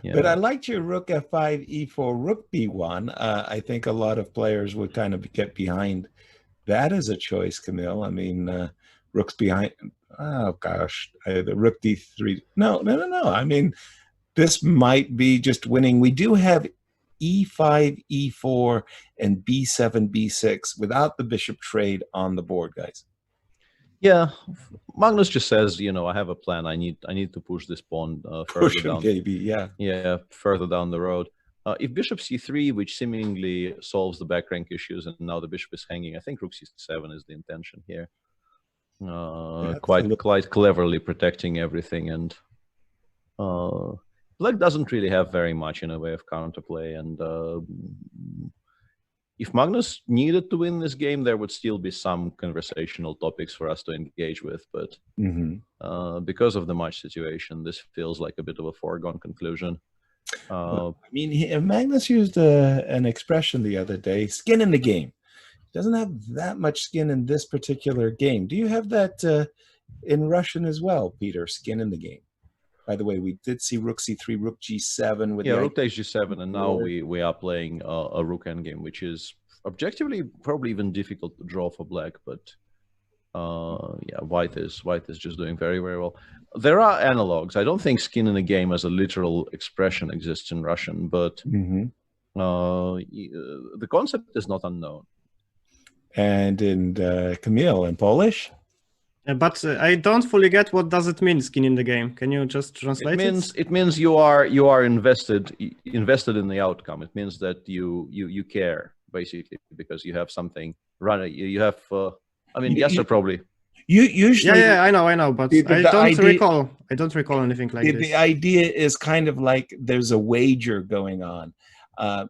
Yeah. But I liked your rook f5, e4, rook b1. I think a lot of players would kind of get behind that as a choice, Camille. I mean, rook's behind. Oh gosh, the rook d3. No. I mean, this might be just winning. We do have e5, e4, and b7, b6 without the bishop trade on the board, guys. Yeah, Magnus just says, I have a plan. I need to push this pawn further down. Maybe, yeah. Yeah, further down the road. If bishop c3, which seemingly solves the back rank issues, and now the bishop is hanging, I think rook c7 is the intention here. Quite cleverly protecting everything, and black doesn't really have very much in a way of counterplay, and if Magnus needed to win this game, there would still be some conversational topics for us to engage with, but because of the match situation, this feels like a bit of a foregone conclusion. I mean, Magnus used an expression the other day, skin in the game. He doesn't have that much skin in this particular game. Do you have that in Russian as well, Peter, skin in the game? By the way, we did see rook c3, rook g7. With rook takes g7, and now we are playing a rook endgame, which is objectively probably even difficult to draw for black. But yeah, white is just doing very, very well. There are analogs. I don't think skin in the game as a literal expression exists in Russian, but the concept is not unknown. And in Camille, in Polish? But I don't fully get what does it mean, skin in the game. Can you just translate it? It means you are invested in the outcome. It means that you care, basically, because you have something running. You have. I mean, Yasser probably. You usually. Yeah, I know, but I don't recall anything like this. The idea is kind of like there's a wager going on.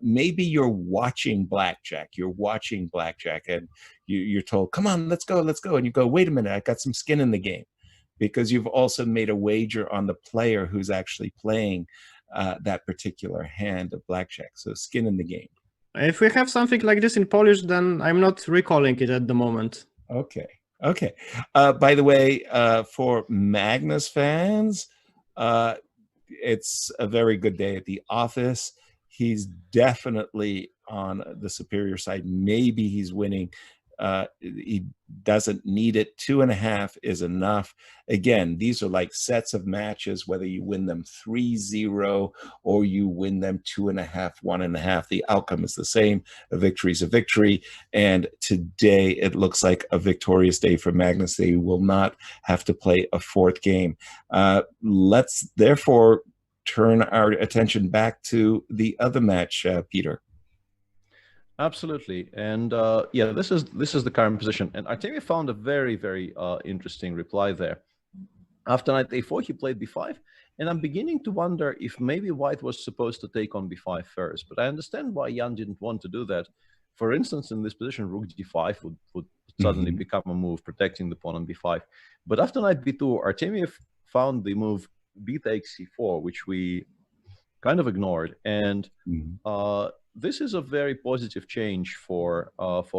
Maybe you're watching blackjack. And you're told, "Come on, let's go," and you go, "Wait a minute, I got some skin in the game," because you've also made a wager on the player who's actually playing that particular hand of blackjack. So skin in the game. If we have something like this in Polish, then I'm not recalling it at the moment. Okay. By the way, for Magnus fans, it's a very good day at the office. He's definitely on the superior side. Maybe he's winning He doesn't need it. 2.5 is enough. Again, these are like sets of matches, whether you win them 3-0 or you win them 2.5, 1.5. The outcome is the same. A victory is a victory. And today it looks like a victorious day for Magnus. They will not have to play a fourth game. Let's therefore turn our attention back to the other match, Peter. Absolutely, and yeah, this is the current position. And Artemiev found a very, very interesting reply there. After knight a4, he played b5, and I'm beginning to wonder if maybe White was supposed to take on b5 first. But I understand why Jan didn't want to do that. For instance, in this position, rook d5 would suddenly become a move protecting the pawn on b5. But after knight b2, Artemiev found the move b takes c4, which we kind of ignored, and this is a very positive change for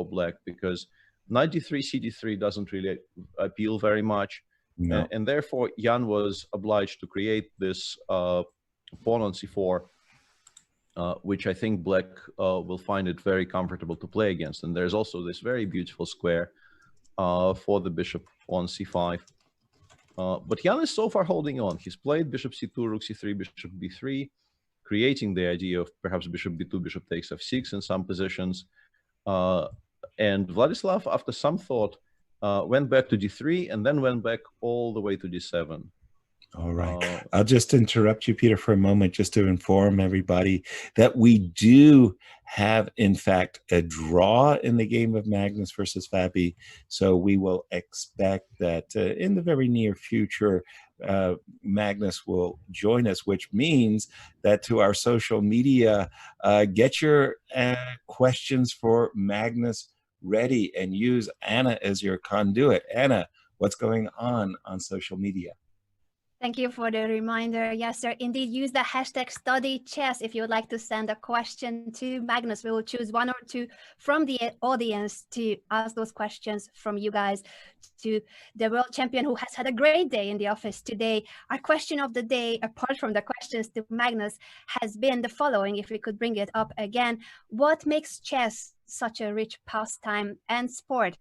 Black, because knight d3, cd3 doesn't really appeal very much, and therefore Jan was obliged to create this pawn on c4, which I think Black will find it very comfortable to play against. And there's also this very beautiful square for the bishop on c5. But Jan is so far holding on. He's played bishop c2, rook c3, bishop b3, creating the idea of perhaps bishop b2, bishop takes f6 in some positions. And Vladislav, after some thought, went back to d3 and then went back all the way to d7. All right. I'll just interrupt you, Peter, for a moment, just to inform everybody that we do have, in fact, a draw in the game of Magnus versus Fabi. So we will expect that in the very near future, Magnus will join us, which means that to our social media, get your questions for Magnus ready and use Anna as your conduit. Anna, what's going on social media? Thank you for the reminder, Yasser. Indeed, use the hashtag #StudyChess if you would like to send a question to Magnus. We will choose one or two from the audience to ask those questions from you guys to the world champion, who has had a great day in the office today. Our question of the day, apart from the questions to Magnus, has been the following, if we could bring it up again. What makes chess such a rich pastime and sport?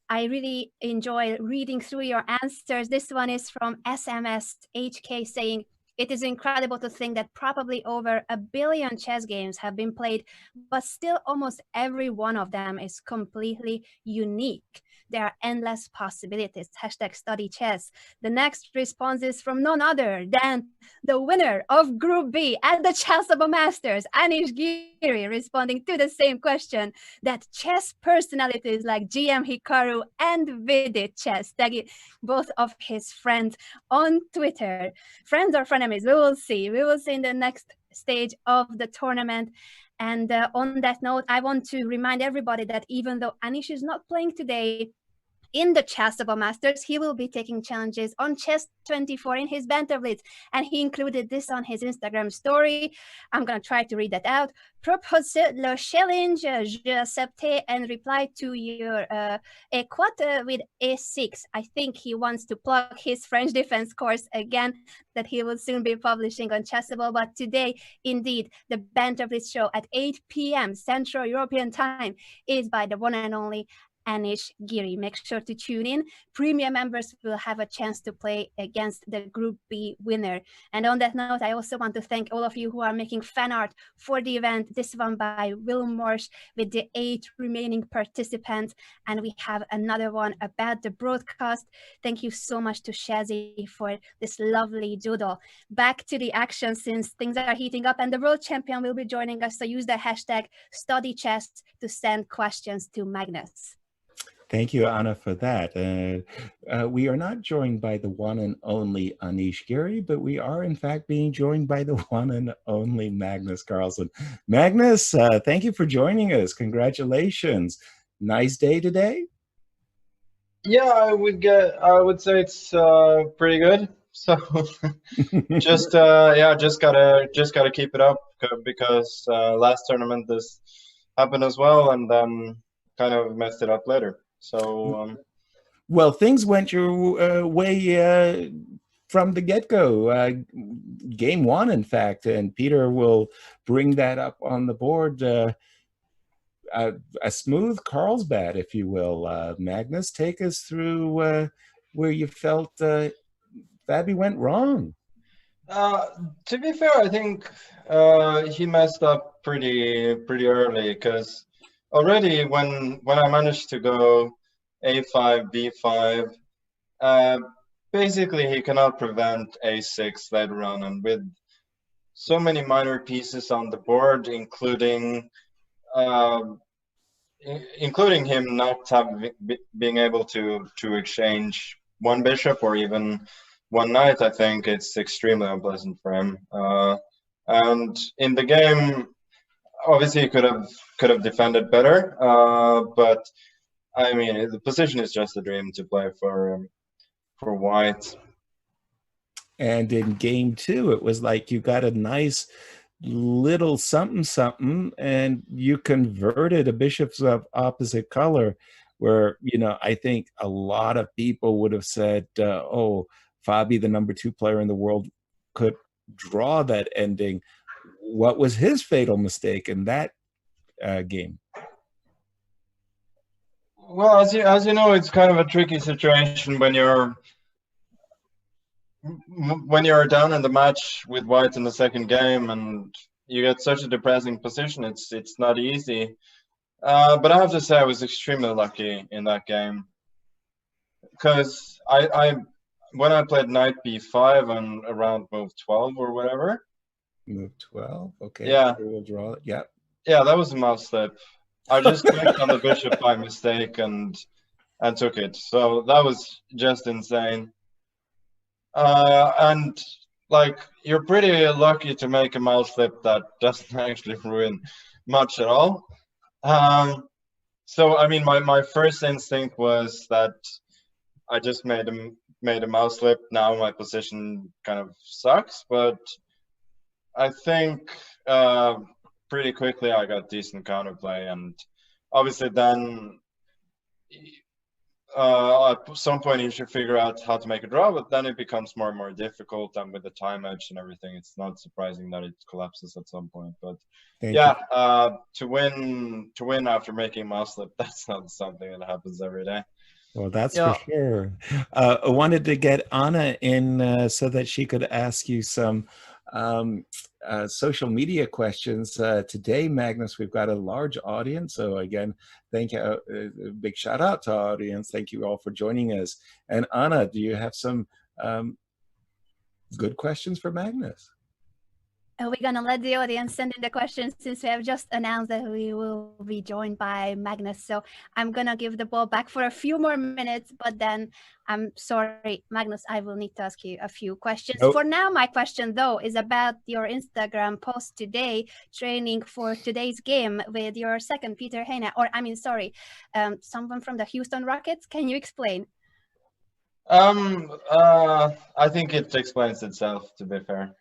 I really enjoy reading through your answers. This one is from SMS HK saying, it is incredible to think that probably over 1 billion chess games have been played, but still almost every one of them is completely unique. There are endless possibilities. Hashtag #StudyChess. The next response is from none other than the winner of Group B at the Chessable Masters, Anish Giri, responding to the same question, that chess personalities like GM Hikaru and Vidit Chess, tagging both of his friends on Twitter. Friends or frenemies, we will see. We will see in the next stage of the tournament. And on that note, I want to remind everybody that even though Anish is not playing today in the Chessable Masters, he will be taking challenges on Chess24 in his Banter Blitz, and he included this on his Instagram story. I'm going to try to read that out. Propose le challenge, j'accepte, and reply to your équate with A6. I think he wants to plug his French defense course again that he will soon be publishing on Chessable. But today, indeed, the Banter Blitz show at 8 p.m. Central European time is by the one and only Anish Giri. Make sure to tune in. Premium members will have a chance to play against the Group B winner. And on that note, I also want to thank all of you who are making fan art for the event. This one by Will Morsch with the 8 remaining participants. And we have another one about the broadcast. Thank you so much to Shazzy for this lovely doodle. Back to the action, since things are heating up and the world champion will be joining us. So use the hashtag #StudyChess to send questions to Magnus. Thank you, Anna, for that. We are not joined by the one and only Anish Giri, but we are, in fact, being joined by the one and only Magnus Carlsen. Magnus, thank you for joining us. Congratulations. Nice day today? Yeah, I would say it's pretty good. So just gotta keep it up, because last tournament this happened as well, and then kind of messed it up later. So well, things went your way from the get-go. Game one, in fact, and Peter will bring that up on the board. a smooth Carlsbad, if you will. Magnus, take us through where you felt Fabi went wrong. To be fair, I think he messed up pretty early, because already when I managed to go a5, b5, basically he cannot prevent a6 later on, and with so many minor pieces on the board, including him not being able to exchange one bishop or even one knight, I think it's extremely unpleasant for him. And in the game, obviously he could have defended better, but I mean the position is just a dream to play for white. And in game 2, it was like you got a nice little something, and you converted a bishop's of opposite color, where, you know, I think a lot of people would have said, oh, Fabi, the number 2 player in the world, could draw that ending. What was his fatal mistake in that game? Well, as you know, it's kind of a tricky situation when you're down in the match with white in the second game and you get such a depressing position. It's not easy. But I have to say I was extremely lucky in that game, because when I played knight b5 and around move 12 or whatever. Move 12, okay. Yeah. We'll draw it. Yeah. Yeah, that was a mouse slip. I just clicked on the bishop by mistake and took it. So that was just insane. And like, you're pretty lucky to make a mouse flip that doesn't actually ruin much at all. So I mean, my first instinct was that I just made a mouse slip. Now my position kind of sucks, but I think pretty quickly I got decent counterplay, and obviously then at some point you should figure out how to make a draw, but then it becomes more and more difficult, and with the time edge and everything, it's not surprising that it collapses at some point. But to win after making mouse slip, that's not something that happens every day. Well, that's for sure. I wanted to get Anna in so that she could ask you some social media questions. Today, Magnus, we've got a large audience. So again, thank you. A big shout out to our audience. Thank you all for joining us. And Anna, do you have some good questions for Magnus? We're going to let the audience send in the questions, since we have just announced that we will be joined by Magnus. So I'm going to give the ball back for a few more minutes, but then I'm sorry, Magnus, I will need to ask you a few questions. Nope. For now, my question, though, is about your Instagram post today, training for today's game with your second Peter Heine, or I mean, sorry, someone from the Houston Rockets. Can you explain? I think it explains itself, to be fair.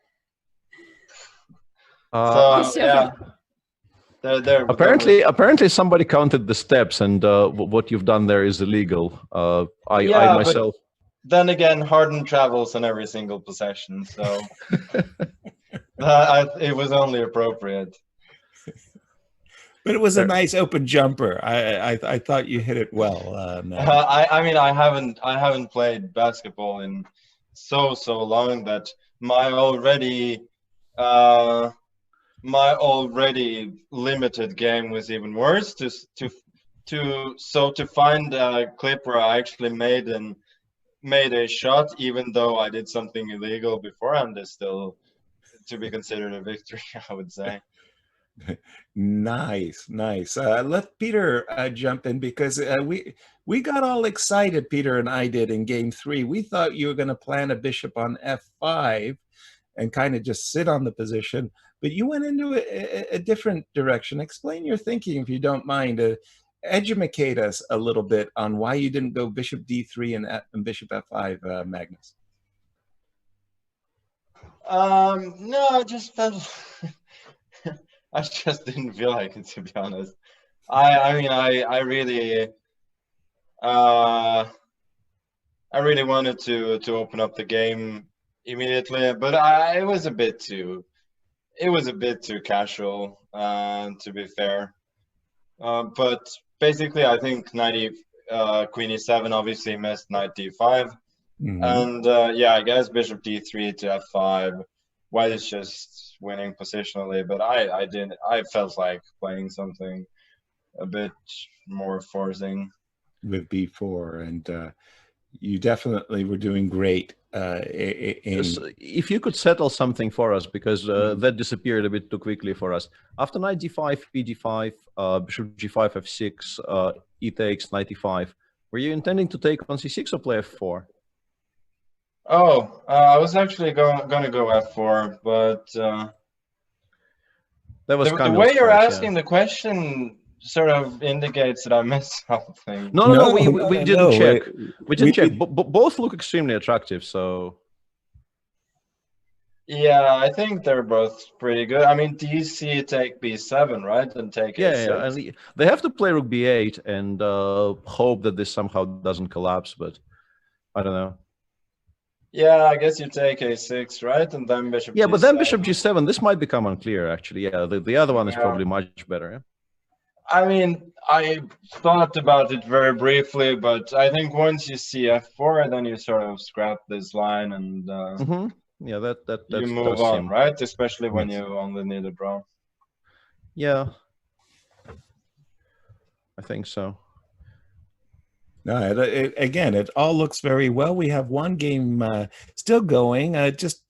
So yeah, apparently somebody counted the steps, and what you've done there is illegal. I myself. Then again, Harden travels on every single possession, so it was only appropriate. But it was a nice open jumper. I thought you hit it well. I mean, I haven't played basketball in so long that my already limited game was even worse. To find a clip where I actually made a shot, even though I did something illegal beforehand, is still to be considered a victory, I would say. Nice. Let Peter jump in, because we got all excited, Peter and I did, in game 3. We thought you were going to plan a bishop on f5 and kind of just sit on the position, but you went into a different direction. Explain your thinking, if you don't mind. Educate us a little bit on why you didn't go bishop d3 and bishop f5, Magnus. No, I just felt I just didn't feel like it, to be honest. I mean, I really wanted to open up the game immediately, but it was a bit too casual, to be fair. But basically, I think Queen E7 obviously missed Knight D5. And yeah, I guess Bishop D3 to F5. White is just winning positionally, but I felt like playing something a bit more forcing with B4, and you definitely were doing great. If you could settle something for us, because that disappeared a bit too quickly for us. After Knight D5, B D5, Bishop G5, F6, E takes, Knight E5. Were you intending to take on C6 or play F4? Oh, I was actually going to go F4, but that was the way you're asking the question sort of indicates that I missed something. No, we didn't check. We didn't check. Both look extremely attractive, so. Yeah, I think they're both pretty good. I mean, DC take B7, right? And take A6. Yeah, and they have to play Rook B8 and hope that this somehow doesn't collapse, but I don't know. Yeah, I guess you take A6, right? And then Bishop Yeah, G7. but then Bishop G7, this might become unclear, actually. Yeah, the other one is probably much better, yeah? I mean, I thought about it very briefly, but I think once you see F4, then you sort of scrap this line and yeah, that you move on, right? Especially when you only need a draw. Yeah, I think so. No, again, it all looks very well. We have one game still going. Just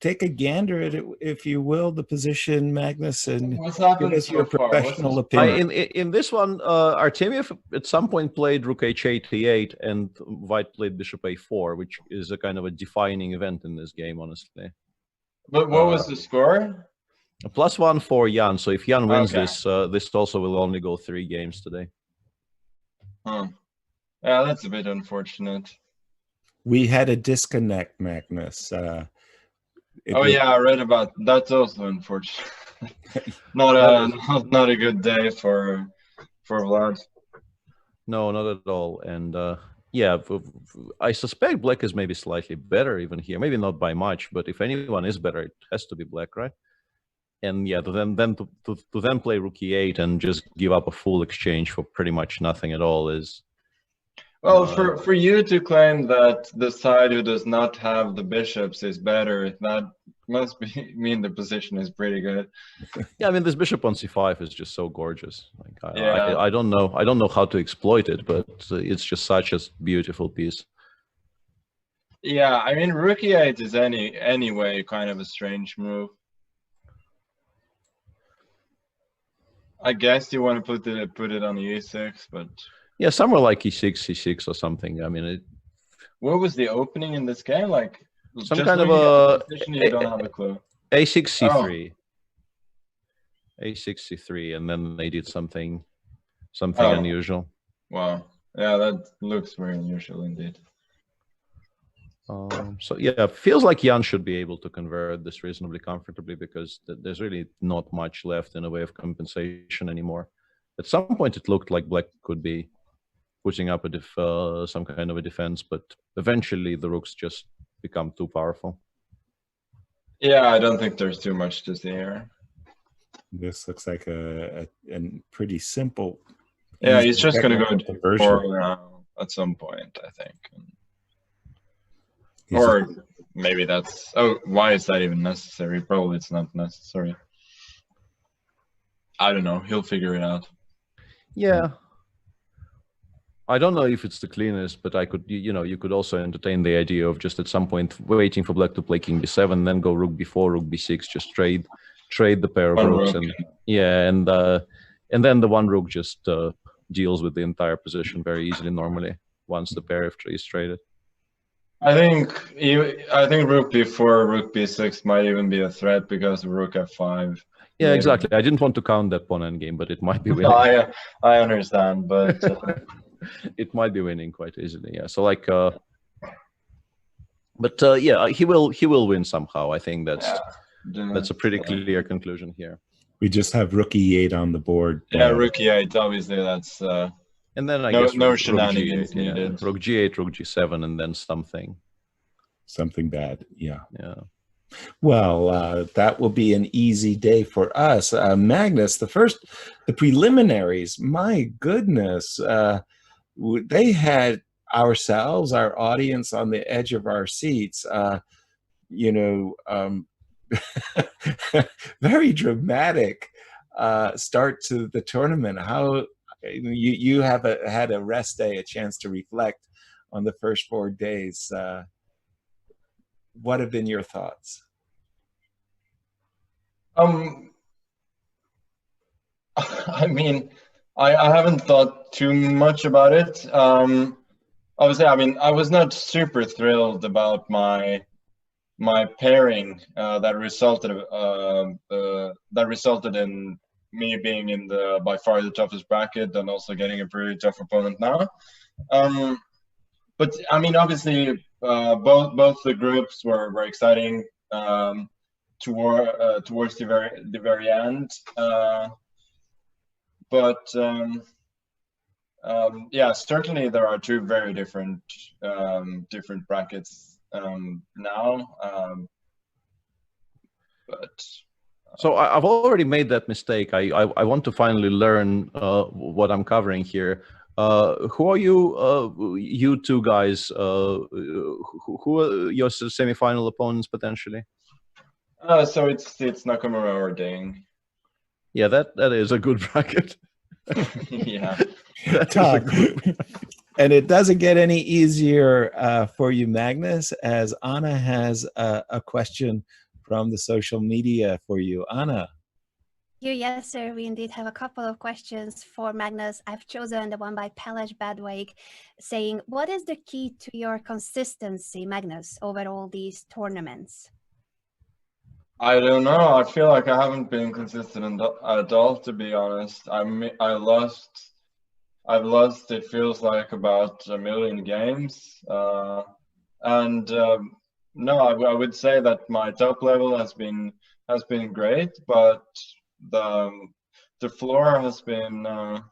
take a gander at it, if you will, the position, Magnus, and give us your professional opinion. In this one, Artemiev at some point played Rook H8, T8, and White played Bishop A4, which is a kind of a defining event in this game, honestly. But what was the score? +1 for Jan. So if Jan wins this, this also will only go 3 games today. Huh. Yeah, that's a bit unfortunate. We had a disconnect, Magnus. Yeah, I read about that. That's also unfortunate. not a good day for Vlad. No, not at all. And yeah, I suspect Black is maybe slightly better even here. Maybe not by much, but if anyone is better, it has to be Black, right? And yeah, to then play Rook E8 and just give up a full exchange for pretty much nothing at all is. Well, for you to claim that the side who does not have the bishops is better, that must mean the position is pretty good. Yeah, I mean, this bishop on C5 is just so gorgeous. Like, I don't know how to exploit it, but it's just such a beautiful piece. Yeah, I mean, Rook E8 is anyway kind of a strange move. I guess you want to put it on the E6, but yeah, somewhere like E6, C6 or something. I mean, what was the opening in this game? Like some kind of a position, you don't have a clue. A6, C3, A6, C3, and then they did something unusual. Wow, yeah, that looks very unusual indeed. So yeah, feels like Jan should be able to convert this reasonably comfortably because there's really not much left in a way of compensation anymore. At some point, it looked like Black could be putting up some kind of a defense, but eventually the rooks just become too powerful. Yeah, I don't think there's too much to see here. This looks like a pretty simple. Yeah, he's just going to go for at some point, I think. Or maybe that's... Oh, why is that even necessary? Probably it's not necessary. I don't know. He'll figure it out. Yeah. I don't know if it's the cleanest, but I could, you could also entertain the idea of just at some point waiting for Black to play King B7, then go Rook B4, Rook B6, just trade the pair of rooks, and yeah, and then the one rook just deals with the entire position very easily normally once the pair is traded. I think Rook B4, Rook B6 might even be a threat because of Rook F5. Yeah, maybe. Exactly. I didn't want to count that pawn endgame, but it might be winning. No, I understand, but it might be winning quite easily. Yeah. So like, yeah, he will win somehow. I think that's a pretty clear conclusion here. We just have Rook E8 on the board. Yeah, Rook E8. Obviously, that's. And then I guess no shenanigans needed. Yeah. Rook G8, Rook G7, and then something bad. Yeah. Yeah. Well, that will be an easy day for us. Magnus, the preliminaries, my goodness, they had ourselves, our audience on the edge of our seats, you know, very dramatic start to the tournament. How you have had a rest day, a chance to reflect on the first 4 days. What have been your thoughts? I mean, I haven't thought too much about it. Obviously, I mean, I was not super thrilled about my pairing that resulted in me being in the by far the toughest bracket and also getting a pretty tough opponent now. But I mean, obviously, both the groups were exciting towards the very end. But yeah, certainly there are two very different brackets now. But so I've already made that mistake. I want to finally learn what I'm covering here. Who are you two guys? Who are your semi-final opponents potentially? so it's Nakamura or Ding. Yeah, that is a good bracket. Yeah. Tough. And it doesn't get any easier for you, Magnus, as Anna has a question from the social media for you. Anna. Yes, sir. We indeed have a couple of questions for Magnus. I've chosen the one by Pelage Badwake saying, what is the key to your consistency, Magnus, over all these tournaments? I don't know. I feel like I haven't been consistent at all, to be honest. I've lost, it feels like, about 1 million games. And no, I would say that my top level has been great, but the floor has been the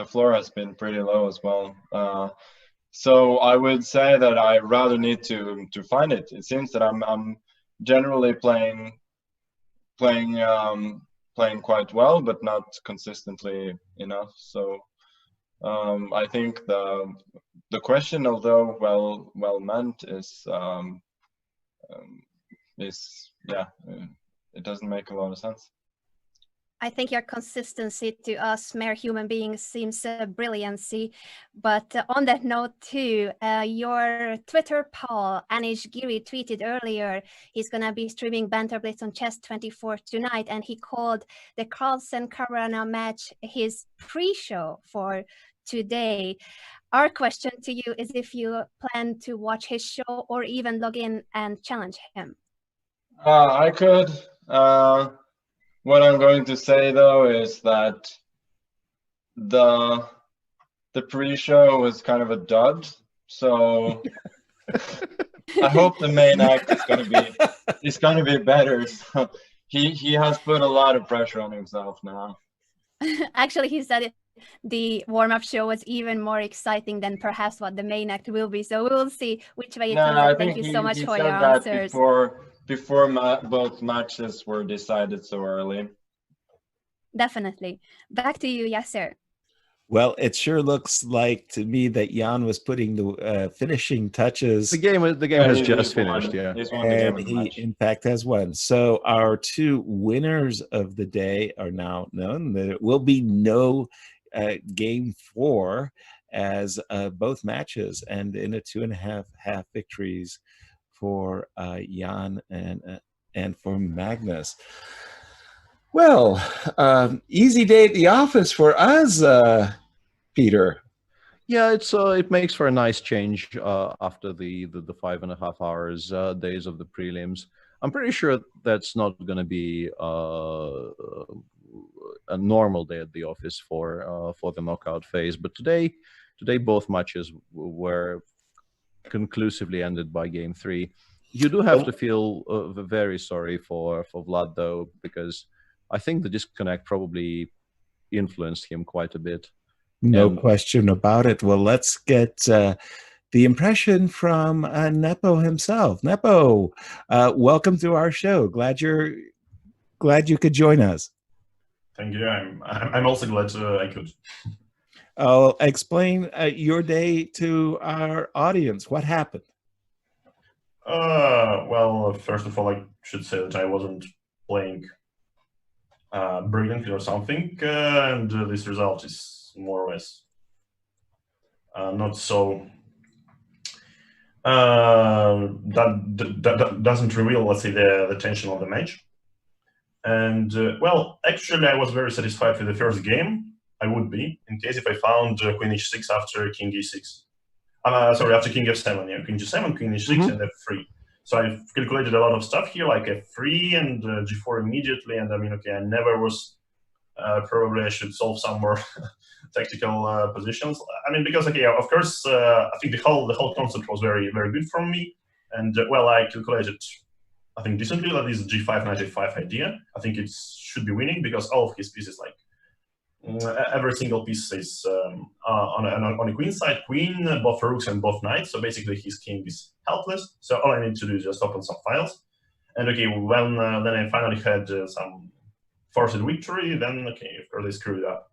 floor has been pretty low as well. So I would say that I rather need to find it. It seems that I'm generally playing quite well, but not consistently enough. So I think the question, although well meant, is yeah, it doesn't make a lot of sense. I think your consistency to us mere human beings seems a brilliancy. But on that note too, your Twitter pal, Anish Giri, tweeted earlier he's going to be streaming Banter Blitz on Chess24 tonight, and he called the Carlsen-Caruana match his pre-show for today. Our question to you is if you plan to watch his show or even log in and challenge him. I could. What I'm going to say though is that the pre-show was kind of a dud, so I hope the main act is gonna be better. So he has put a lot of pressure on himself now. Actually, he said the warm-up show was even more exciting than perhaps what the main act will be. So we will see which way it turns out. Thank you so much for your answers. Before both matches were decided so early. Definitely. Back to you, Yasser. Well, it sure looks like to me that Jan was putting the finishing touches. The game has just finished, yeah. And he, in fact, has won. So our two winners of the day are now known. There will be no game 4 as both matches end in a 2.5 victories for Jan and for Magnus. Well, easy day at the office for us, Peter. Yeah, it makes for a nice change after the 5.5 hours days of the prelims. I'm pretty sure that's not going to be a normal day at the office for the knockout phase. But today both matches were conclusively ended by game 3. You do have to feel very sorry for Vlad though, because I think the disconnect probably influenced him quite a bit. No question about it. Well, let's get the impression from Nepo himself. Nepo, welcome to our show. Glad you could join us. Thank you. I'm also glad I could. I'll explain your day to our audience. What happened? Well, first of all, I should say that I wasn't playing brilliantly or something, and this result is more or less not so. That doesn't reveal, let's say, the tension of the match. And well, actually, I was very satisfied with the first game. I would be, in case if I found Queen h6 after King e6. Sorry, after King f7, yeah, King g7, Queen h6, and f3. So I've calculated a lot of stuff here, like f3 and g4 immediately. And I mean, okay, I never was. Probably I should solve some more tactical positions. I mean, because okay, of course, I think the whole concept was very good from me. And well, I calculated, I think decently that is g5 knight a5 idea. I think it should be winning because all of his pieces, like every single piece is on a queen side, queen, both rooks and both knights. So basically his king is helpless. So all I need to do is just open some files. And okay, when then I finally had some forced victory, then okay, of course I screwed up.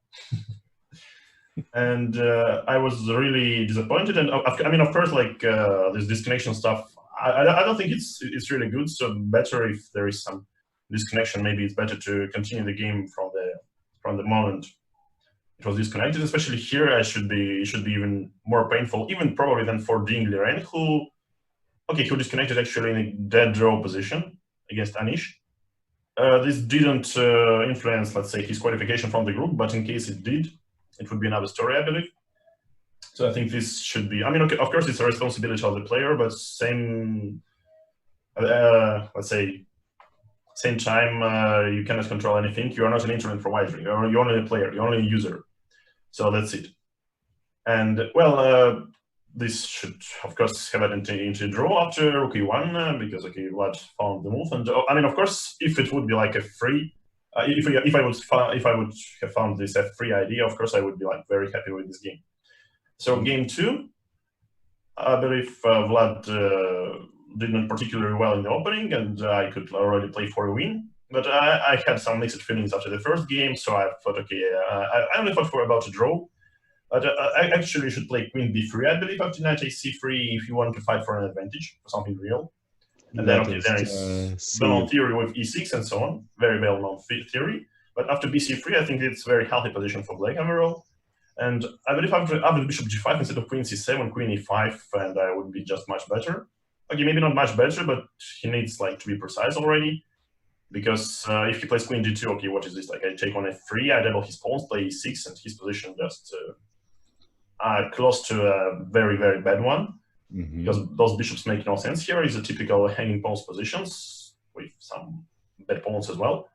And I was really disappointed. And I mean, of course, like this disconnection stuff, I don't think it's really good. So better if there is some disconnection. Maybe it's better to continue the game from the moment it was disconnected. Especially here, it should be even more painful, even probably than for Ding Liren, who disconnected actually in a dead draw position against Anish. This didn't influence, let's say, his qualification from the group, but in case it did, it would be another story, I believe. So I think this should be, I mean, okay, of course, it's a responsibility of the player, but same, let's say, same time, you cannot control anything. You are not an internet provider. You're only a player. You're only a user. So that's it. And, well, this should, of course, have it into a draw after rook e1, because, okay, Vlad found the move. And, I mean, of course, if it would be like a free, if I would have found this f3 idea, of course, I would be, like, very happy with this game. So game 2, I believe Vlad did not particularly well in the opening, and I could already play for a win. But I had some mixed feelings after the first game, so I thought, okay, I only thought about a draw. But I actually should play queen b3, I believe, after knight ac3 if you want to fight for an advantage, for something real. And then, okay, there is well-known theory with e6 and so on, very well-known theory. But after bc3, I think it's a very healthy position for black overall. And I believe after bishop g5 instead of queen c7, queen e5, and I would be just much better. Okay, maybe not much better, but he needs like to be precise already. Because if he plays queen g2, okay, what is this? Like I take on f3, I double his pawns, play e6, and his position just close to a very bad one. Because those bishops make no sense here. It's a typical hanging pawns positions with some bad pawns as well.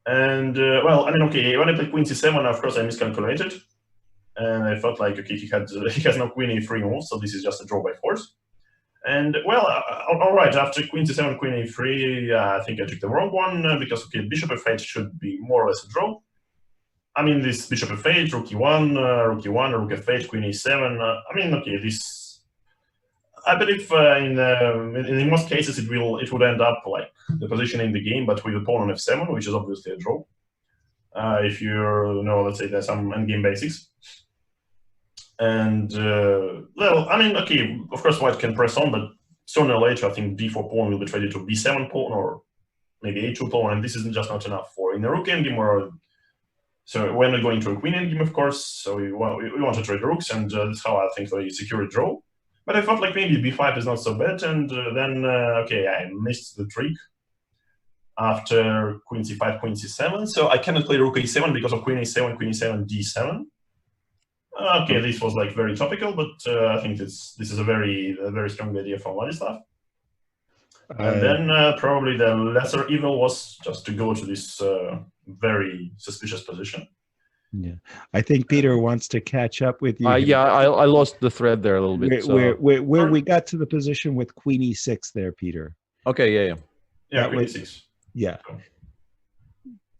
And well, I mean, okay, when I play queen c7, of course I miscalculated. And I felt like, okay, he has no queen e3 move, so this is just a draw by force. And well, all right, after queen c7, queen e3, I think I took the wrong one, because, okay, bishop f8 should be more or less a draw. I mean, this bishop f8, rook e1, rook f8, queen e7, I mean, okay, this, I believe in most cases it would end up like the position in the game, but with a pawn on f7, which is obviously a draw. If you know, let's say there's some endgame basics. And, well, I mean, okay, of course white can press on, but sooner or later I think d4 pawn will be traded to b7 pawn or maybe a2 pawn, and this isn't just not enough for in the rook endgame. Or so we're not going to a queen endgame, of course, so we want to trade rooks, and that's how I think we secure a draw. But I thought like maybe b5 is not so bad, and then, okay, I missed the trick after queen c5, queen c7, so I cannot play rook a7 because of queen a7, d7. Okay, this was like very topical, but I think this is a very strong idea from Vladislav. And then probably the lesser evil was just to go to this very suspicious position. Yeah, I think Peter wants to catch up with you. Yeah, I lost the thread there a little bit. Where we got to the position with queen e6 there, Peter. Okay, yeah. Queen e6. Yeah.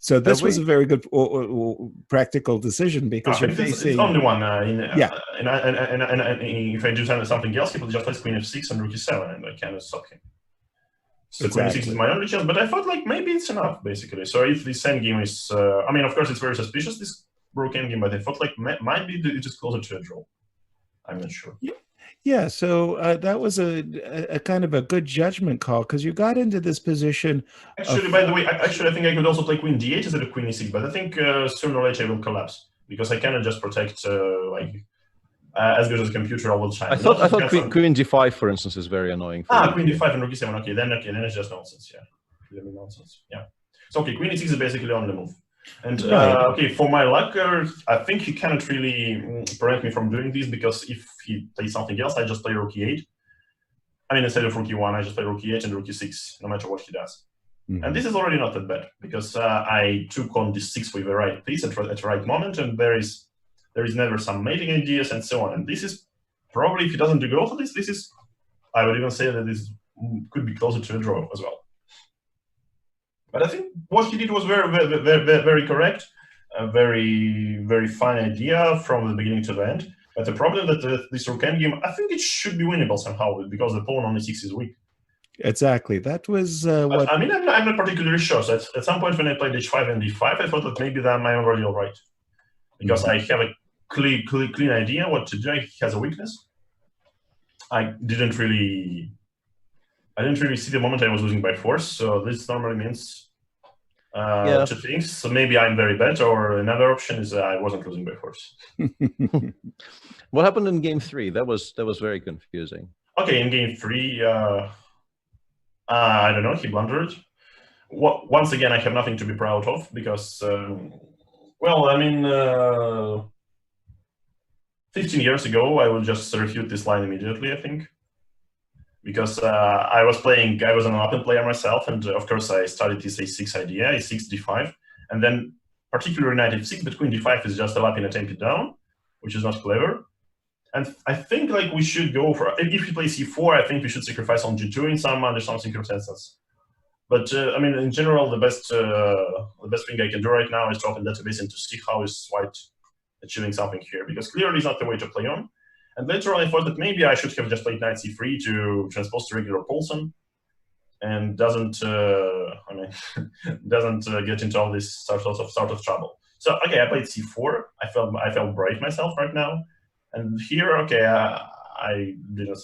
So this was we- a very good practical decision because you're It's facing. only one. Yeah. And if I do something else, he will just play queen f6 and rook e7, and I cannot stop him. So queen e6 is my only chance, but I thought like maybe it's enough basically. So if this endgame is, I mean, of course it's very suspicious, this rook endgame, but I thought like might be it's just closer to a draw. I'm not sure. Yeah, so that was a kind of a good judgment call because you got into this position. Actually, by the way, I think I could also play queen d8 instead of queen e6, but I think sooner or later I will collapse because I cannot just protect as good as a computer all the time. I thought queen d5, for instance, is very annoying. Queen d5 and rook e7. Okay, then it's just nonsense. Yeah, really nonsense. Yeah. So okay, queen e6 is basically on the move. And okay, for my luck, I think he cannot really prevent me from doing this because if he plays something else, I just play rook e8. I mean, instead of rook e1, I just play rook e8 and rook e6, no matter what he does. Mm-hmm. And this is already not that bad because I took on d6 with the right piece at the right moment, and there is never some mating ideas and so on. And this is probably, if he doesn't go for this is, I would even say that this could be closer to a draw as well. But I think what he did was very, very, very correct, a very, very fine idea from the beginning to the end. But the problem that this rook endgame, I think it should be winnable somehow because the pawn on e6 is weak. Exactly. That was what. I mean, I'm not particularly sure. So at some point when I played h5 and d5, I thought that maybe that I'm already all right because I have a clean idea what to do. He has a weakness. I didn't really see the moment I was losing by force, so this normally means two things. So maybe I'm very bad, or another option is I wasn't losing by force. What happened in game 3? That was very confusing. Okay, in game 3, I don't know, he blundered. Once again, I have nothing to be proud of because, well, I mean, 15 years ago, I would just refute this line immediately, I think. Because I was an open player myself, and of course I studied this a6 idea, a6, d5, and then particularly knight f6, but queen d5 is just a lap in a tempi down, which is not clever. And I think like we should go for, if you play c4, I think we should sacrifice on g2 under some circumstances. But I mean, in general, the best thing I can do right now is to open database and to see how is white achieving something here, because clearly it's not the way to play on. And later on, I thought that maybe I should have just played knight c3 to transpose to regular Poulsen, and doesn't get into all this sort of trouble. So okay, I played c4. I felt brave myself right now, and here okay, I didn't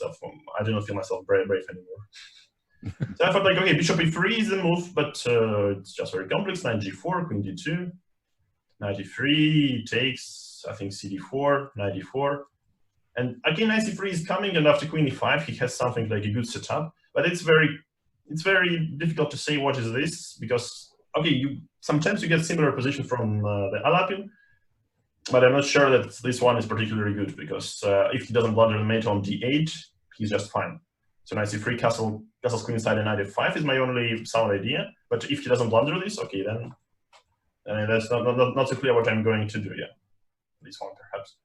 feel myself brave anymore. So I thought like okay, bishop e3 is the move, but it's just very complex. Knight g4, queen d2, knight e3 takes. I think cd4, knight e4. And again, knight c3 is coming, and after queen e5, he has something like a good setup. But it's very difficult to say what is this, because okay, sometimes you get similar position from the Alapin, but I'm not sure that this one is particularly good, because if he doesn't blunder the mate on d8, he's just fine. So knight c3, castles queenside, and knight f5 is my only sound idea. But if he doesn't blunder this, okay, then that's not so clear what I'm going to do. Yeah, this one perhaps.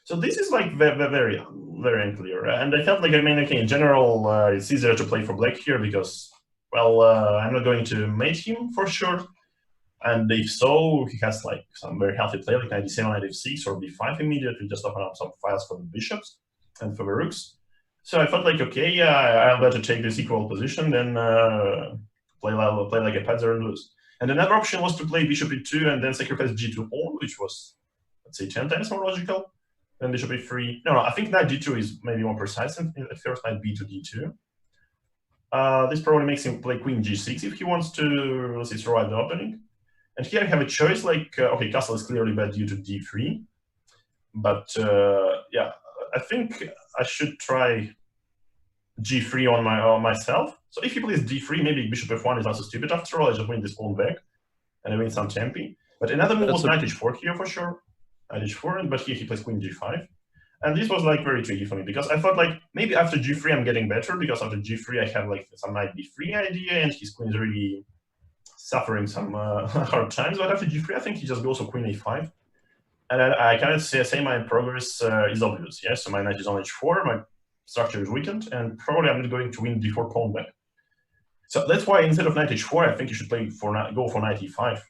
So this is like very unclear, and I felt like, I mean, okay, in general, it's easier to play for black here because, well, I'm not going to mate him for sure, and if so, he has like some very healthy play like knight d7, knight f6, or b5 immediately, just open up some files for the bishops and for the rooks. So I felt like, okay, I'll better take this equal position than play like a panzer and lose. And another option was to play bishop e2 and then sacrifice g2 pawn, which was, let's say, 10 times more logical. Then bishop e3. No, I think knight d2 is maybe more precise than at first knight b to d2. This probably makes him play queen g6 if he wants to, let's say, survive the opening. And here I have a choice like, okay, castle is clearly bad due to d3. But yeah, I think I should try g3 on myself. So if he plays d3, maybe bishop f1 is not so stupid after all. I just win this pawn back, and I win some tempi. But another move was knight h4 here for sure. Knight h4, but here he plays queen g5. And this was like very tricky for me because I thought like maybe after g3 I'm getting better, because after g3 I have like some knight b3 idea and his queen is really suffering some hard times. But after g3 I think he just goes for queen a5. And I cannot say my progress is obvious. Yes, so my knight is on h4, my structure is weakened, and probably I'm not going to win d4 pawn back. So that's why instead of knight h4, I think you should go for knight e5.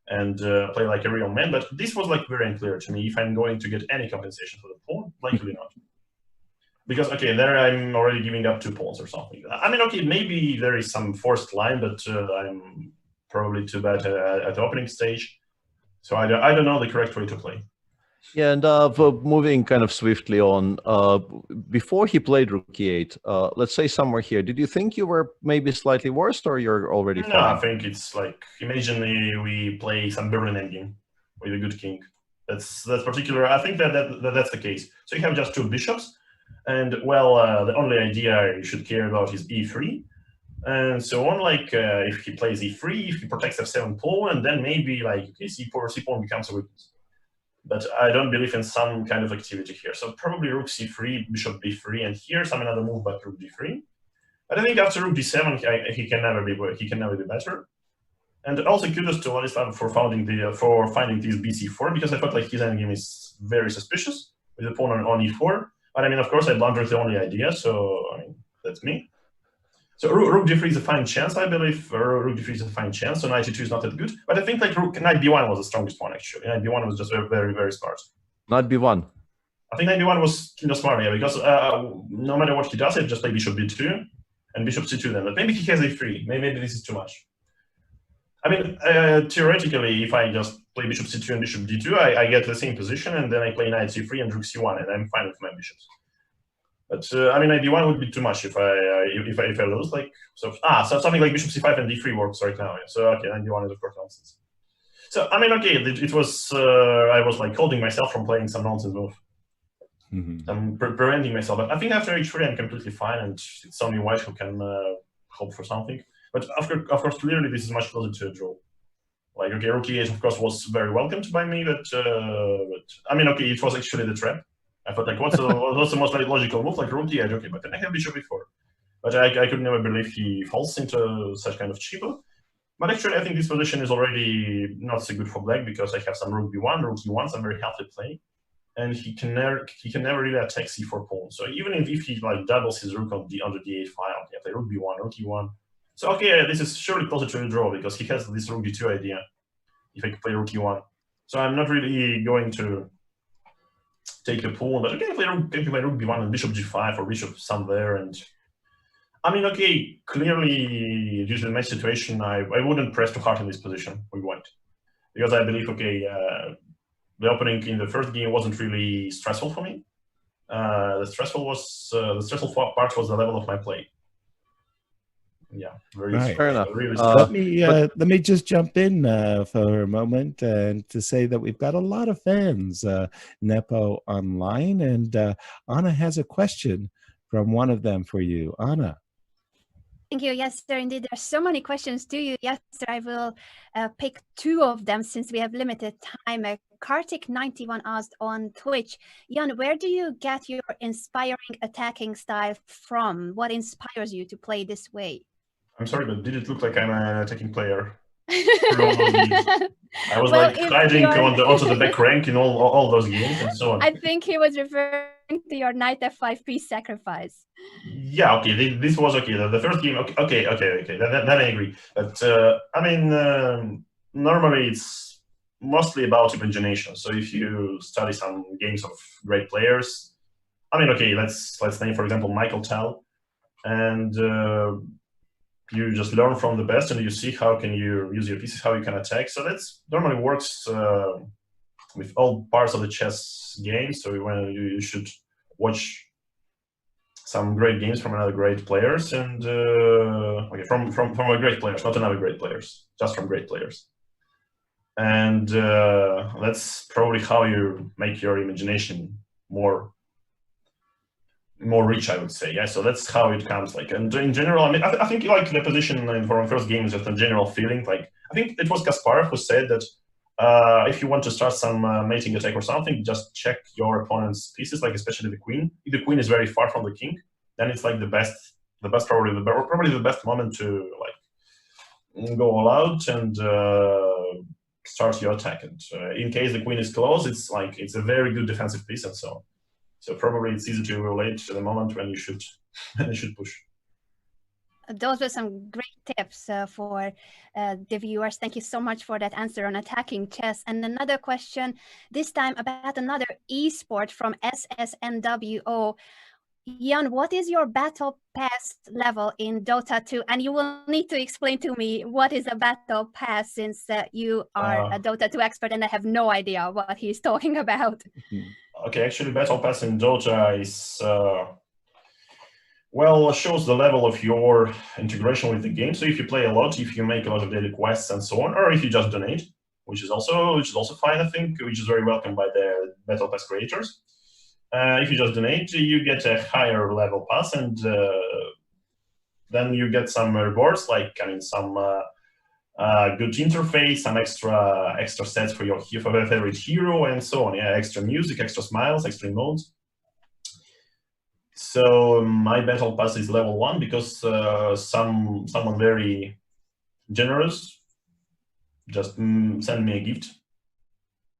and play like a real man. But this was like very unclear to me if I'm going to get any compensation for the pawn. Likely not. Because, okay, there I'm already giving up 2 pawns or something. I mean, okay, maybe there is some forced line, but I'm probably too bad at the opening stage. So I don't know the correct way to play. Yeah, and moving kind of swiftly on, before he played Rook E8, let's say somewhere here, did you think you were maybe slightly worse, or you're already fine? No, I think it's like, imagine we play some Berlin endgame with a good king. That's particular. I think that's the case. So you have just 2 bishops. And, well, the only idea you should care about is e3, and so on. Like, if he plays e3, if he protects f7 pawn, and then maybe, like, okay, c pawn becomes a weakness. But I don't believe in some kind of activity here. So probably rook c3, bishop b3, and here some another move, but rook d3. But I think after rook d7, he can never be better. And also kudos to Vladislav for finding this bc4, because I felt like his endgame is very suspicious with the pawn on e4. But I mean, of course, I blundered the only idea, so I mean, that's me. So rook d3 is a fine chance, I believe. Rook d3 is a fine chance, so knight e2 is not that good. But I think like knight b1 was the strongest one, actually. Knight b1 was just very, very smart. Knight b1? I think knight b1 was kind of smart, yeah, because no matter what he does, he just play bishop b2 and bishop c2 then. But maybe he has a3. Maybe this is too much. I mean, theoretically, if I just play bishop c2 and bishop d2, I get the same position, and then I play knight c3 and rook c1, and I'm fine with my bishops. But I mean, knight d1 would be too much if I lose. Like so something like bishop c5 and d3 works right now. Yeah. So okay, knight d1 is of course nonsense. So I mean, okay, it was I was like holding myself from playing some nonsense move. I'm preventing myself. But I think after h3 I'm completely fine, and it's only white who can hope for something. But of course, clearly this is much closer to a draw. Like, okay, rook e8, of course, was very welcomed by me, but I mean, okay, it was actually the trap. I thought, like, what's the most logical move? Like, rook e8, okay, but then I have bishop e4. But I could never believe he falls into such kind of cheapo. But actually, I think this position is already not so good for black, because I have some rook b1, rook e1, some very healthy play. And he can never really attack c4 pawn. So even if he like doubles his rook on the d8 file, yeah, play rook b1, rook e1. So okay, this is surely closer to a draw, because he has this rook d2 idea. If I could play rook e1, so I'm not really going to take the pawn. But okay, play rook b1 and bishop g5 or bishop somewhere. And I mean, okay, clearly due to the match situation, I wouldn't press too hard in this position with white, because I believe okay, the opening in the first game wasn't really stressful for me. The stressful part was the level of my play. Yeah, very right. Fair enough. Really let me just jump in for a moment and to say that we've got a lot of fans, Nepo online, and Anna has a question from one of them for you. Anna. Thank you. Yes, there indeed. There's so many questions to you. Yes, sir, I will pick 2 of them since we have limited time. Kartik91 asked on Twitch, Jan, where do you get your inspiring attacking style from? What inspires you to play this way? I'm sorry, but did it look like I'm an attacking player? I was like hiding onto the back rank in all those games and so on. I think he was referring to your knight f5 piece sacrifice. Yeah, okay, this was okay. The first game, okay. That I agree. But I mean, normally it's mostly about imagination. So if you study some games of great players, I mean, okay, let's name for example Michael Tell, and you just learn from the best, and you see how can you use your pieces, how you can attack. So that's normally works with all parts of the chess game. So when you should watch some great games from another great players, and okay, from a great players, not another great players, just from great players. And that's probably how you make your imagination more rich, I would say. Yeah, so that's how it comes. Like, and in general, I mean, I think like the position for my first game is just a general feeling. Like, I think it was Kasparov who said that if you want to start some mating attack or something, just check your opponent's pieces, like especially the queen. If the queen is very far from the king, then it's like probably the best moment to like go all out and start your attack. And in case the queen is close, it's a very good defensive piece, and so on. So probably it's easy to relate to the moment when you should push. Those were some great tips for the viewers. Thank you so much for that answer on attacking chess. And another question, this time about another esport from SSNWO. Jan, what is your battle pass level in Dota 2? And you will need to explain to me what is a battle pass, since you are a Dota 2 expert and I have no idea what he's talking about. Okay, actually, battle pass in Dota is well, shows the level of your integration with the game. So if you play a lot, if you make a lot of daily quests and so on, or if you just donate, which is also fine, I think, which is very welcome by the battle pass creators. If you just donate, you get a higher level pass, and then you get some rewards, like some good interface, some extra sets for your favorite hero, and so on. Yeah, extra music, extra smiles, extra emotes. So my battle pass is level 1 because someone very generous just sent me a gift.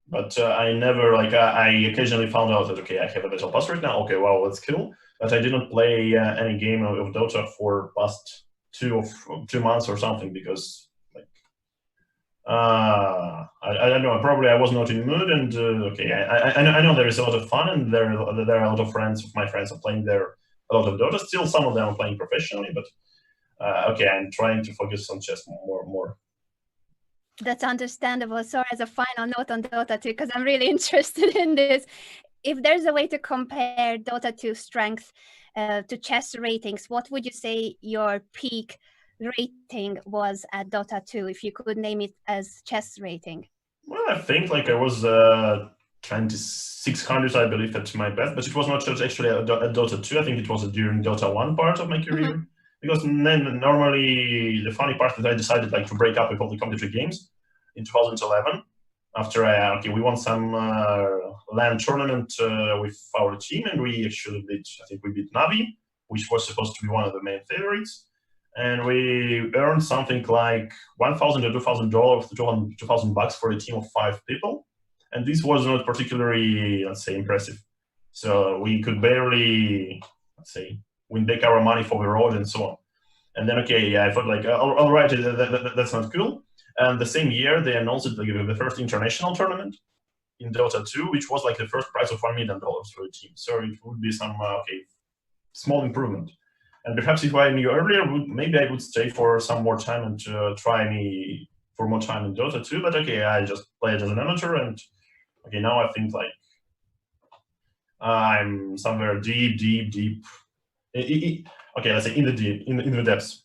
But I never, I occasionally found out that, okay, I have a battle pass right now. Okay, well, that's cool. But I didn't play any game of Dota for past 2 months or something because, I don't know. Probably I was not in the mood, and okay, I know there is a lot of fun, and there are a lot of friends of my friends are playing there a lot of Dota. Still, some of them are playing professionally, but okay, I'm trying to focus on chess more. That's understandable. So as a final note on Dota 2, because I'm really interested in this, if there's a way to compare Dota 2 strength to chess ratings, what would you say your peak rating was at Dota 2, if you could name it as chess rating? Well, I think I was 2600, I believe, at my best, but it was not actually at Dota 2. I think it was during Dota 1 part of my career. Because then normally the funny part is I decided to break up with all the competitive games in 2011 after we won some LAN tournament with our team, and we actually beat Navi, which was supposed to be one of the main favorites, and we earned something like $1,000 to $2,000, $2,000 for a team of 5 people, and this was not particularly, let's say, impressive. So we could barely, let's say, win back our money for the road and so on. And then, okay, I thought all right, that's not cool. And the same year, they announced the first international tournament in Dota 2, which was the first prize of $1 million for the team. So it would be some, small improvement. And perhaps if I knew earlier, maybe I would stay for some more time and try me for more time in Dota 2. But okay, I just played as an amateur, and okay, now I think I'm somewhere deep. Okay, let's say in the depths.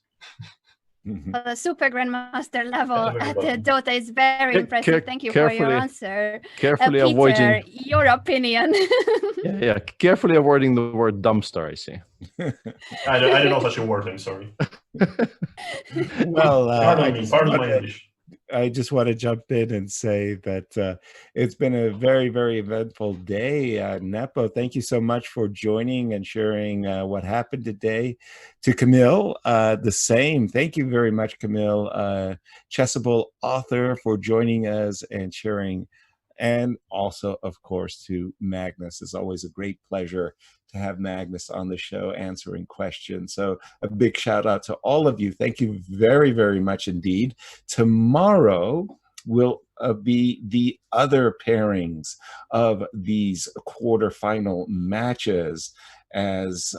Super Grandmaster level at Dota is very impressive. Thank you for your answer. Carefully Peter, avoiding your opinion. yeah, carefully avoiding the word dumpster, I see. I don't know such a word, I'm sorry. Well, pardon my English. I just want to jump in and say that it's been a very, very eventful day. Nepo, thank you so much for joining and sharing what happened today. To Camille, the same. Thank you very much, Camille, Chessable author, for joining us and sharing. And also, of course, to Magnus. It's always a great pleasure to have Magnus on the show answering questions. So a big shout out to all of you. Thank you very, very much indeed. Tomorrow will be the other pairings of these quarterfinal matches, as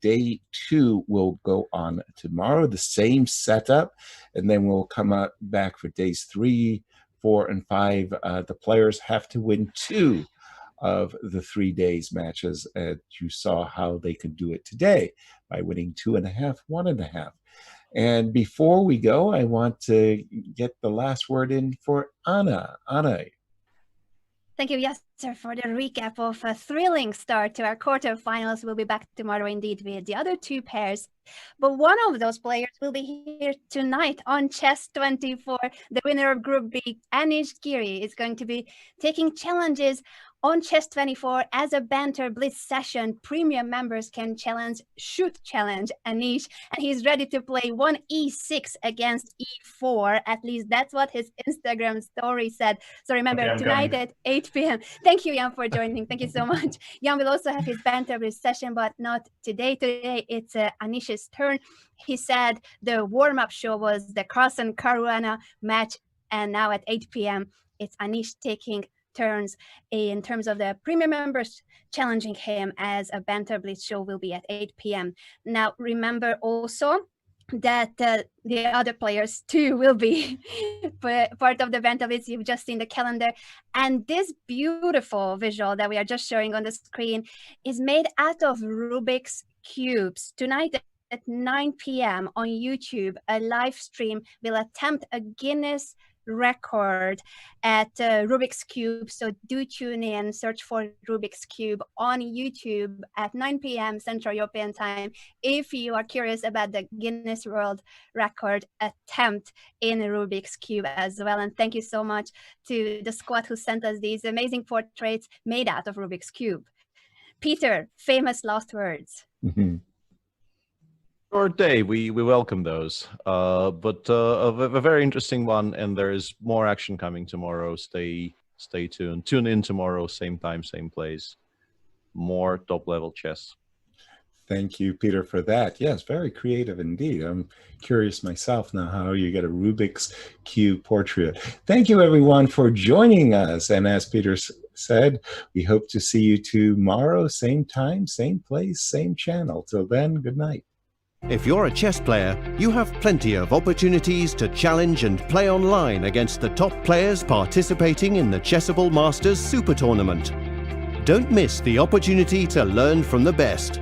day 2 will go on tomorrow, the same setup, and then we'll come back for days 3, 4, and 5. The players have to win 2 of the 3 days matches. You saw how they could do it today by winning 2.5, 1.5. And before we go, I want to get the last word in for Anna. Anna. Thank you, Yasser, for the recap of a thrilling start to our quarterfinals. We'll be back tomorrow indeed with the other 2 pairs. But one of those players will be here tonight on Chess24. The winner of Group B, Anish Giri, is going to be taking challenges On Chess24, as a Banter Blitz session, premium members can should challenge Anish, and he's ready to play one e6 against e4. At least that's what his Instagram story said. So remember, tonight at 8 p.m. Thank you, Jan, for joining. Thank you so much. Jan will also have his Banter Blitz session, but not today. Today, it's Anish's turn. He said the warm-up show was the Carlsen-Caruana match, and now at 8 p.m., it's Anish taking turns in terms of the premium members challenging him, as a Banter Blitz show will be at 8 p.m. Now, remember also that the other players too will be part of the Banter Blitz. You've just seen the calendar. And this beautiful visual that we are just showing on the screen is made out of Rubik's Cubes. Tonight at 9 p.m. on YouTube, a live stream will attempt a Guinness record at Rubik's Cube. So do tune in, search for Rubik's Cube on YouTube at 9 p.m. Central European Time if you are curious about the Guinness World Record attempt in Rubik's Cube as well. And thank you so much to the squad who sent us these amazing portraits made out of Rubik's Cube. Peter, famous last words. Short day, we welcome those, but a very interesting one, and there is more action coming tomorrow. Stay tuned. Tune in tomorrow, same time, same place. More top-level chess. Thank you, Peter, for that. Yes, very creative indeed. I'm curious myself now how you get a Rubik's Cube portrait. Thank you, everyone, for joining us. And as Peter said, we hope to see you tomorrow, same time, same place, same channel. Till then, good night. If you're a chess player, you have plenty of opportunities to challenge and play online against the top players participating in the Chessable Masters Super Tournament. Don't miss the opportunity to learn from the best.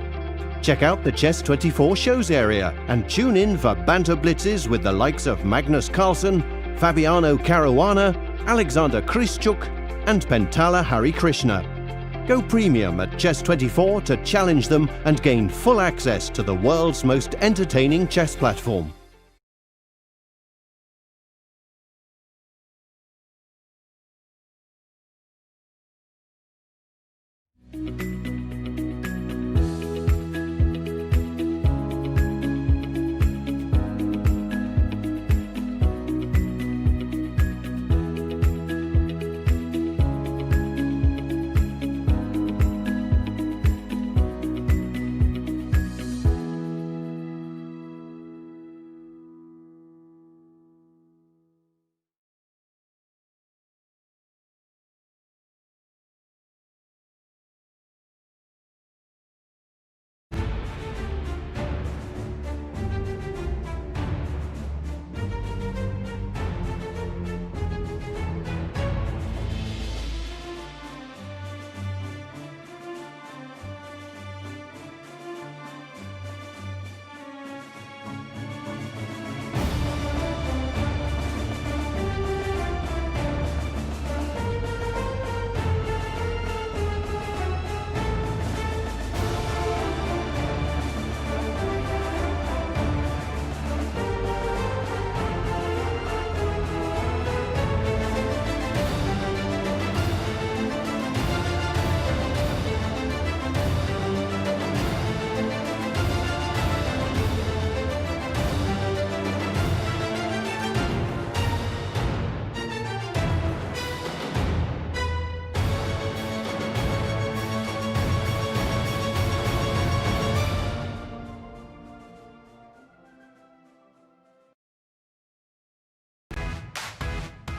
Check out the Chess24 shows area and tune in for banter blitzes with the likes of Magnus Carlsen, Fabiano Caruana, Alexander Krischuk, and Pentala Harikrishna. Go premium at Chess24 to challenge them and gain full access to the world's most entertaining chess platform.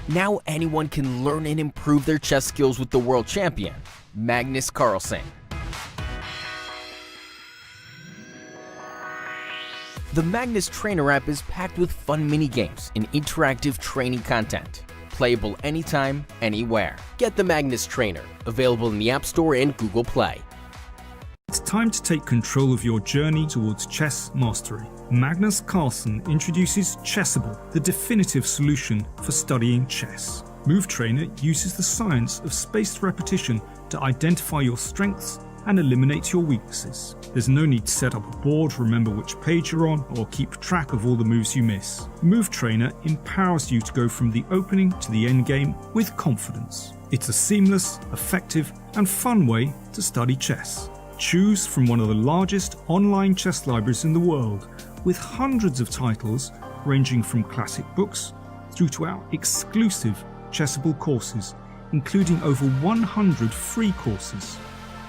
Now anyone can learn and improve their chess skills with the world champion, Magnus Carlsen. The Magnus Trainer app is packed with fun mini-games and interactive training content, playable anytime, anywhere. Get the Magnus Trainer, available in the App Store and Google Play. It's time to take control of your journey towards chess mastery. Magnus Carlsen introduces Chessable, the definitive solution for studying chess. Move Trainer uses the science of spaced repetition to identify your strengths and eliminate your weaknesses. There's no need to set up a board, remember which page you're on, or keep track of all the moves you miss. Move Trainer empowers you to go from the opening to the end game with confidence. It's a seamless, effective, and fun way to study chess. Choose from one of the largest online chess libraries in the world, with hundreds of titles ranging from classic books through to our exclusive Chessable courses, including over 100 free courses.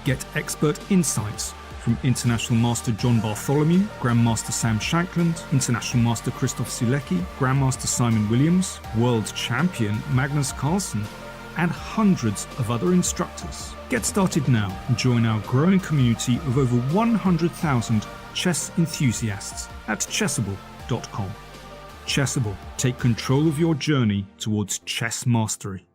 Get expert insights from International Master John Bartholomew, Grandmaster Sam Shankland, International Master Christoph Sulecki, Grandmaster Simon Williams, World Champion Magnus Carlsen, and hundreds of other instructors. Get started now and join our growing community of over 100,000 chess enthusiasts at Chessable.com. Chessable, take control of your journey towards chess mastery.